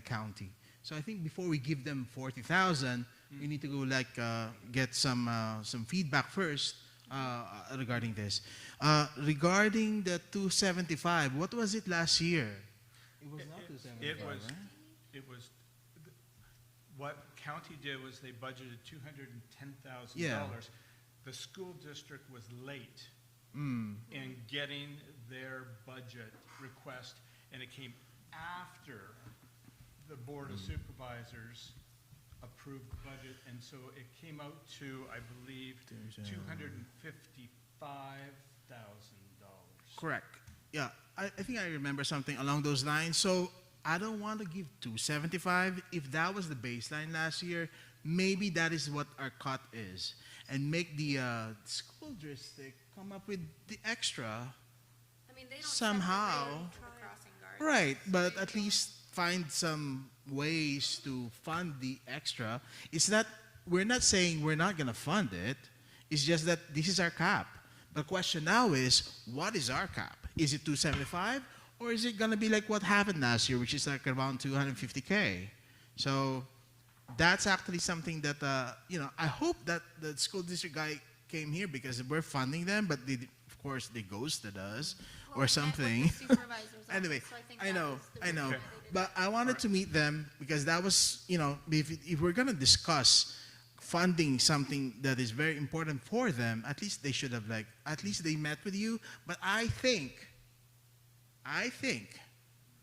county. So I think before we give them 40,000, we need to go get some feedback first regarding this. Regarding the 275, what was it last year? It was not 275, right? It was, what county did was they budgeted $210,000. Yeah. The school district was late in getting their budget request, and it came after the Board of Supervisors approved the budget, and so it came out to, I believe, $255,000. Correct. Yeah, I think I remember something along those lines. So I don't want to give 275. If that was the baseline last year, maybe that is what our cut is, and make the school district come up with the extra mean, they don't somehow. separate the crossing guards. Right, but at least find some ways to fund the extra. It's not, we're not saying we're not gonna fund it. It's just that this is our cap. The question now is, what is our cap? Is it 275, or is it gonna be like what happened last year, which is like around 250K? So that's actually something that I hope that the school district guy came here because we're funding them, but they, of course they ghosted us or something. Anyway, I know, but I wanted to meet them because that was, if we're gonna discuss funding something that is very important for them, at least they should have at least they met with you. But I think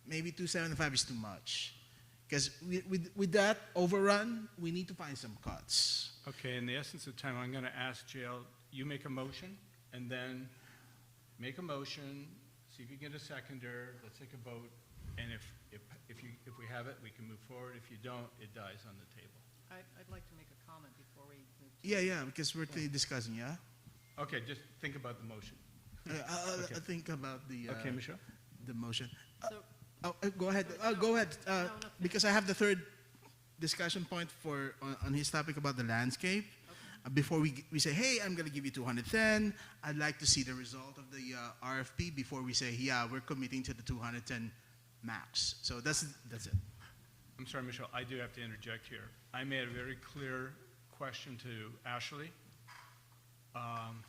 maybe 275 is too much. Because with that overrun, we need to find some cuts. Okay, in the essence of time, I'm going to ask JL, you make a motion, and then make a motion, see if you get a seconder, let's take a vote, and if we have it, we can move forward. If you don't, it dies on the table. I'd like to make a comment before we move to... Yeah, because we're discussing, yeah? Okay, just think about the motion. I'll think about the... Okay, Michelle? The motion. So, go ahead. Go ahead. Because I have the third discussion point on his topic about the landscape. Before we say, hey, I'm going to give you 210, I'd like to see the result of the RFP before we say, yeah, we're committing to the 210 max. So that's it. I'm sorry, Michelle, I do have to interject here. I made a very clear question to Ashley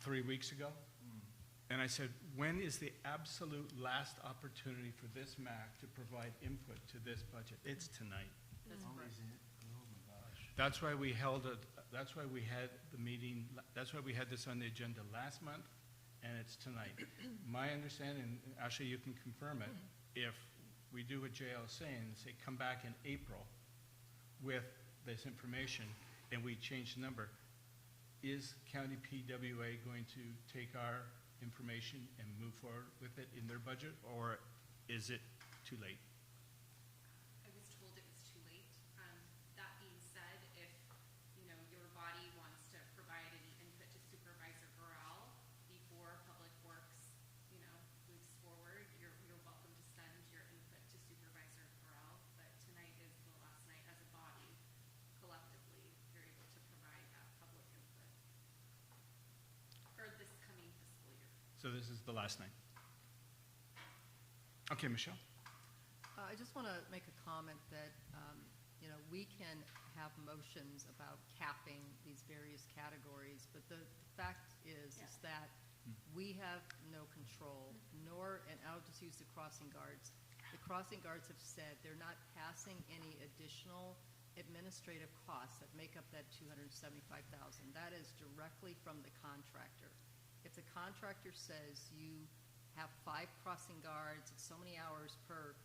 3 weeks ago. And I said, when is the absolute last opportunity for this MAC to provide input to this budget? It's tonight. That's correct. Oh my gosh. That's why we that's why we had the meeting, that's why we had this on the agenda last month, and it's tonight. My understanding, Ashley, you can confirm it, if we do what JL is saying, say come back in April with this information, and we change the number, is County PWA going to take our information and move forward with it in their budget, or is it too late? I was told it was too late. That being said, if your body wants to provide any input to Supervisor Burrell before Public Works, moves forward, you're welcome to send your input to Supervisor Burrell. But tonight is the last night as a body, collectively, you're able to provide that public input for this coming fiscal year. So this is the last night. Okay, Michelle? I just want to make a comment that, we can have motions about capping these various categories, but the fact is that we have no control, and I'll just use the crossing guards. The crossing guards have said they're not passing any additional administrative costs that make up that $275,000. That is directly from the contractor. If the contractor says you have 5 crossing guards, it's so many hours per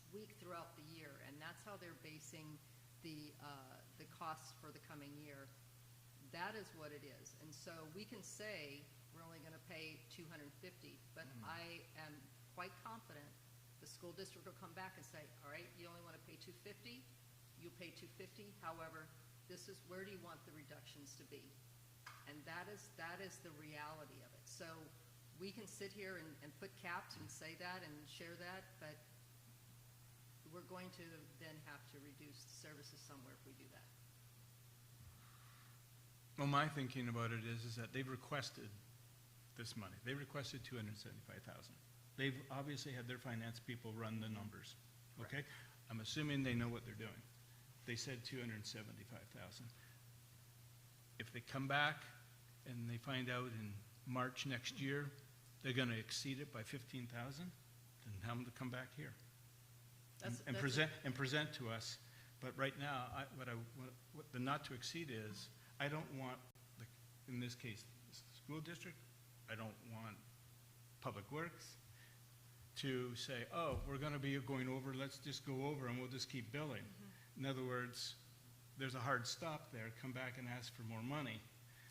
week throughout the year, and that's how they're basing the costs for the coming year, that is what it is. And so we can say we're only going to pay $250, but I am quite confident the school district will come back and say, all right, you only want to pay $250, you pay $250. However, this is where do you want the reductions to be? And that is the reality of it. So we can sit here and put caps and say that and share that, but we're going to then have to reduce the services somewhere if we do that. Well, my thinking about it is that they've requested this money. They requested $275,000. They've obviously had their finance people run the numbers, okay? Right. I'm assuming they know what they're doing. They said $275,000. If they come back and they find out in March next year they're going to exceed it by $15,000, then tell them to come back here and present to us. But right now, what the not to exceed is, I don't want, in this case, the school district, I don't want Public Works to say, oh, we're going to be going over, let's just go over and we'll just keep billing. In other words, there's a hard stop there. Come back and ask for more money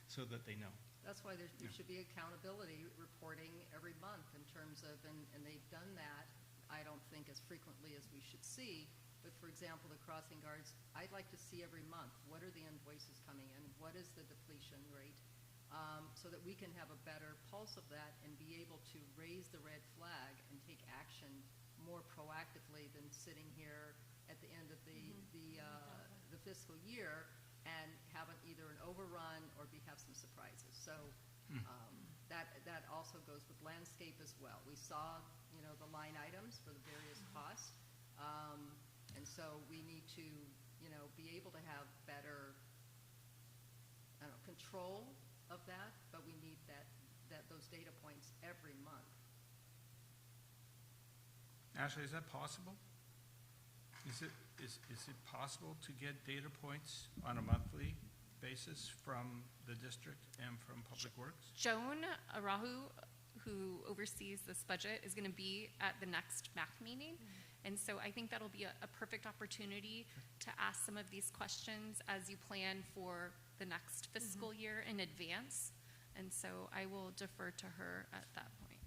so that they know. That's why there should be accountability reporting every month in terms of, and they've done that, I don't think as frequently as we should see, but for example, the crossing guards, I'd like to see every month, what are the invoices coming in? What is the depletion rate? so that we can have a better pulse of that and be able to raise the red flag and take action more proactively than sitting here at the end of the fiscal year and have either an overrun or have some surprises. So that also goes with landscape as well. We saw, the line items for the various costs, and so we need to, be able to have better, control of that, but we need those data points every month. Ashley, is that possible? Is it possible to get data points on a monthly basis from the district and from Public Works? Joan Arahu, who oversees this budget, is going to be at the next MAC meeting. And so I think that'll be a perfect opportunity to ask some of these questions as you plan for the next fiscal year in advance. And so I will defer to her at that point.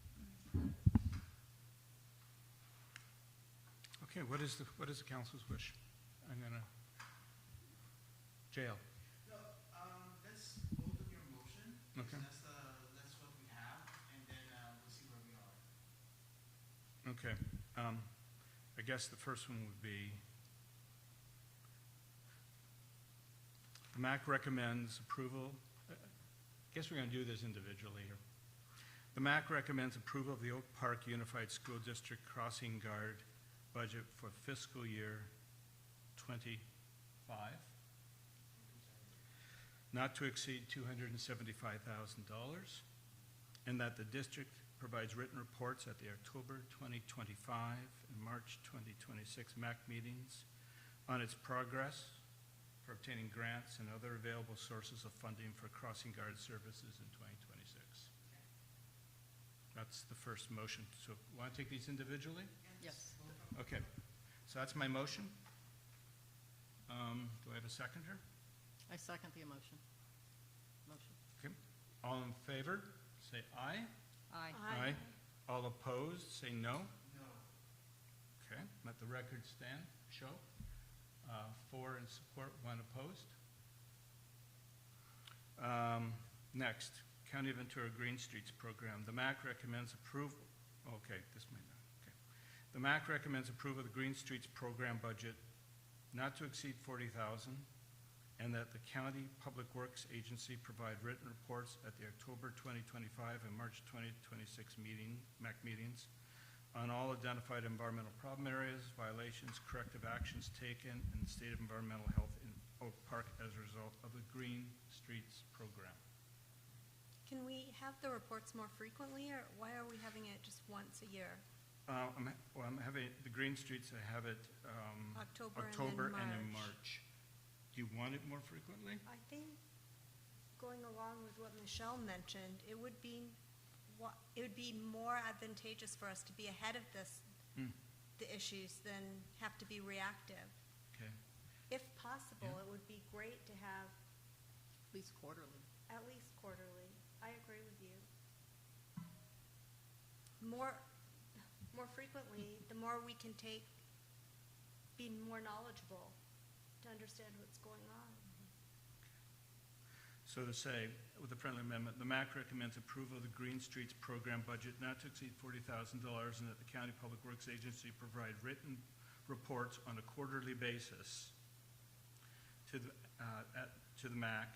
Okay, what is the council's wish? I'm gonna, JL. No, let's vote on your motion. Okay. That's what we have, and then we'll see where we are. Okay, I guess the first one would be, the MAC recommends approval. I guess we're gonna do this individually here. The MAC recommends approval of the Oak Park Unified School District Crossing Guard budget for fiscal year 25, not to exceed $275,000, and that the district provides written reports at the October 2025 and March 2026 MAC meetings on its progress for obtaining grants and other available sources of funding for crossing guard services in 2026. That's the first motion. So want to take these individually? Yes. Okay, so that's my motion. Do I have a seconder? I second the motion. Okay. All in favor, say aye. Aye. All opposed, say no. No. Okay, let the record show. 4 in support, 1 opposed. Next, County of Ventura Green Streets Program. The MAC recommends approval. Okay, this might not. Okay. The MAC recommends approval of the Green Streets Program budget not to exceed $40,000, and that the County Public Works Agency provide written reports at the October 2025 and March 2026 MAC meetings on all identified environmental problem areas, violations, corrective actions taken, and the state of environmental health in Oak Park as a result of the Green Streets Program. Can we have the reports more frequently, or why are we having it just once a year? I'm having the Green Streets. I have it October and then March. Do you want it more frequently? I think going along with what Michelle mentioned, it would be more advantageous for us to be ahead of the issues than have to be reactive. Okay. If possible, it would be great to have At least quarterly. I agree with you. More frequently, the more we can be more knowledgeable to understand what's going on. So to say, with a friendly amendment, the MAC recommends approval of the Green Streets Program budget not to exceed $40,000, and that the County Public Works Agency provide written reports on a quarterly basis to the MAC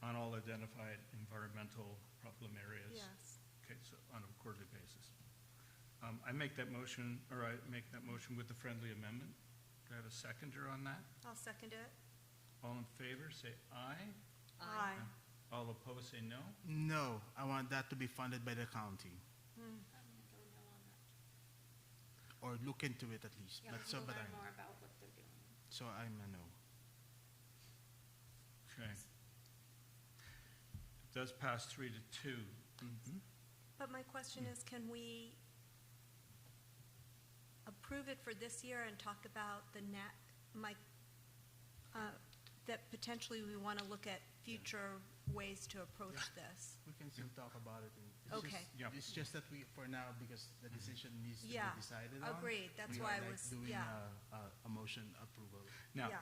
on all identified environmental problem areas. Yes. Okay, so on a quarterly basis. I make that motion with the friendly amendment. Do I have a seconder on that? I'll second it. All in favor, say aye. Aye. All opposed, say no. No, I want that to be funded by the county, or look into it at least. Yeah, But we'll learn more about what they're doing. So I'm a no. Okay. It does pass 3-2. But my question is, can we approve it for this year and talk about the that potentially we want to look at future ways to approach this? We can still talk about it. Okay. It's just that we, for now, because the decision needs to be Yeah, decided on. agreed. That's we why are I was- doing yeah. a motion approval. Now, Yeah.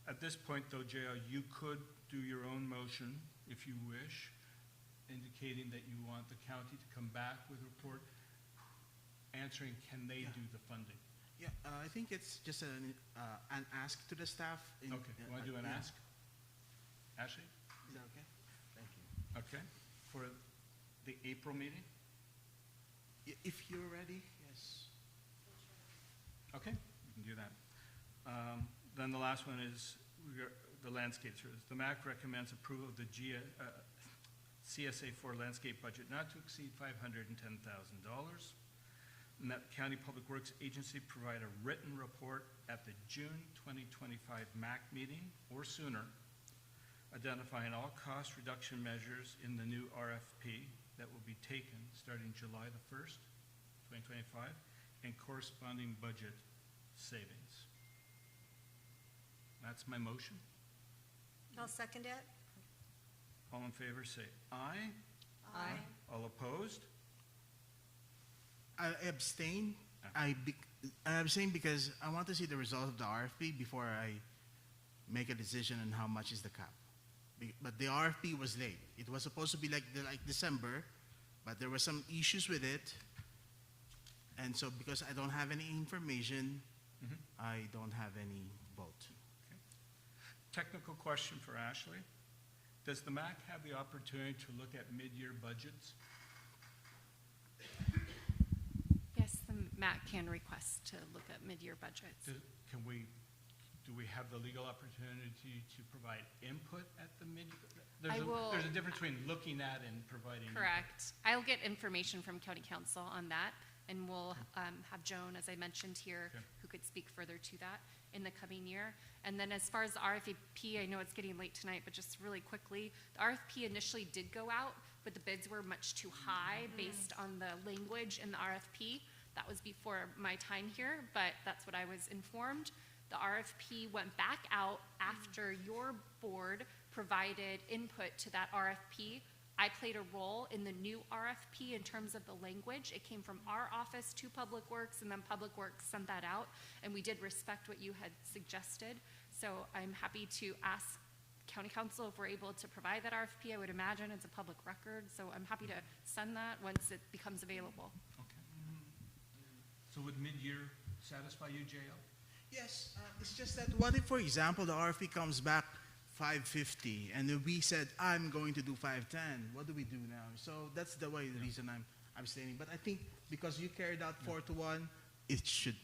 at this point, though, JL, you could do your own motion if you wish, indicating that you want the county to come back with a report answering, can they do the funding? Yeah, I think it's just an ask to the staff. Okay, you want to do an ask? Ashley? Is that okay? Thank you. Okay, for the April meeting? If you're ready, yes. Okay, we can do that. Then the last one is the landscape service. The MAC recommends approval of the CSA 4 landscape budget not to exceed $510,000. And that the County Public Works Agency provide a written report at the June 2025 MAC meeting or sooner, identifying all cost reduction measures in the new RFP that will be taken starting July the 1st, 2025, and corresponding budget savings. That's my motion. I'll second it. All in favor say aye. Aye. All opposed? I abstain. I abstain because I want to see the result of the RFP before I make a decision on how much is the cap. But the RFP was late. It was supposed to be like December, but there were some issues with it. And so because I don't have any information, I don't have any vote. Okay. Technical question for Ashley. Does the MAC have the opportunity to look at mid-year budgets? Yes, the MAC can request to look at mid-year budgets. Do we have the legal opportunity to provide input at the mid? There's a difference between looking at and providing. Correct. I'll get information from County Council on that, and we'll have Joan, as I mentioned here, who could speak further to that in the coming year. And then as far as the RFP, I know it's getting late tonight, but just really quickly, the RFP initially did go out, but the bids were much too high based on the language in the RFP. That was before my time here, but that's what I was informed. The RFP went back out after your board provided input to that RFP. I played a role in the new RFP in terms of the language. It came from our office to Public Works, and then Public Works sent that out, and we did respect what you had suggested. So I'm happy to ask County Council if we're able to provide that RFP. I would imagine it's a public record, so I'm happy to send that once it becomes available. Okay. So would mid-year satisfy you, JL? Yes, it's just that what if, for example, the RFP comes back 550 and then we said, I'm going to do 510. What do we do now? So that's the reason I'm abstaining. But I think because you carried out 4-1, it should,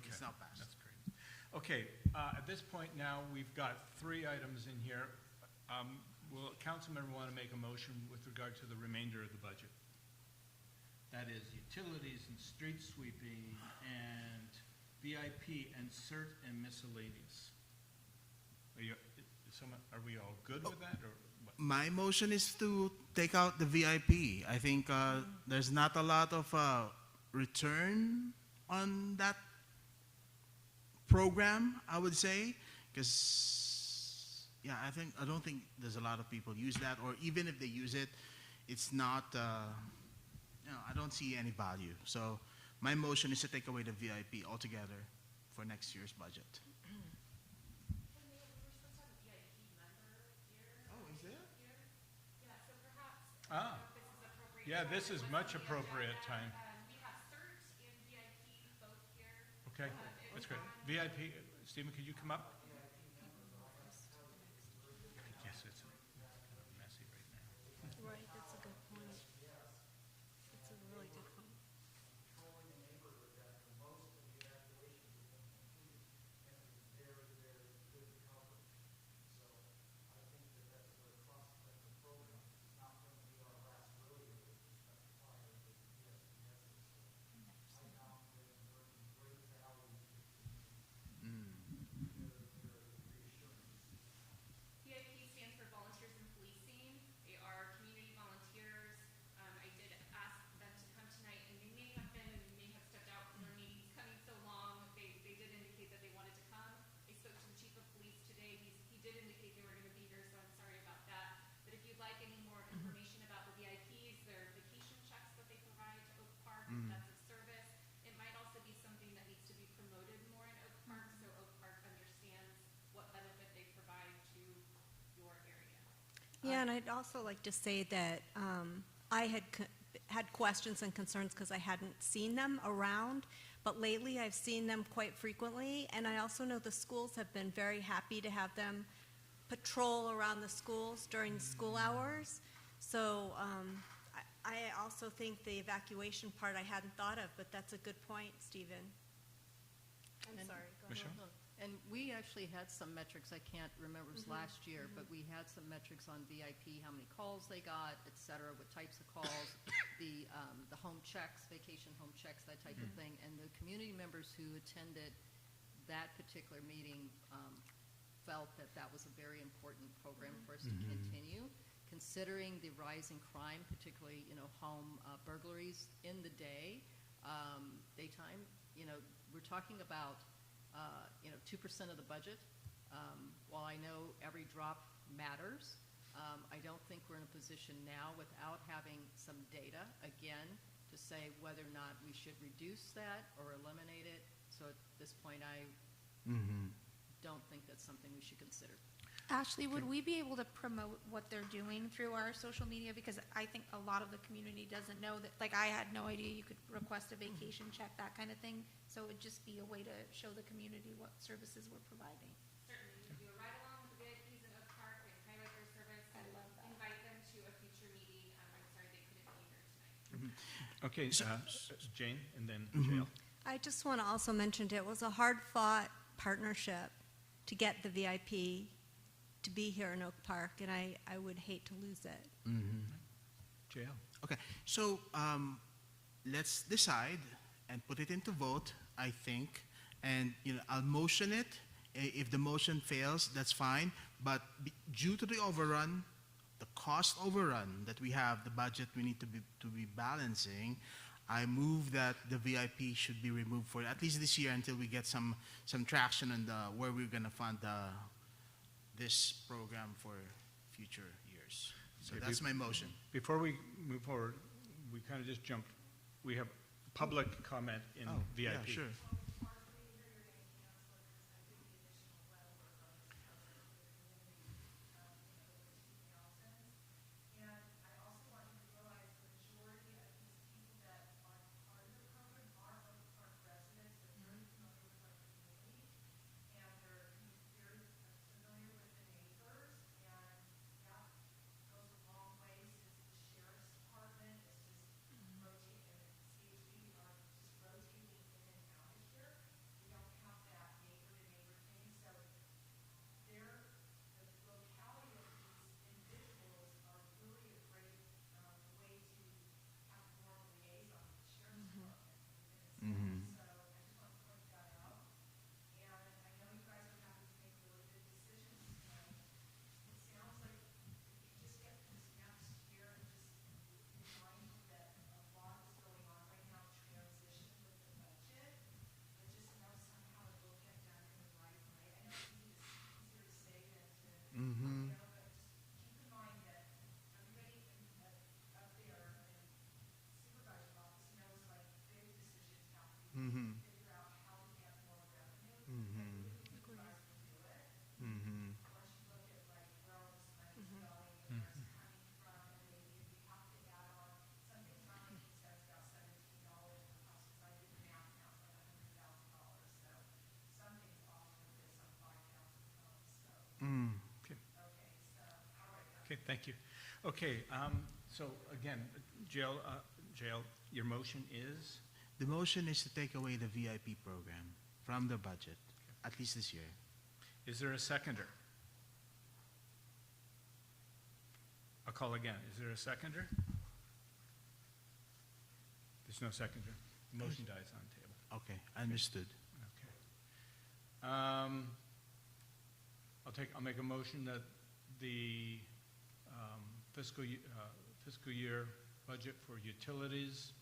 it's not passed. That's great. Okay, at this point now, we've got 3 items in here. Will a council member want to make a motion with regard to the remainder of the budget? That is utilities and street sweeping and VIP and CERT and miscellaneous. Are we all good with that, or what? My motion is to take out the VIP. I think there's not a lot of return on that program, I would say, because I don't think there's a lot of people use that, or even if they use it, it's not. I don't see any value. So my motion is to take away the VIP altogether for next year's budget. Yeah, this is much appropriate time. We have CERT and VIP both here. Okay, that's great. VIP, Stephen, could you come up? Yes, it's messy right now. Right, that's a good point. That's a really good point. Yeah, and I'd also like to say that I had questions and concerns because I hadn't seen them around, but lately I've seen them quite frequently, and I also know the schools have been very happy to have them patrol around the schools during school hours. So I also think the evacuation part I hadn't thought of, but that's a good point, Stephen. I'm And- sorry, go Michelle? ahead. And we actually had some metrics, I can't remember, it was Mhm, last year, but we had some metrics on VIP, how many calls they got, et cetera, what types of calls, the home checks, vacation home checks, that type of thing. And the community members who attended that particular meeting felt that that was a very important program for us to continue, considering the rise in crime, particularly, home burglaries in the day, daytime. We're talking about 2% of the budget. While I know every drop matters, I don't think we're in a position now without having some data, again, to say whether or not we should reduce that or eliminate it. So at this point, I don't think that's something we should consider. Ashley, would we be able to promote what they're doing through our social media? Because I think a lot of the community doesn't know that, like, I had no idea you could request a vacation check, that kind of thing. So it would just be a way to show the community what services we're providing. Certainly, we can do a ride along with the VIPs in Oak Park and highlight their service. I love that. Invite them to a future meeting. I'm sorry they couldn't be here tonight. Okay, Jane, and then Jael. I just want to also mention it was a hard-fought partnership to get the VIP to be here in Oak Park, and I would hate to lose it. Jael. Okay, so let's decide and put it into vote, I think, and I'll motion it. If the motion fails, that's fine, but due to the overrun, the cost overrun that we have, the budget we need to be balancing, I move that the VIP should be removed for at least this year until we get some traction on where we're going to fund this program for future years. So Okay, that's my motion. Before we move forward, we kind of just jumped. We have public comment in VIP. Yeah, sure. Okay, thank you. Okay, so again, Jael, your motion is? The motion is to take away the VIP program from the budget, at least this year. Is there a seconder? I'll call again. Is there a seconder? There's no seconder. The motion dies on the table. Okay, understood. Okay. I'll make a motion that the fiscal year budget for utilities,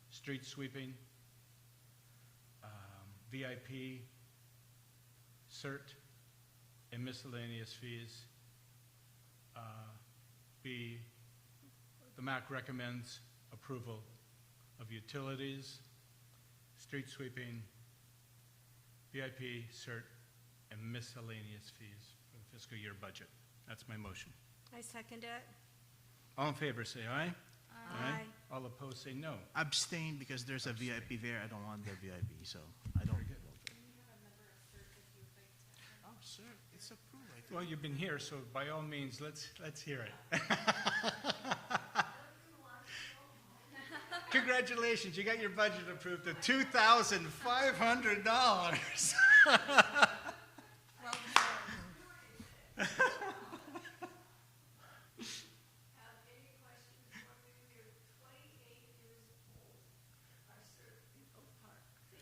street sweeping, VIP, CERT, and miscellaneous fees the MAC recommends approval of utilities, street sweeping, VIP, CERT, and miscellaneous fees for the fiscal year budget. That's my motion. I second it. All in favor, say aye. Aye. All opposed, say no. Abstain because there's a VIP there. I don't want the VIP, so I don't. Oh, sir, it's approved. I think. Well, you've been here, so by all means, let's hear it. Congratulations, you got your budget approved of $2,500.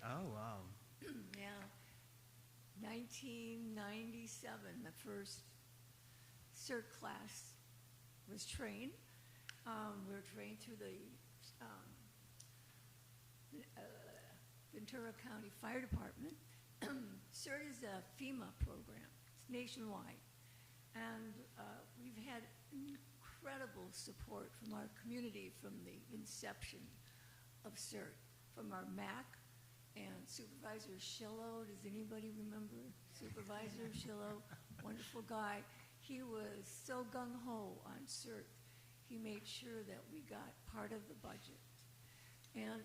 Oh, wow. Yeah. 1997, the first CERT class was trained. We were trained through the Ventura County Fire Department. CERT is a FEMA program. It's nationwide. And we've had incredible support from our community from the inception of CERT, from our MAC and Supervisor Shillo. Does anybody remember Supervisor Shillo? Wonderful guy. He was so gung-ho on CERT. He made sure that we got part of the budget. And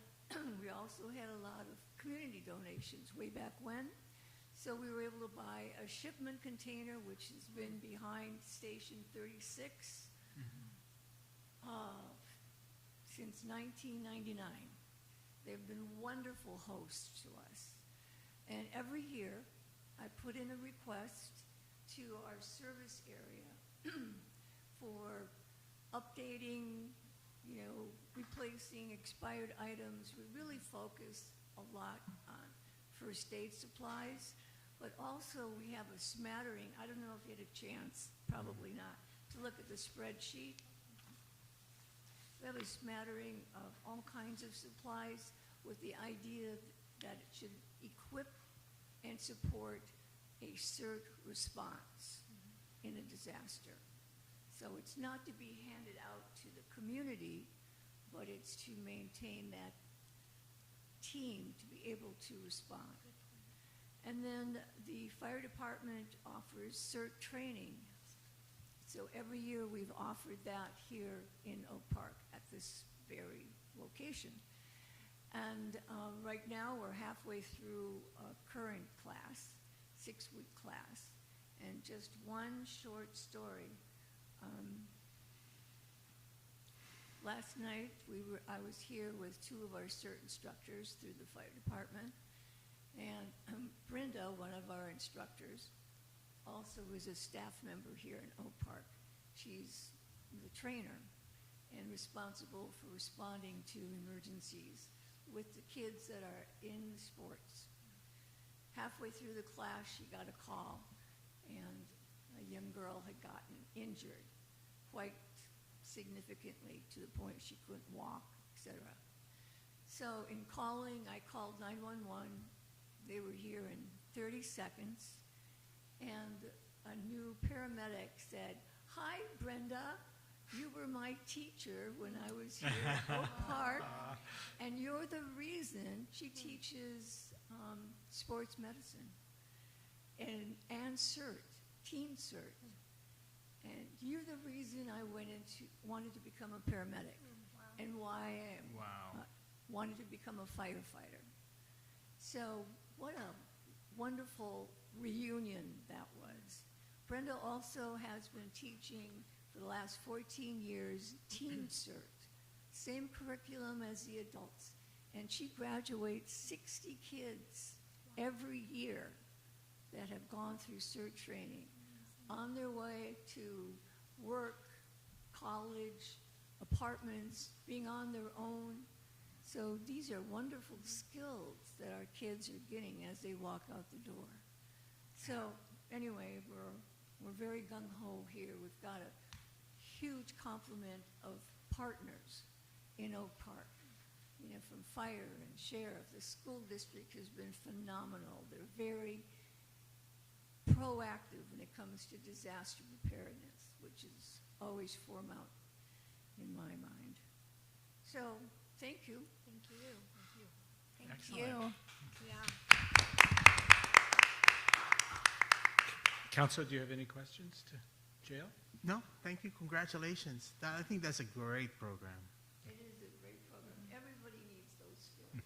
we also had a lot of community donations way back when. So we were able to buy a shipment container, which has been behind Station 36 since 1999. They've been wonderful hosts to us. And every year, I put in a request to our service area for updating, replacing expired items. We really focus a lot on first aid supplies, but also we have a smattering. I don't know if you had a chance, probably not, to look at the spreadsheet. We have a smattering of all kinds of supplies with the idea that it should equip and support a CERT response in a disaster. So it's not to be handed out to the community, but it's to maintain that team to be able to respond. And then the fire department offers CERT training. So every year we've offered that here in Oak Park at this very location. And right now we're halfway through a current class, 6-week class. And just one short story. Last night I was here with 2 of our CERT instructors through the fire department. And Brenda, one of our instructors, also was a staff member here in Oak Park. She's the trainer and responsible for responding to emergencies with the kids that are in sports. Halfway through the class, she got a call, and a young girl had gotten injured quite significantly to the point she couldn't walk, etc. So in calling, I called 911. They were here in 30 seconds, and a new paramedic said, "Hi, Brenda. You were my teacher when I was here at Oak Park, and you're the reason." She teaches sports medicine and CERT, teen CERT. And you're the reason I wanted to become a paramedic and why I wanted to become a firefighter. So what a wonderful reunion that was. Brenda also has been teaching for the last 14 years teen CERT, same curriculum as the adults. And she graduates 60 kids every year that have gone through CERT training on their way to work, college, apartments, being on their own. So these are wonderful skills that our kids are getting as they walk out the door. So anyway, we're very gung-ho here. We've got a huge complement of partners in Oak Park. From fire and sheriff, the school district has been phenomenal. They're very proactive when it comes to disaster preparedness, which is always paramount in my mind. So, thank you. Thank you. Thank you. Excellent. Yeah. Council, do you have any questions to Jael? No, thank you. Congratulations. I think that's a great program. It is a great program. Everybody needs those skills.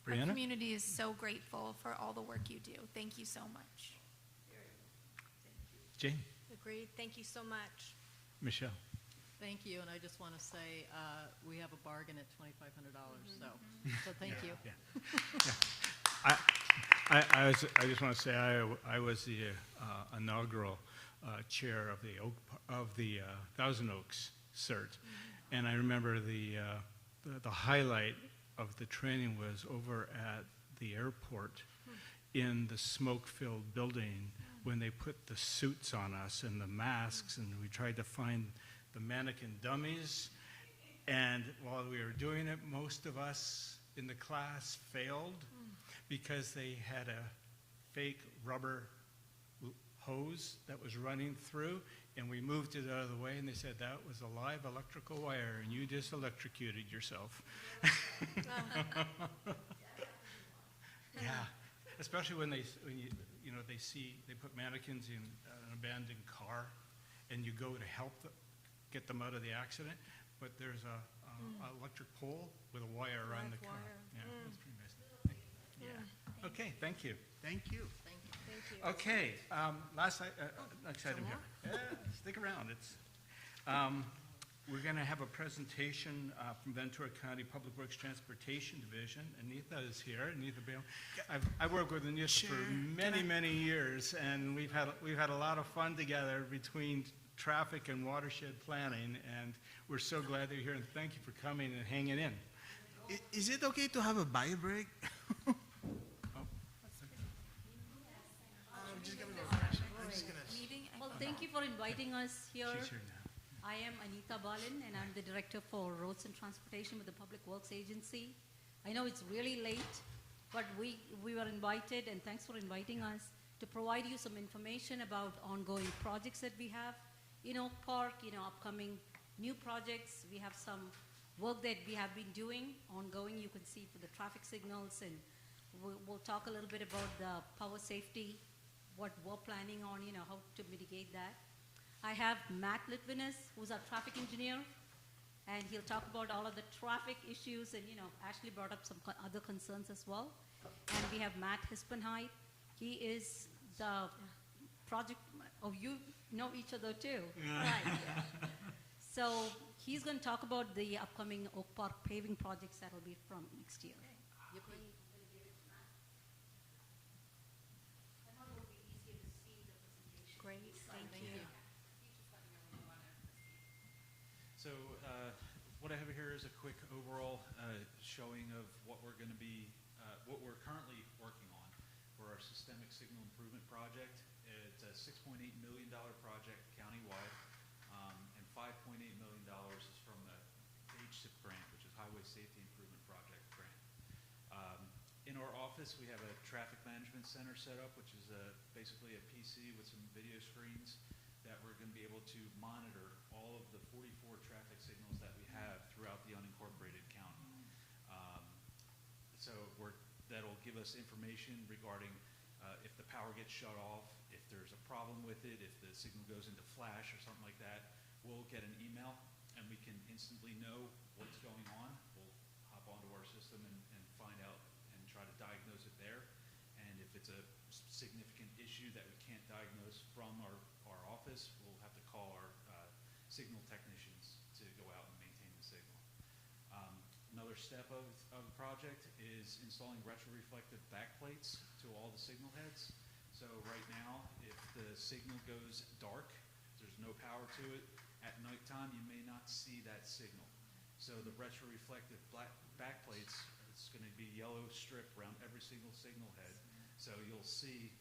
Our Brianna? community is so grateful for all the work you do. Thank you so much. Jane? Agreed. Thank you so much. Michelle? Thank you, and I just want to say we have a bargain at $2,500, so thank you. I just want to say I was the inaugural chair of the Thousand Oaks CERT, and I remember the highlight of the training was over at the airport in the smoke-filled building when they put the suits on us and the masks, and we tried to find the mannequin dummies, and while we were doing it, most of us in the class failed because they had a fake rubber hose that was running through, and we moved it out of the way, and they said that was a live electrical wire, and you just electrocuted yourself. Yeah, especially when they put mannequins in an abandoned car, and you go to help get them out of the accident, but there's a electric pole with a wire around the car. Yeah, that's pretty nice. Yeah. Okay, thank you. Thank you. Thank you. Thank you. Okay, next item here. Yeah, stick around. We're going to have a presentation from Ventura County Public Works Transportation Division. Anita is here. Anita Bale. I've worked with Anita for many years, and we've had a lot of fun together between traffic and watershed planning, and we're so glad that you're here, and thank you for coming and hanging in. Is it okay to have a bio break? Well, thank you for inviting us here. She's here now. I am Anita Balin, and I'm the Director for Roads and Transportation with the Public Works Agency. I know it's really late, but we were invited, and thanks for inviting us, to provide you some information about ongoing projects that we have in Oak Park, upcoming new projects. We have some work that we have been doing ongoing, you can see for the traffic signals, and we'll talk a little bit about the power safety, what we're planning on, how to mitigate that. I have Matt Litvinus, who's our traffic engineer, and he'll talk about all of the traffic issues, and Ashley brought up some other concerns as well. And we have Matt Hispenheit. He is the project, you know each other too. Right. So he's going to talk about the upcoming Oak Park paving projects that will be from next year. Great, thank you. So what I have here is a quick overall showing of what we're going to be, what we're currently working on for our Systemic Signal Improvement Project. It's a $6.8 million project countywide, and $5.8 million is from the HSIP grant, which is Highway Safety Improvement Project grant. In our office, we have a traffic management center set up, which is basically a PC with some video screens that we're going to be able to monitor all of the 44 traffic signals that we have throughout the unincorporated county. So that'll give us information regarding if the power gets shut off, if there's a problem with it, if the signal goes into flash or something like that. We'll get an email, and we can instantly know what's going on. We'll hop onto our system and find out and try to diagnose it there. And if it's a significant issue that we can't diagnose from our office, we'll have to call our signal technicians to go out and maintain the signal. Another step of the project is installing retroreflective backplates to all the signal heads. So right now, if the signal goes dark, there's no power to it, at nighttime you may not see that signal. So the retroreflective backplates, it's going to be a yellow strip around every single signal head. So you'll see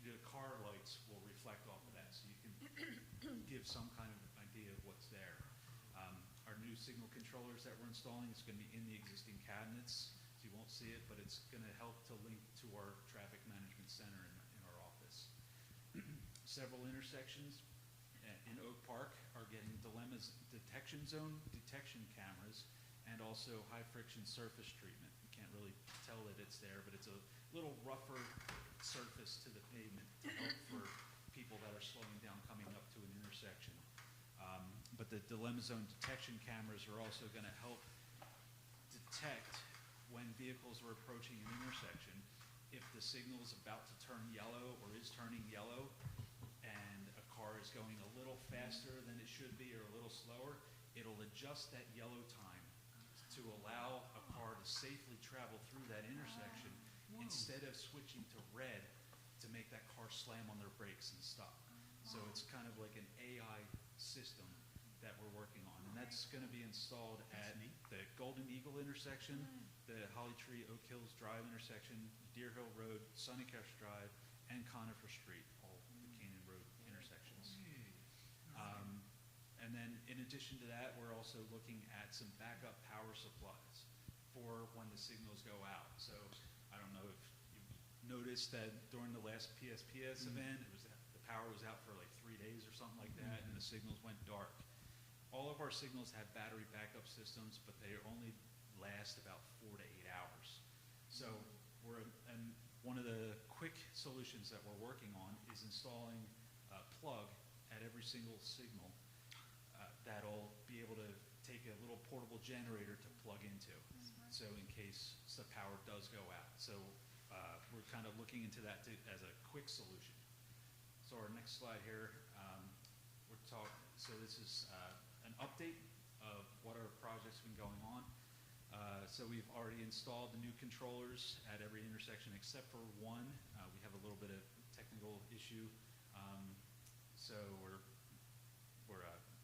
the car lights will reflect off of that, so you can give some kind of idea of what's there. Our new signal controllers that we're installing is going to be in the existing cabinets, so you won't see it, but it's going to help to link to our traffic management center in our office. Several intersections in Oak Park are getting dilemmas detection zone detection cameras and also high friction surface treatment. You can't really tell that it's there, but it's a little rougher surface to the pavement to help for people that are slowing down coming up to an intersection. But the dilemma zone detection cameras are also going to help detect when vehicles are approaching an intersection. If the signal is about to turn yellow or is turning yellow, and a car is going a little faster than it should be or a little slower, it'll adjust that yellow time to allow a car to safely travel through that intersection instead of switching to red to make that car slam on their brakes and stop. So it's kind of like an AI system that we're working on, and that's going to be installed at the Golden Eagle intersection, the Holly Tree Oak Hills Drive intersection, Deer Hill Road, Sunnycrest Drive, and Conifer Street, all the Canaan Road intersections. And then in addition to that, we're also looking at some backup power supplies for when the signals go out. So I don't know if you noticed that during the last PSPS event, the power was out for like 3 days or something like that, and the signals went dark. All of our signals have battery backup systems, but they only last about 4 to 8 hours. So and one of the quick solutions that we're working on is installing a plug at every single signal that'll be able to take a little portable generator to plug into. So in case the power does go out. So we're kind of looking into that as a quick solution. So our next slide here, so this is an update of what our project's been going on. So we've already installed the new controllers at every intersection except for one. We have a little bit of technical issue. So we're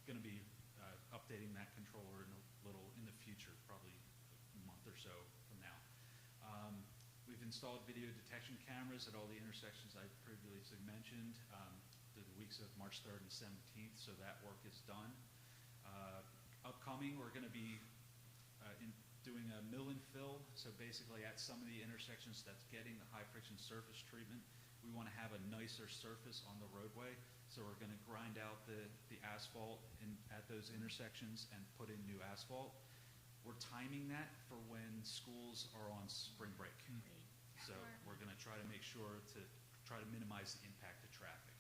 going to be updating that controller in the future, probably a month or so from now. We've installed video detection cameras at all the intersections I previously mentioned through the weeks of March 3rd and 17th, so that work is done. Upcoming, we're going to be doing a mill and fill, so basically at some of the intersections that's getting the high friction surface treatment, we want to have a nicer surface on the roadway, so we're going to grind out the asphalt at those intersections and put in new asphalt. We're timing that for when schools are on spring break. So we're going to try to make sure to try to minimize the impact to traffic.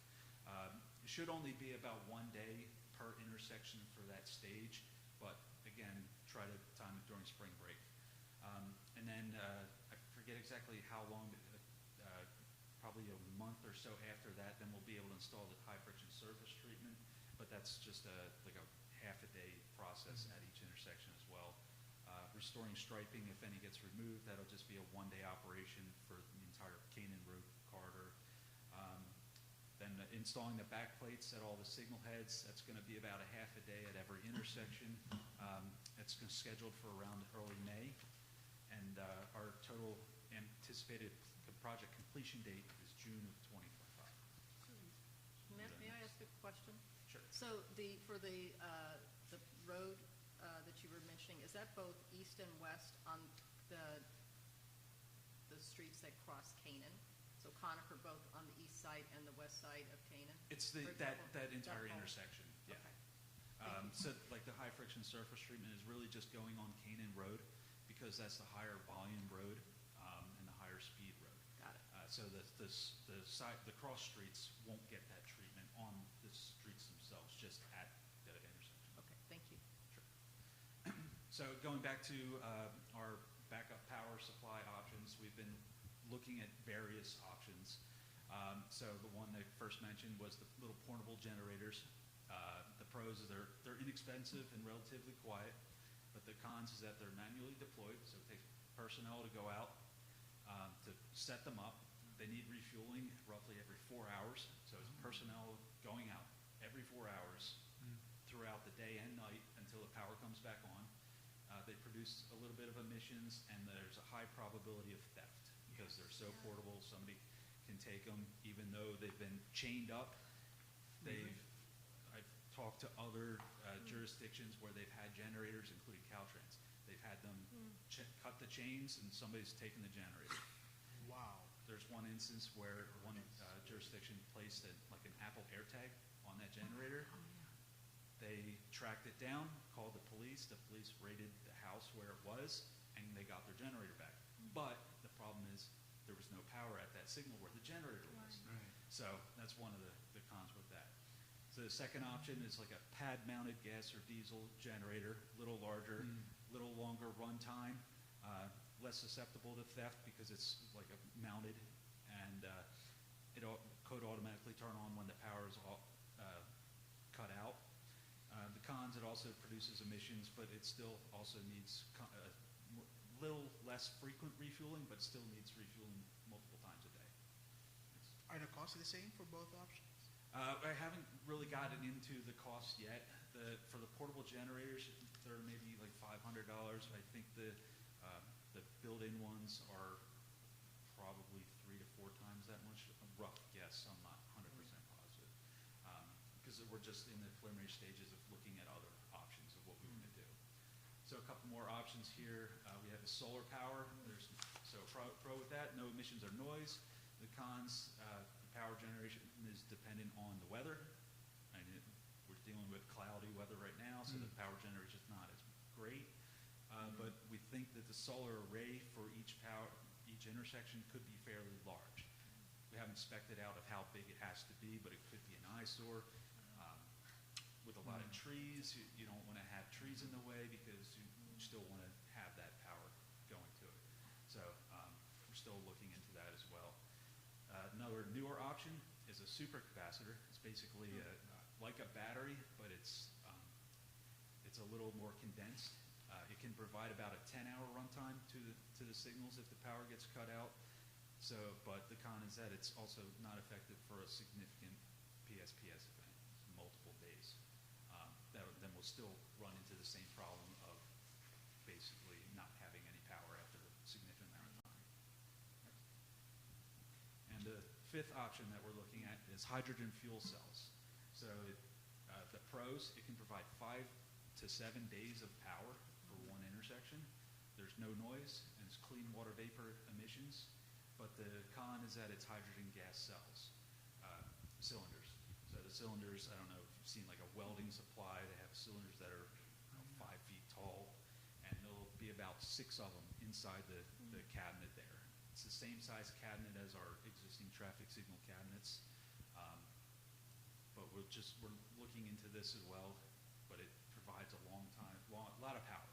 It should only be about 1 day per intersection for that stage, but again, try to time it during spring break. And then I forget exactly how long, probably a month or so after that, then we'll be able to install the high friction surface treatment, but that's just like a half a day process at each intersection as well. Restoring striping, if any gets removed, that'll just be a 1 day operation for the entire Canaan Road corridor. Then installing the back plates at all the signal heads, that's going to be about a half a day at every intersection. It's scheduled for around early May, and our total anticipated project completion date is June of 2025. May I ask a question? Sure. So for the road that you were mentioning, is that both east and west on the streets that cross Canaan? So Conifer both on the east side and the west side of Canaan? It's that entire intersection, yeah. Okay. So like the high friction surface treatment is really just going on Canaan Road because that's the higher volume road and the higher speed road. Got it. So the cross streets won't get that treatment on the streets themselves, just at the intersection. Okay, thank you. Sure. So going back to our backup power supply options, we've been looking at various options. So the one they first mentioned was the little portable generators. The pros is they're inexpensive and relatively quiet, but the cons is that they're manually deployed, so it takes personnel to go out to set them up. They need refueling roughly every 4 hours, so it's personnel going out every 4 hours throughout the day and night until the power comes back on. They produce a little bit of emissions, and there's a high probability of theft because they're so portable. Somebody can take them, even though they've been chained up. I've talked to other jurisdictions where they've had generators, including Caltrans. They've had them cut the chains, and somebody's taken the generator. Wow. There's one instance where one jurisdiction placed like an Apple AirTag on that generator. They tracked it down, called the police. The police raided the house where it was, and they got their generator back. But the problem is there was no power at that signal where the generator was. Right. So that's one of the cons with that. So the second option is like a pad-mounted gas or diesel generator, a little larger, little longer runtime, less susceptible to theft because it's like a mounted, and it could automatically turn on when the power is cut out. The cons, it also produces emissions, but it still also needs a little less frequent refueling, but still needs refueling multiple times a day. Are the costs the same for both options? I haven't really gotten into the cost yet. For the portable generators, they're maybe like $500. I think the built-in ones are probably 3 to 4 times that much. A rough guess, I'm not 100% positive. Because we're just in the preliminary stages of looking at other options of what we want to do. So a couple more options here. We have the solar power. So pro with that, no emissions or noise. The cons, power generation is dependent on the weather. We're dealing with cloudy weather right now, so the power generation is not as great. But we think that the solar array for each intersection could be fairly large. We haven't spec'd it out of how big it has to be, but it could be an eyesore. With a lot of trees, you don't want to have trees in the way because you still want to have that power going to it. So we're still looking into that as well. Another newer option is a supercapacitor. It's basically like a battery, but it's a little more condensed. It can provide about a 10-hour runtime to the signals if the power gets cut out. So, but the con is that it's also not effective for a significant PSPS event, multiple days. Then we'll still run into the same problem of basically not having any power after a significant amount of time. And the fifth option that we're looking at is hydrogen fuel cells. So the pros, it can provide 5 to 7 days of power for one intersection. There's no noise, and it's clean water vapor emissions. But the con is that it's hydrogen gas cells, cylinders. So the cylinders, I don't know if you've seen like a welding supply, they have cylinders that are 5 feet tall, and there'll be about 6 of them inside the cabinet there. It's the same size cabinet as our existing traffic signal cabinets. But we're looking into this as well, but it provides a lot of power.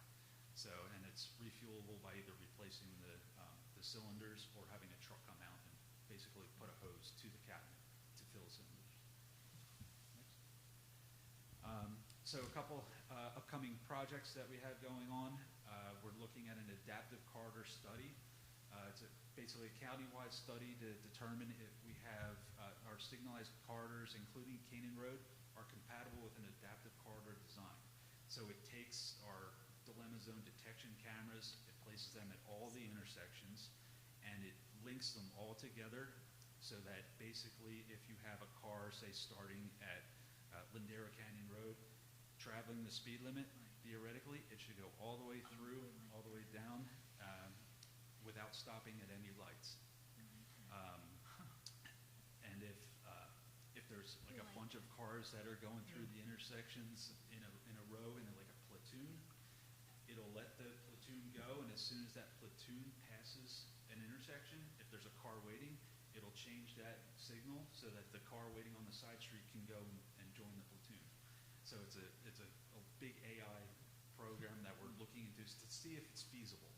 So, and it's refuelable by either replacing the cylinders or having a truck come out and basically put a hose to the cabinet to fill the cylinders. So a couple upcoming projects that we have going on. We're looking at an adaptive corridor study. It's basically a county-wide study to determine if we have our signalized corridors, including Canaan Road, are compatible with an adaptive corridor design. So it takes our dilemma zone detection cameras, it places them at all the intersections, and it links them all together so that basically if you have a car, say, starting at Lindera Canyon Road, traveling the speed limit, theoretically, it should go all the way through, all the way down, without stopping at any lights. And if there's like a bunch of cars that are going through the intersections in a row in like a platoon, it'll let the platoon go, and as soon as that platoon passes an intersection, if there's a car waiting, it'll change that signal so that the car waiting on the side street can go and join the platoon. So it's a big AI program that we're looking into to see if it's feasible.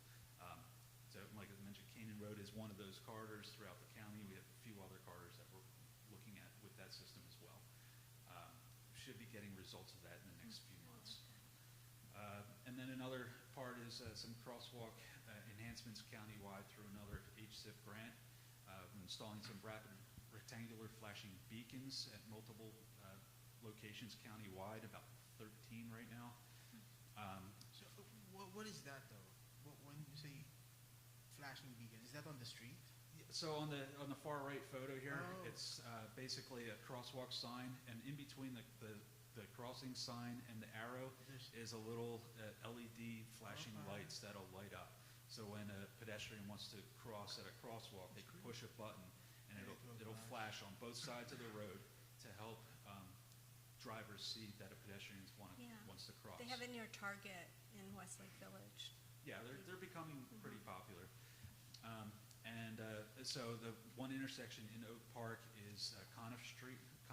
So like I mentioned, Canaan Road is one of those corridors throughout the county. We have a few other corridors that we're looking at with that system as well. Should be getting results of that in the next few months. And then another part is some crosswalk enhancements countywide through another HSIP grant. We're installing some rapid rectangular flashing beacons at multiple locations countywide, about 13 right now. So what is that though? When you say flashing beacon, is that on the street? So on the far right photo here, it's basically a crosswalk sign, and in between the crossing sign and the arrow is a little LED flashing lights that'll light up. So when a pedestrian wants to cross at a crosswalk, they can push a button, and it'll flash on both sides of the road to help drivers see that a pedestrian wants to cross. They have it near Target in Westlake Village. Yeah, they're becoming pretty popular. So the one intersection in Oak Park is Conniff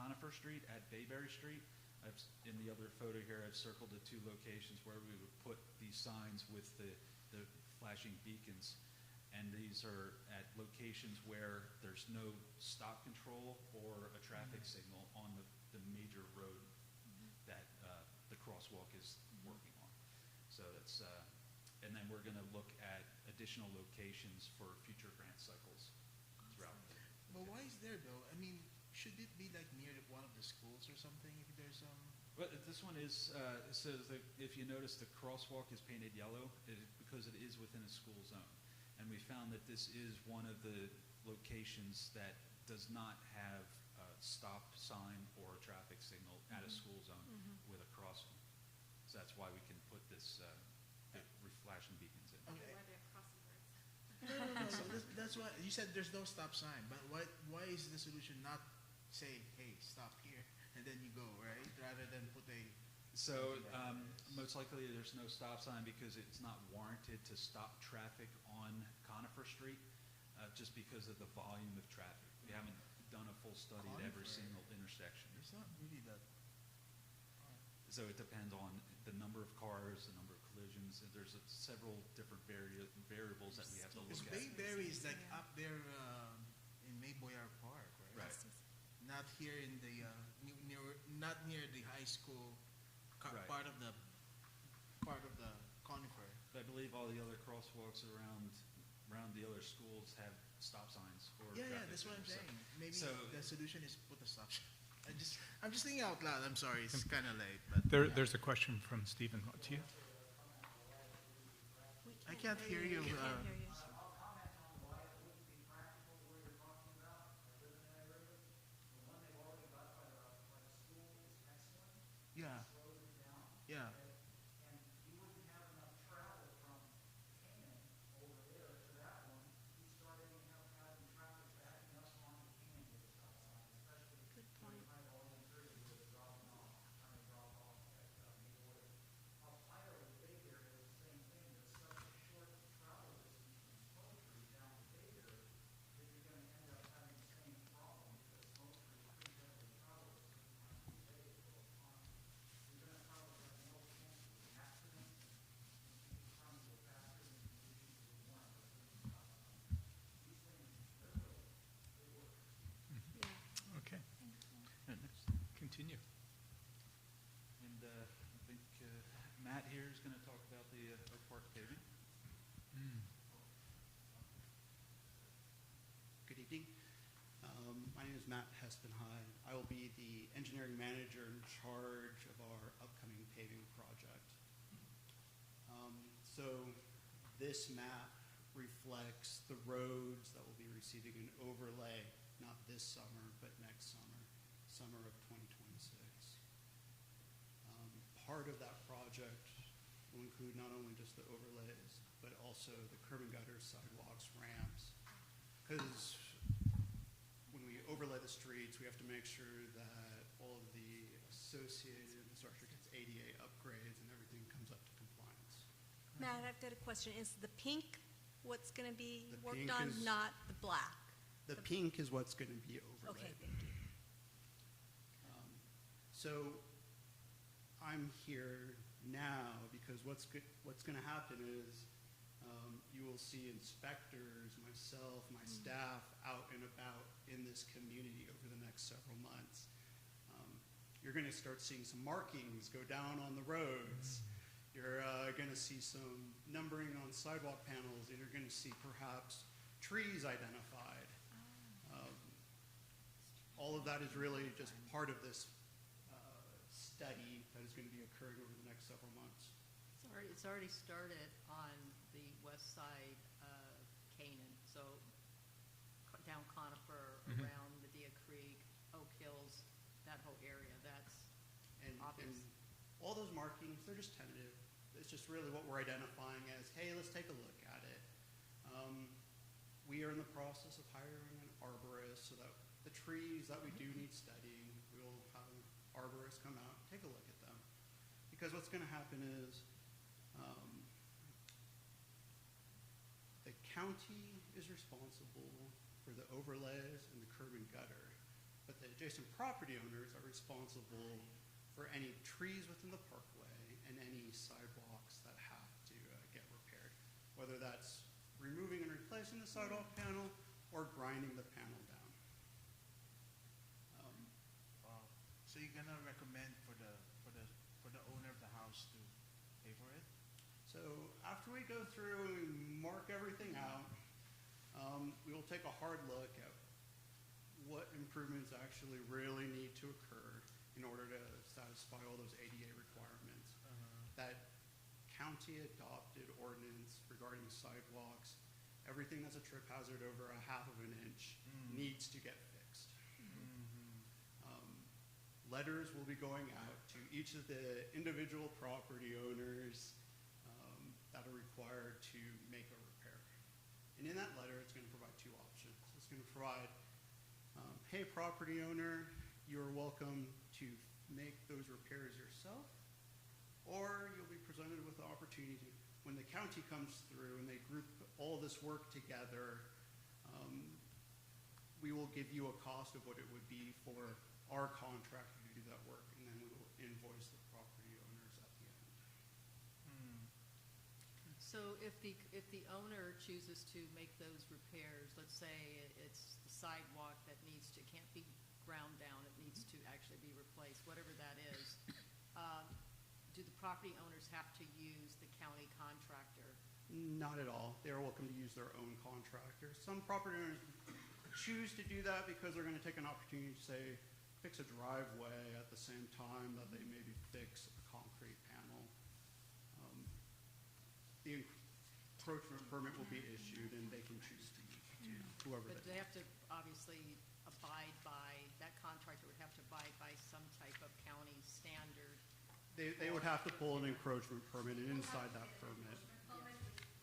Conifer Street at Bayberry Street. In the other photo here, I've circled the 2 locations where we would put these signs with the flashing beacons. And these are at locations where there's no stop control or a traffic signal on the major road that the crosswalk is working on. So that's, and then we're going to look at additional locations for future grant cycles throughout. But why is there though? I mean, should it be like near one of the schools or something? If there's But this one is, so if you notice, the crosswalk is painted yellow because it is within a school zone. And we found that this is one of the locations that does not have a stop sign or a traffic signal at a school zone with a crossing. So that's why we can put this flashing beacons in. Okay. No. So that's why you said there's no stop sign. But why is the solution not say, hey, stop here, and then you go, right? Rather than put a... So most likely there's no stop sign because it's not warranted to stop traffic on Conifer Street just because of the volume of traffic. We haven't done a full study at every single intersection. It's not really that... So it depends on the number of cars, the number of collisions. And there's several different variables that we have to look Because at. Bayberry is like up there in Mayboyar Park, right? Right. Not here in the not near the high school Right. part of the Conifer. But I believe all the other crosswalks around the other schools have stop signs or Yeah, traffic that's what I'm signals. saying. Maybe So- the solution is put a stop sign. I'm just thinking out loud. I'm sorry, it's kind of late, but There's a question from Stephen. What, to you? I can't hear you. Yeah. Yeah. Okay. Continue. And I think Matt here is going to talk about the Oak Park paving. Good evening. My name is Matt Hespenheim. I will be the engineering manager in charge of our upcoming paving project. So this map reflects the roads that will be receiving an overlay, not this summer, but next summer, summer of 2026. Part of that project will include not only just the overlays, but also the curb and gutters, sidewalks, ramps. Because when we overlay the streets, we have to make sure that all of the associated infrastructure gets ADA upgrades and everything comes up to compliance. Matt, I've got a question. Is the pink what's going to be The worked pink on, is- not the black? The pink is what's going to be overlaid. Okay, thank you. So I'm here now because what's going to happen is you will see inspectors, myself, my staff out and about in this community over the next several months. You're going to start seeing some markings go down on the roads. You're going to see some numbering on sidewalk panels, and you're going to see perhaps trees identified. All of that is really just part of this study that is going to be occurring over the next several months. It's already started on the west side of Canaan, so down Conifer, around Medea Creek, Oak Hills, that whole area, that's obvious. And all those markings, they're just tentative. It's just really what we're identifying as, hey, let's take a look at it. We are in the process of hiring an arborist so that the trees that we do need studying, we'll have an arborist come out, take a look at them. Because what's going to happen is the county is responsible for the overlays and the curb and gutter. but the adjacent property owners are responsible for any trees within the parkway and any sidewalks that have to get repaired, whether that's removing and replacing the sidewalk panel or grinding the panel down. Wow. So you're gonna recommend for the owner of the house to pay for it? So after we go through and we mark everything out, we will take a hard look at what improvements actually really need to occur in order to satisfy all those ADA requirements. That county adopted ordinance regarding sidewalks, everything that's a trip hazard over a half of an inch needs to get fixed. Letters will be going out to each of the individual property owners that are required to make a repair. And in that letter, it's going to provide two options. It's going to provide, hey, property owner, you're welcome to make those repairs yourself, or you'll be presented with the opportunity when the county comes through and they group all this work together, we will give you a cost of what it would be for our contractor to do that work, and then we will invoice the property owners at the end. So if the owner chooses to make those repairs, let's say it's the sidewalk that can't be ground down, it needs to actually be replaced, whatever that is, do the property owners have to use the county contractor? Not at all. They are welcome to use their own contractor. Some property owners choose to do that because they're going to take an opportunity to, say, fix a driveway at the same time that they maybe fix a concrete panel. The encroachment permit will be issued, and they can choose to use whoever But they they have to obviously abide by, that contractor would have to abide by some type of county standard. They would have to pull an encroachment permit, and inside that permit,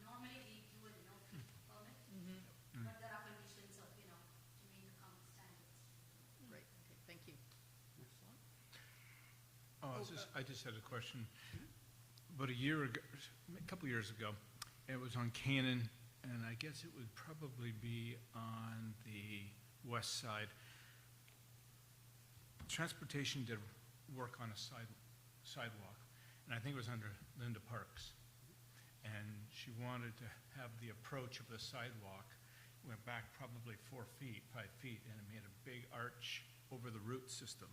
Normally we do a no-fee permit, but there are conditions of, to meet the common standards. Great, okay, thank you. I just had a question. About a couple years ago, it was on Cannon, and I guess it would probably be on the west side. Transportation did work on a sidewalk, and I think it was under Linda Parks. And she wanted to have the approach of the sidewalk, went back probably 5 feet, and it made a big arch over the root system.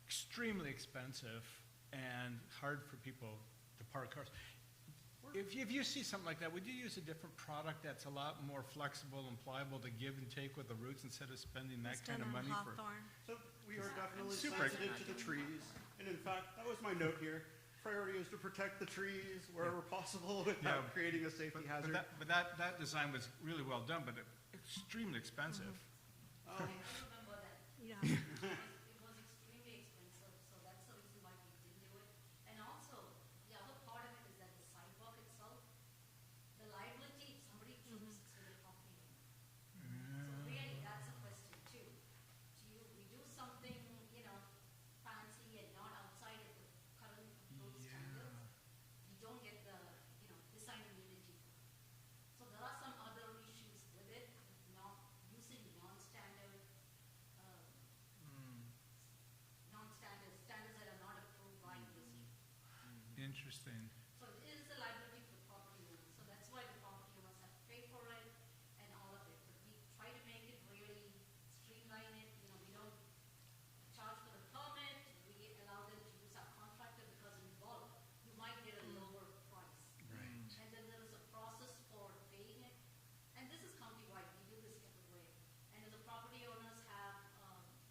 Extremely expensive and hard for people to park cars. If you see something like that, would you use a different product that's a lot more flexible and pliable to give and take with the roots instead of spending that kind of money for? So we are definitely Super sensitive to the trees, and in fact, that was my note here. Priority is to protect the trees wherever possible without creating a safety hazard. But that design was really well done, but extremely expensive. I remember that. It was extremely expensive, so that's the reason why we didn't do it. And also, the other part of it is that the sidewalk itself, the liability, if somebody trips, it's with the property owner. So really, that's a question too. We do something, fancy and not outside of the current approved standards, you don't get the, design immunity. So there are some other issues with it, not using non-standard, standards that are not approved by this. Interesting. So it is a liability for the property owner, so that's why the property owners have to pay for it and all of it. But we try to make it really streamline it, we don't charge for the permit, we allow them to use our contractor because in bulk, you might get a lower price. Right. And then there is a process for paying it, and this is countywide, we do this every way. And if the property owners have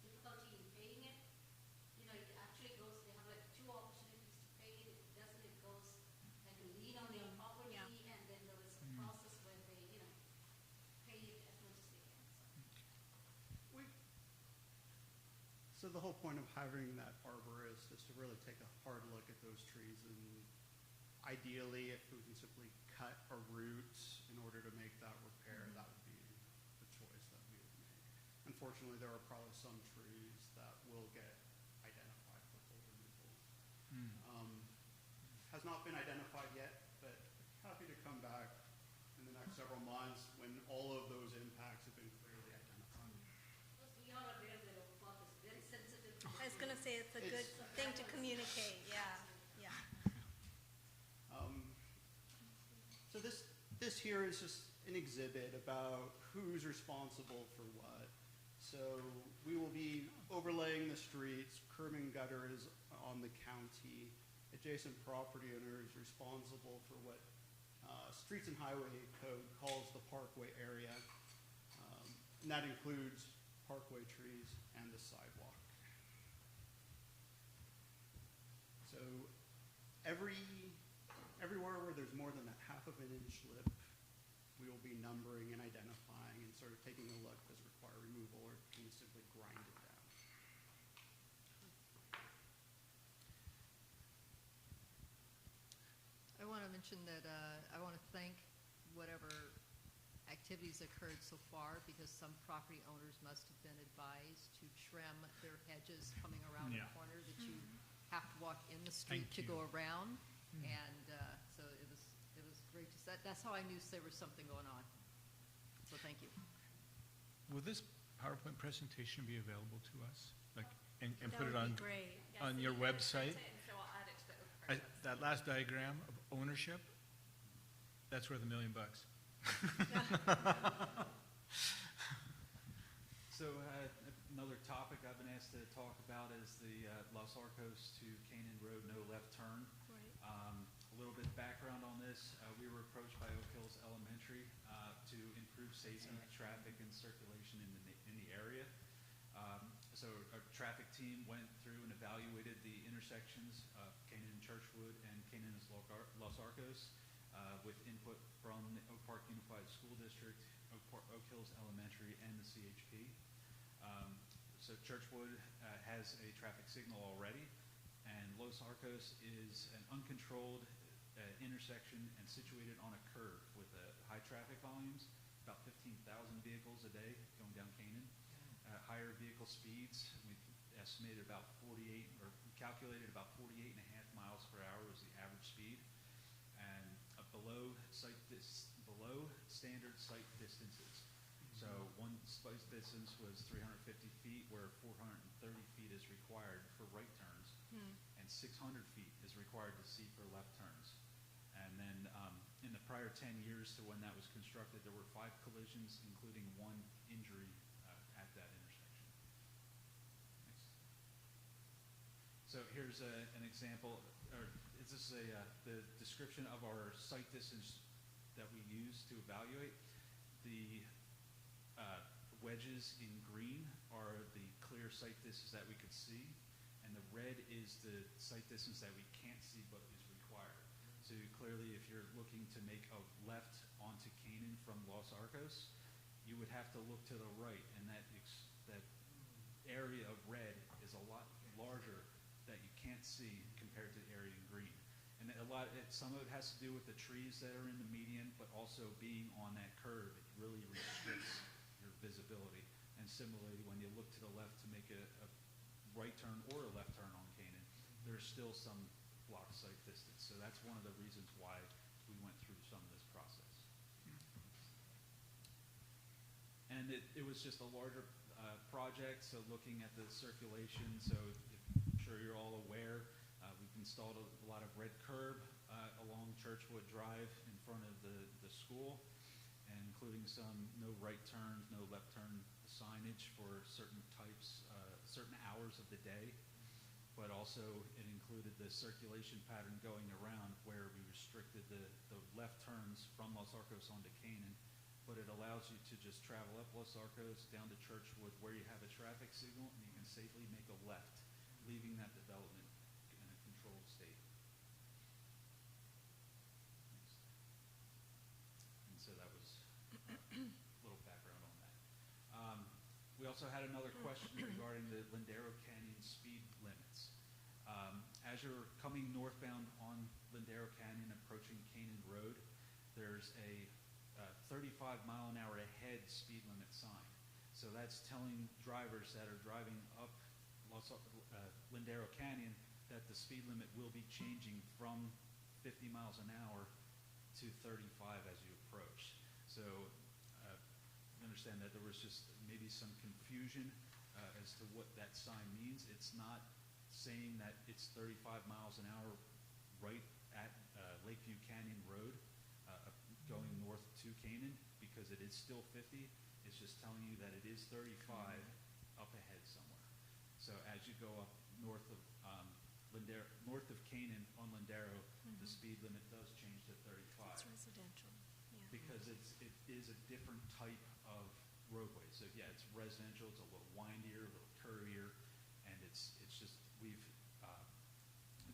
difficulty in paying it, it actually goes, they have like 2 opportunities to pay it. If it doesn't, it goes like a lien on their property, and then there is a process where they, pay it as much as they can. So the whole point of having that arborist is to really take a hard look at those trees, and ideally, if we can simply cut a root in order to make that repair, that would be the choice that we would make. Unfortunately, there are probably some trees that will get identified for full removal. Has not been identified yet, but happy to come back in the next several months when all of those impacts have been clearly identified. Because we are aware that say it's a good thing to communicate, yeah, yeah. So this here is just an exhibit about who's responsible for what. So we will be overlaying the streets, curb and gutter is on the county. Adjacent property owner is responsible for what Streets and Highway Code calls the parkway area. And that includes parkway trees and the sidewalk. So everywhere where there's more than a half of an inch lip, we will be numbering and identifying and sort of taking a look, does it require removal or can you simply grind it down? I want to mention that I want to thank whatever activities occurred so far, because some property owners must have been advised to trim their hedges coming around the Yeah. corner, that you have to walk in the street to go around. And so it was great to see. That's how I knew there was something going on. So thank you. Will this PowerPoint presentation be available to us? Like, and That put it would on, be great. on your website? That last diagram of ownership, that's worth $1 million. So another topic I've been asked to talk about is the Los Arcos to Canaan Road no left turn. Right. A little bit of background on this. We were approached by Oak Hills Elementary to improve safety, traffic, and circulation in the area. So our traffic team went through and evaluated the intersections of Canaan and Churchwood and Canaan and Los Arcos with input from the Oak Park Unified School District, Oak Hills Elementary, and the CHP. So Churchwood has a traffic signal already, and Los Arcos is an uncontrolled intersection and situated on a curve with high traffic volumes, about 15,000 vehicles a day going down Canaan. Higher vehicle speeds, we estimated about 48, or we calculated about 48.5 miles per hour was the average speed, and below standard site distances. So one site distance was 350 feet, where 430 feet is required for right turns, and 600 feet is required to see for left turns. And then in the prior 10 years to when that was constructed, there were 5 collisions, including 1 injury at that intersection. Next. So here's an example, or this is the description of our site distance that we use to evaluate. The wedges in green are the clear site distance that we could see, and the red is the site distance that we can't see but is required. So clearly, if you're looking to make a left onto Canaan from Los Arcos, you would have to look to the right, and that area of red is a lot larger that you can't see compared to the area in green. And some of it has to do with the trees that are in the median, but also being on that curve, it really restricts your visibility. And similarly, when you look to the left to make a right turn or a left turn on Canaan, there's still some blocked sight distance. So that's one of the reasons why we went through some of this process. And it was just a larger project, so looking at the circulation, so I'm sure you're all aware, we've installed a lot of red curb along Churchwood Drive in front of the school, and including some no right turns, no left turn signage for certain types, certain hours of the day. But also it included the circulation pattern going around, where we restricted the left turns from Los Arcos onto Canaan, but it allows you to just travel up Los Arcos down to Churchwood, where you have a traffic signal, and you can safely make a left, leaving that development in a controlled state. Next. And so that was a little background on that. We also had another question regarding the Lindero Canyon speed limits. As you're coming northbound on Lindero Canyon, approaching Canaan Road, there's a 35-mile-an-hour ahead speed limit sign. So that's telling drivers that are driving up Lindero Canyon that the speed limit will be changing from 50 miles an hour to 35 as you approach. So I understand that there was just maybe some confusion as to what that sign means. It's not saying that it's 35 miles an hour right at Lakeview Canyon Road, going north to Canaan, because it is still 50. It's just telling you that it is 35 up ahead somewhere. So as you go up north of north of Canaan on Lindero, the speed limit does change to 35. It's residential, yeah. Because it is a different type of roadway. So yeah, it's residential, it's a little windier, a little curvier, and it's just, we've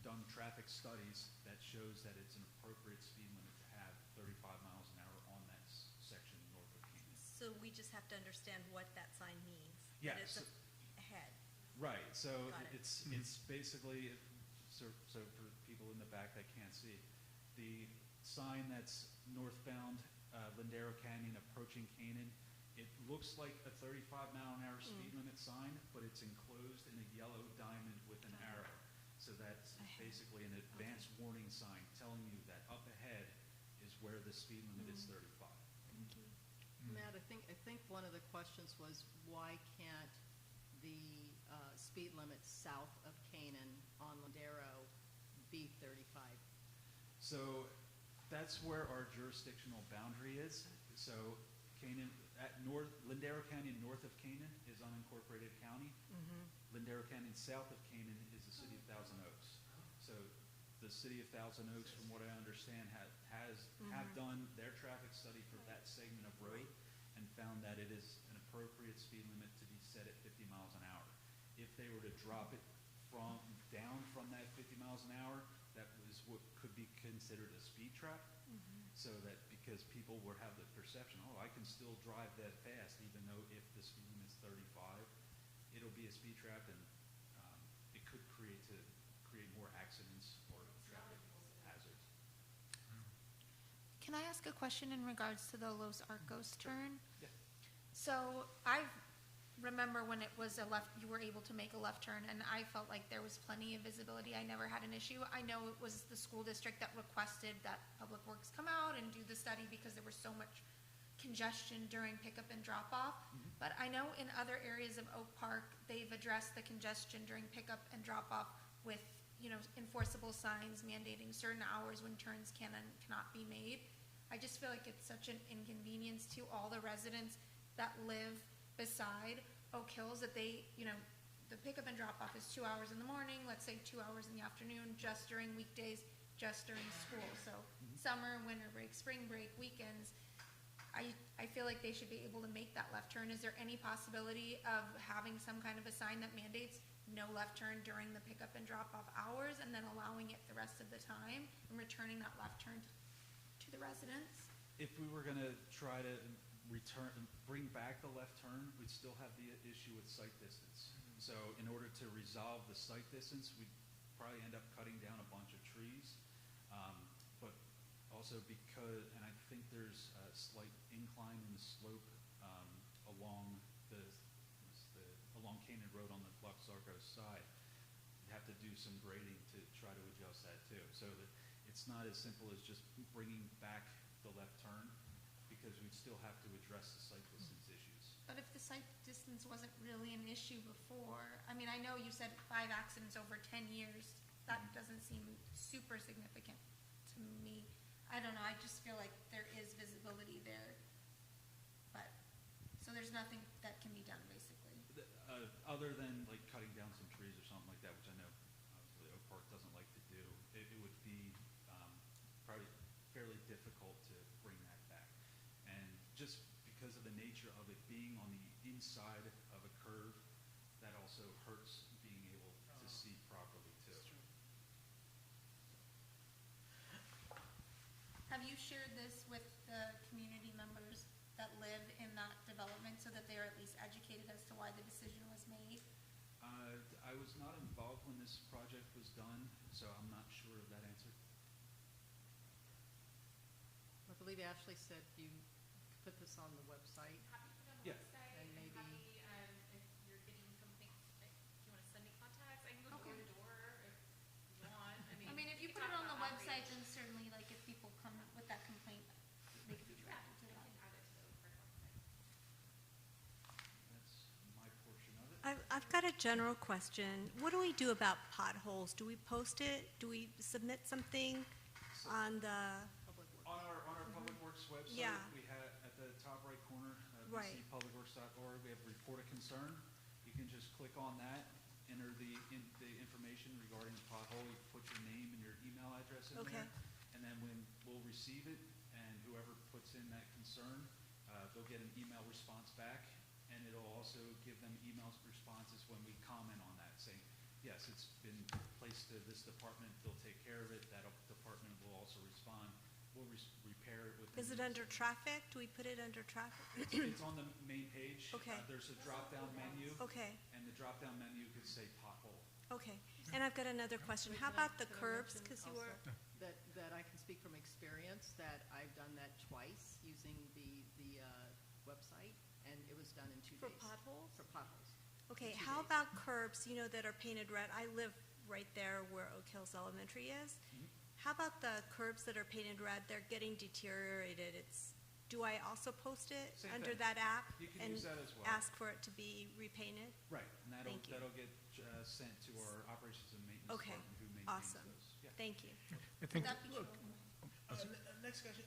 done traffic studies that shows that it's an appropriate speed limit to have 35 miles an hour on that section north of Canaan. So we just have to understand what that sign means. Yeah, That it's so- ahead. Right, so Got it. it's basically, so for people in the back that can't see, the sign that's northbound Lindero Canyon approaching Canaan, it looks like a 35 mile an hour speed limit sign, but it's enclosed in a yellow diamond with an arrow. So that's basically an advance warning sign telling you that up ahead is where the speed limit is 35. Matt, I think one of the questions was, why can't the speed limit south of Canaan on Lindero be 35? So that's where our jurisdictional boundary is. So Canaan, Lindero Canyon north of Canaan is unincorporated county. Lindero Canyon south of Canaan is the city of Thousand Oaks. So the city of Thousand Oaks, from what I understand, have done their traffic study for that segment of road and found that it is an appropriate speed limit to be set at 50 miles an hour. If they were to drop it down from that 50 miles an hour, that was what could be considered a speed trap. So that because people would have the perception, oh, I can still drive that fast, even though if the speed limit's 35, it'll be a speed trap, and it could create more accidents or traffic hazards. Can I ask a question in regards to the Los Arcos turn? Yeah. So I remember when it was a left, you were able to make a left turn, and I felt like there was plenty of visibility. I never had an issue. I know it was the school district that requested that Public Works come out and do the study because there was so much congestion during pickup and drop off. But I know in other areas of Oak Park, they've addressed the congestion during pickup and drop off with, enforceable signs mandating certain hours when turns can and cannot be made. I just feel like it's such an inconvenience to all the residents that live beside Oak Hills that they, the pickup and drop off is 2 hours in the morning, let's say 2 hours in the afternoon, just during weekdays, just during school. So summer, winter break, spring break, weekends, I feel like they should be able to make that left turn. Is there any possibility of having some kind of a sign that mandates no left turn during the pickup and drop off hours, and then allowing it the rest of the time and returning that left turn to the residents? If we were going to try to bring back the left turn, we'd still have the issue with sight distance. So in order to resolve the sight distance, we'd probably end up cutting down a bunch of trees. But also because, and I think there's a slight incline in the slope along along Canaan Road on the Los Arcos side. You have to do some grading to try to adjust that too. So that it's not as simple as just bringing back the left turn, because we'd still have to address the sight distance issues. But if the sight distance wasn't really an issue before, I mean, I know you said 5 accidents over 10 years. That doesn't seem super significant to me. I don't know, I just feel like there is visibility there. But, so there's nothing that can be done, basically. Other than like cutting down some trees or something like that, which I know obviously Oak Park doesn't like to do, it would be probably fairly difficult to bring that back. And just because of the nature of it being on the inside of a curve, that also hurts being able to see properly too. Have you shared this with the community members that live in that development so that they are at least educated as to why the decision was made? I was not involved when this project was done, so I'm not sure of that answer. I believe Ashley said you put this on the website. Yeah. And maybe, if you're getting something, if you want to send me contacts, I can go door to door if you want. I mean, if you put it on the website, then certainly, like, if people come with that complaint, they could be directed to that. That's my portion of it. I've got a general question. What do we do about potholes? Do we post it? Do we submit something on the, On our Public Works website, Yeah. we have, at the top right corner, Right. bcpublicworks.org, we have Report a Concern. You can just click on that, enter the information regarding the pothole, you put your name and your email address in Okay. there. And then when we'll receive it, and whoever puts in that concern, they'll get an email response back, and it'll also give them email responses when we comment on that, saying, yes, it's been placed to this department, they'll take care of it, that department will also respond, we'll repair it within. is it under traffic? Do we put it under traffic? It's on the main page. Okay. There's a drop-down menu. Okay. And the drop-down menu could say pothole. Okay. And I've got another question. How about the Can I curbs? mention Because you also were, That I can speak from experience, that I've done that twice using the website, and it was done in 2 For days. potholes? For potholes. okay, In 2 how days. about curbs, that are painted red? I live right there where Oak Hills Elementary is. Mm-hmm. How about the curbs that are painted red? They're getting deteriorated. Do I also post it Same under thing. that app? You can and use that as well. ask for it to be repainted? Right, and Thank you. that'll get sent to our operations and maintenance Okay, department who maintains awesome. those. Yeah. Thank you. I think, Would that be Next question.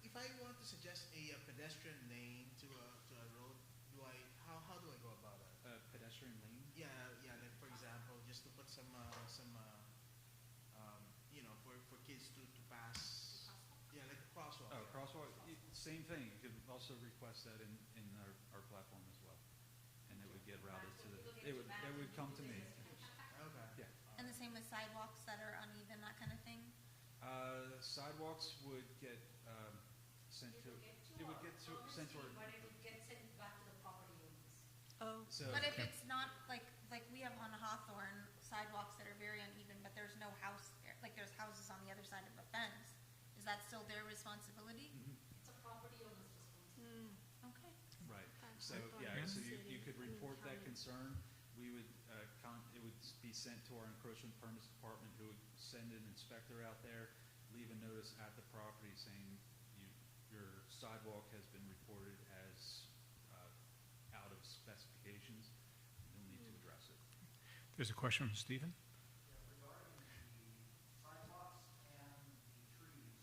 If I want to suggest a pedestrian lane to a road, how do I go about it? Pedestrian lane? Yeah. Like for example, just to put some for kids to pass. Yeah, like a crosswalk. Oh, crosswalk, same thing. You could also request that in our platform as well. And it would get routed to it would come to me. Okay. Yeah. And the same with sidewalks that are uneven, that kind of thing? Sidewalks would get sent to, it would get sent to our. But it would get sent back to the property owners. Oh. So, But if it's not, like we have on Hawthorne sidewalks that are very uneven, but there's no house there, like there's houses on the other side of the fence, is that still their responsibility? It's a property owner's responsibility. Okay. right, That's so, what yeah, I'm so saying. you could I mean, report that county. concern. We would, it would be sent to our encroachment permits department, who would send an inspector out there, leave a notice at the property saying your sidewalk has been reported as out of specifications. You'll need to address it. there's a question from Stephen? Regarding the sidewalks and the trees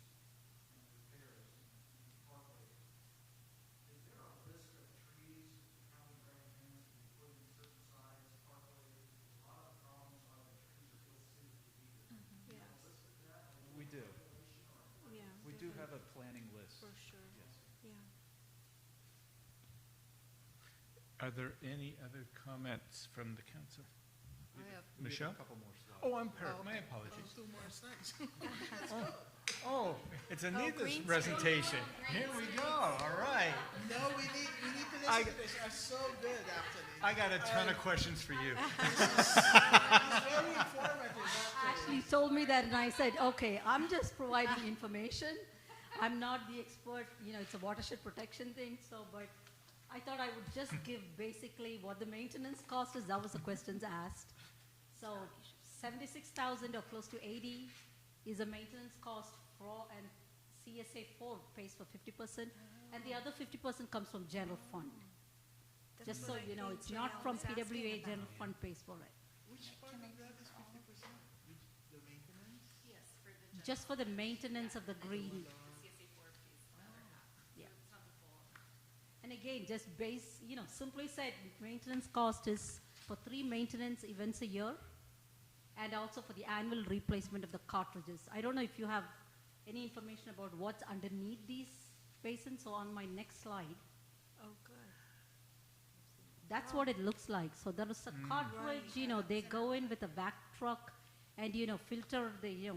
and the repairs in Parkway, is there a list of trees the county recommends to be put in certain size Parkway? A lot of the problems are the trees are listed to be there. Yes. Listed that? We do. Yeah. We do have a planning list. For sure. Yes. Yeah. Are there any other comments from the council? We I have- we Michelle? a couple more slides. Oh, I'm Oh, my okay. apologies. 2 more slides. Oh, it's Anita's green presentation. Here we go, all right. No, we need to I- listen to this. Are so good, actually. I got a ton of questions for you. It's very informative. Ashley told me that, and I said, okay, I'm just providing information. I'm not the expert, it's a watershed protection thing, but I thought I would just give basically what the maintenance cost is. That was the questions asked. So 76,000 or close to 80 is a maintenance cost and CSA 4 pays for 50%, and the other 50% comes from general fund. That's Just so what I you know, think it's not Janelle from was asking PWA, about. general fund pays for it. Which part of that is 50%? The maintenance? Yes, for the. Just for the maintenance of the green. CSA 4 pays the other half. Yeah. So it's not the full. And again, just simply said, maintenance cost is for 3 maintenance events a year, and also for the annual replacement of the cartridges. I don't know if you have any information about what's underneath these basins. So on my next slide, Oh, good. that's what it looks like. So there is a cartridge, they go in with a vac truck and, filter the,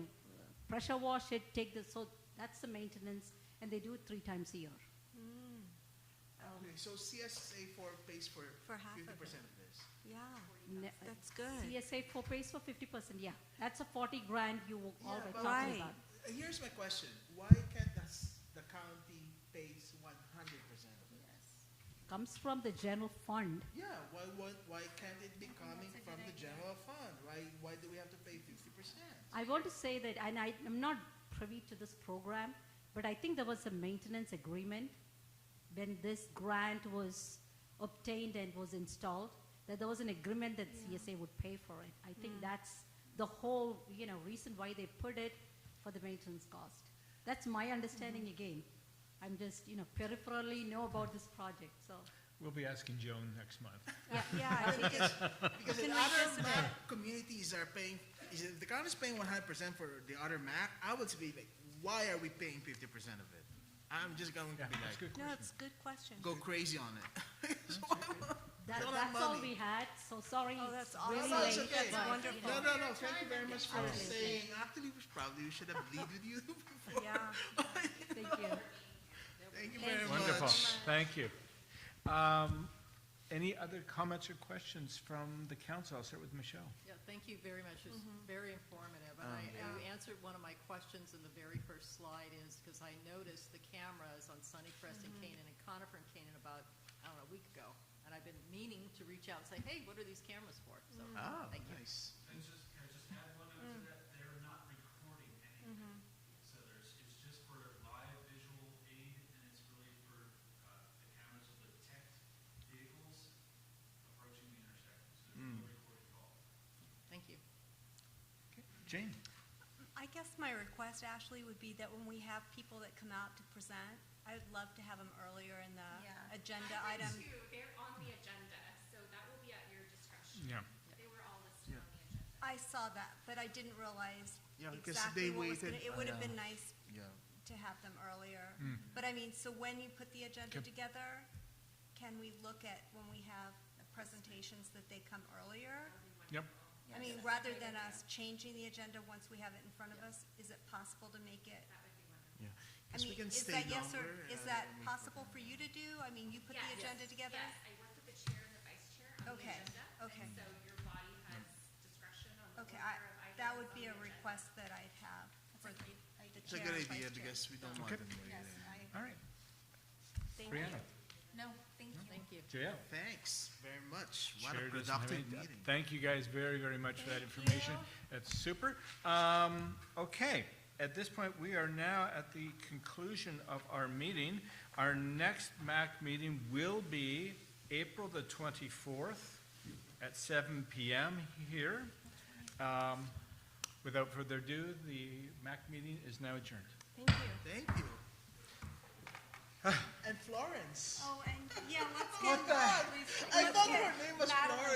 pressure wash it, so that's the maintenance, and they do it 3 times a year. Okay, so CSA 4 pays for half 50% of of it. this. Yeah. Ne- That's good. CSA 4 pays for 50%, yeah. That's a 40 grand you were Yeah, already but talking Right. about. Here's my question. Why can't the county pays 100% of it? Comes from the general fund. Yeah, why can't it be coming from the general fund? Why do we have to pay 50%? I want to say that, and I'm not privy to this program, but I think there was a maintenance agreement when this grant was obtained and was installed. that there was an agreement that CSA would pay for it. I think that's the whole, reason why they put it for the maintenance cost. That's my understanding again. I'm just, peripherally know about this project, so. We'll be asking Joan next month. Yeah, I think it's, Because Can the we other just- MAC communities are paying, if the county is paying 100% for the other MAC, I would be like, why are we paying 50% of it? I'm just going to be like, no, it's a good question. go crazy on it. That, Don't have that's all money. we had, so sorry. Oh, that's it's awesome. really No, it's late, okay. but, wonderful. No. Thank you very much for Absolutely. saying. Actually, we should have lead with you before. Yeah. Thank you. Thank you very Wonderful, much. thank you. Any other comments or questions from the council? I'll start with Michelle. Yeah, thank you very much. It was very informative. And you answered one of my questions in the very first slide is, because I noticed the cameras on Sunnycrest and Canaan and Conifer and Canaan about, I don't know, a week ago. And I've been meaning to reach out and say, hey, what are these cameras for? So, thank you. Nice. Can I just add one note to that? They're not recording anything. So it's just for live visual aid, and it's really for the cameras to detect vehicles approaching the intersection. So there's no recording at all. Thank you. Jane? I guess my request, Ashley, would be that when we have people that come out to present, I would love to have them earlier in the agenda item. They're on the agenda, so that will be at your discretion. Yeah. They were all listed on the agenda. I saw that, but I didn't realize Yeah, because exactly they what was waited. gonna, it would have been nice Yeah. to have them earlier. Mm. But I mean, so when you put the agenda Okay. together, can we look at when we have presentations that they come earlier? Yep. I mean, rather than us changing the agenda once we have it in front of us, is it possible to make it? Yeah. I 'Cause we mean, can is stay that yes or, longer, is and that we- possible for you to do? I mean, you put the Yes. agenda together? Yes, I work with the chair and the vice chair on the Okay, agenda. okay. And so your body has discretion on the Okay, order of items that would on be the a agenda. request that I'd have for the It's a chair good and idea vice chair. because we don't Okay. want them waiting. Yes, I agree. All right. Thank Brianna? you. No, thank you. Thank you. JL? Thanks very much. What Chair a doesn't have productive any- meeting. Thank you guys very, very much for that Thank information. you. That's super. Okay, at this point, we are now at the conclusion of our meeting. Our next MAC meeting will be April the 24th at 7 p.m. here. Without further ado, the MAC meeting is now adjourned. Thank you. Thank you. And Florence. Oh, and, yeah, let's What get, the heck? I let's thought get her name was Madeline. Florence.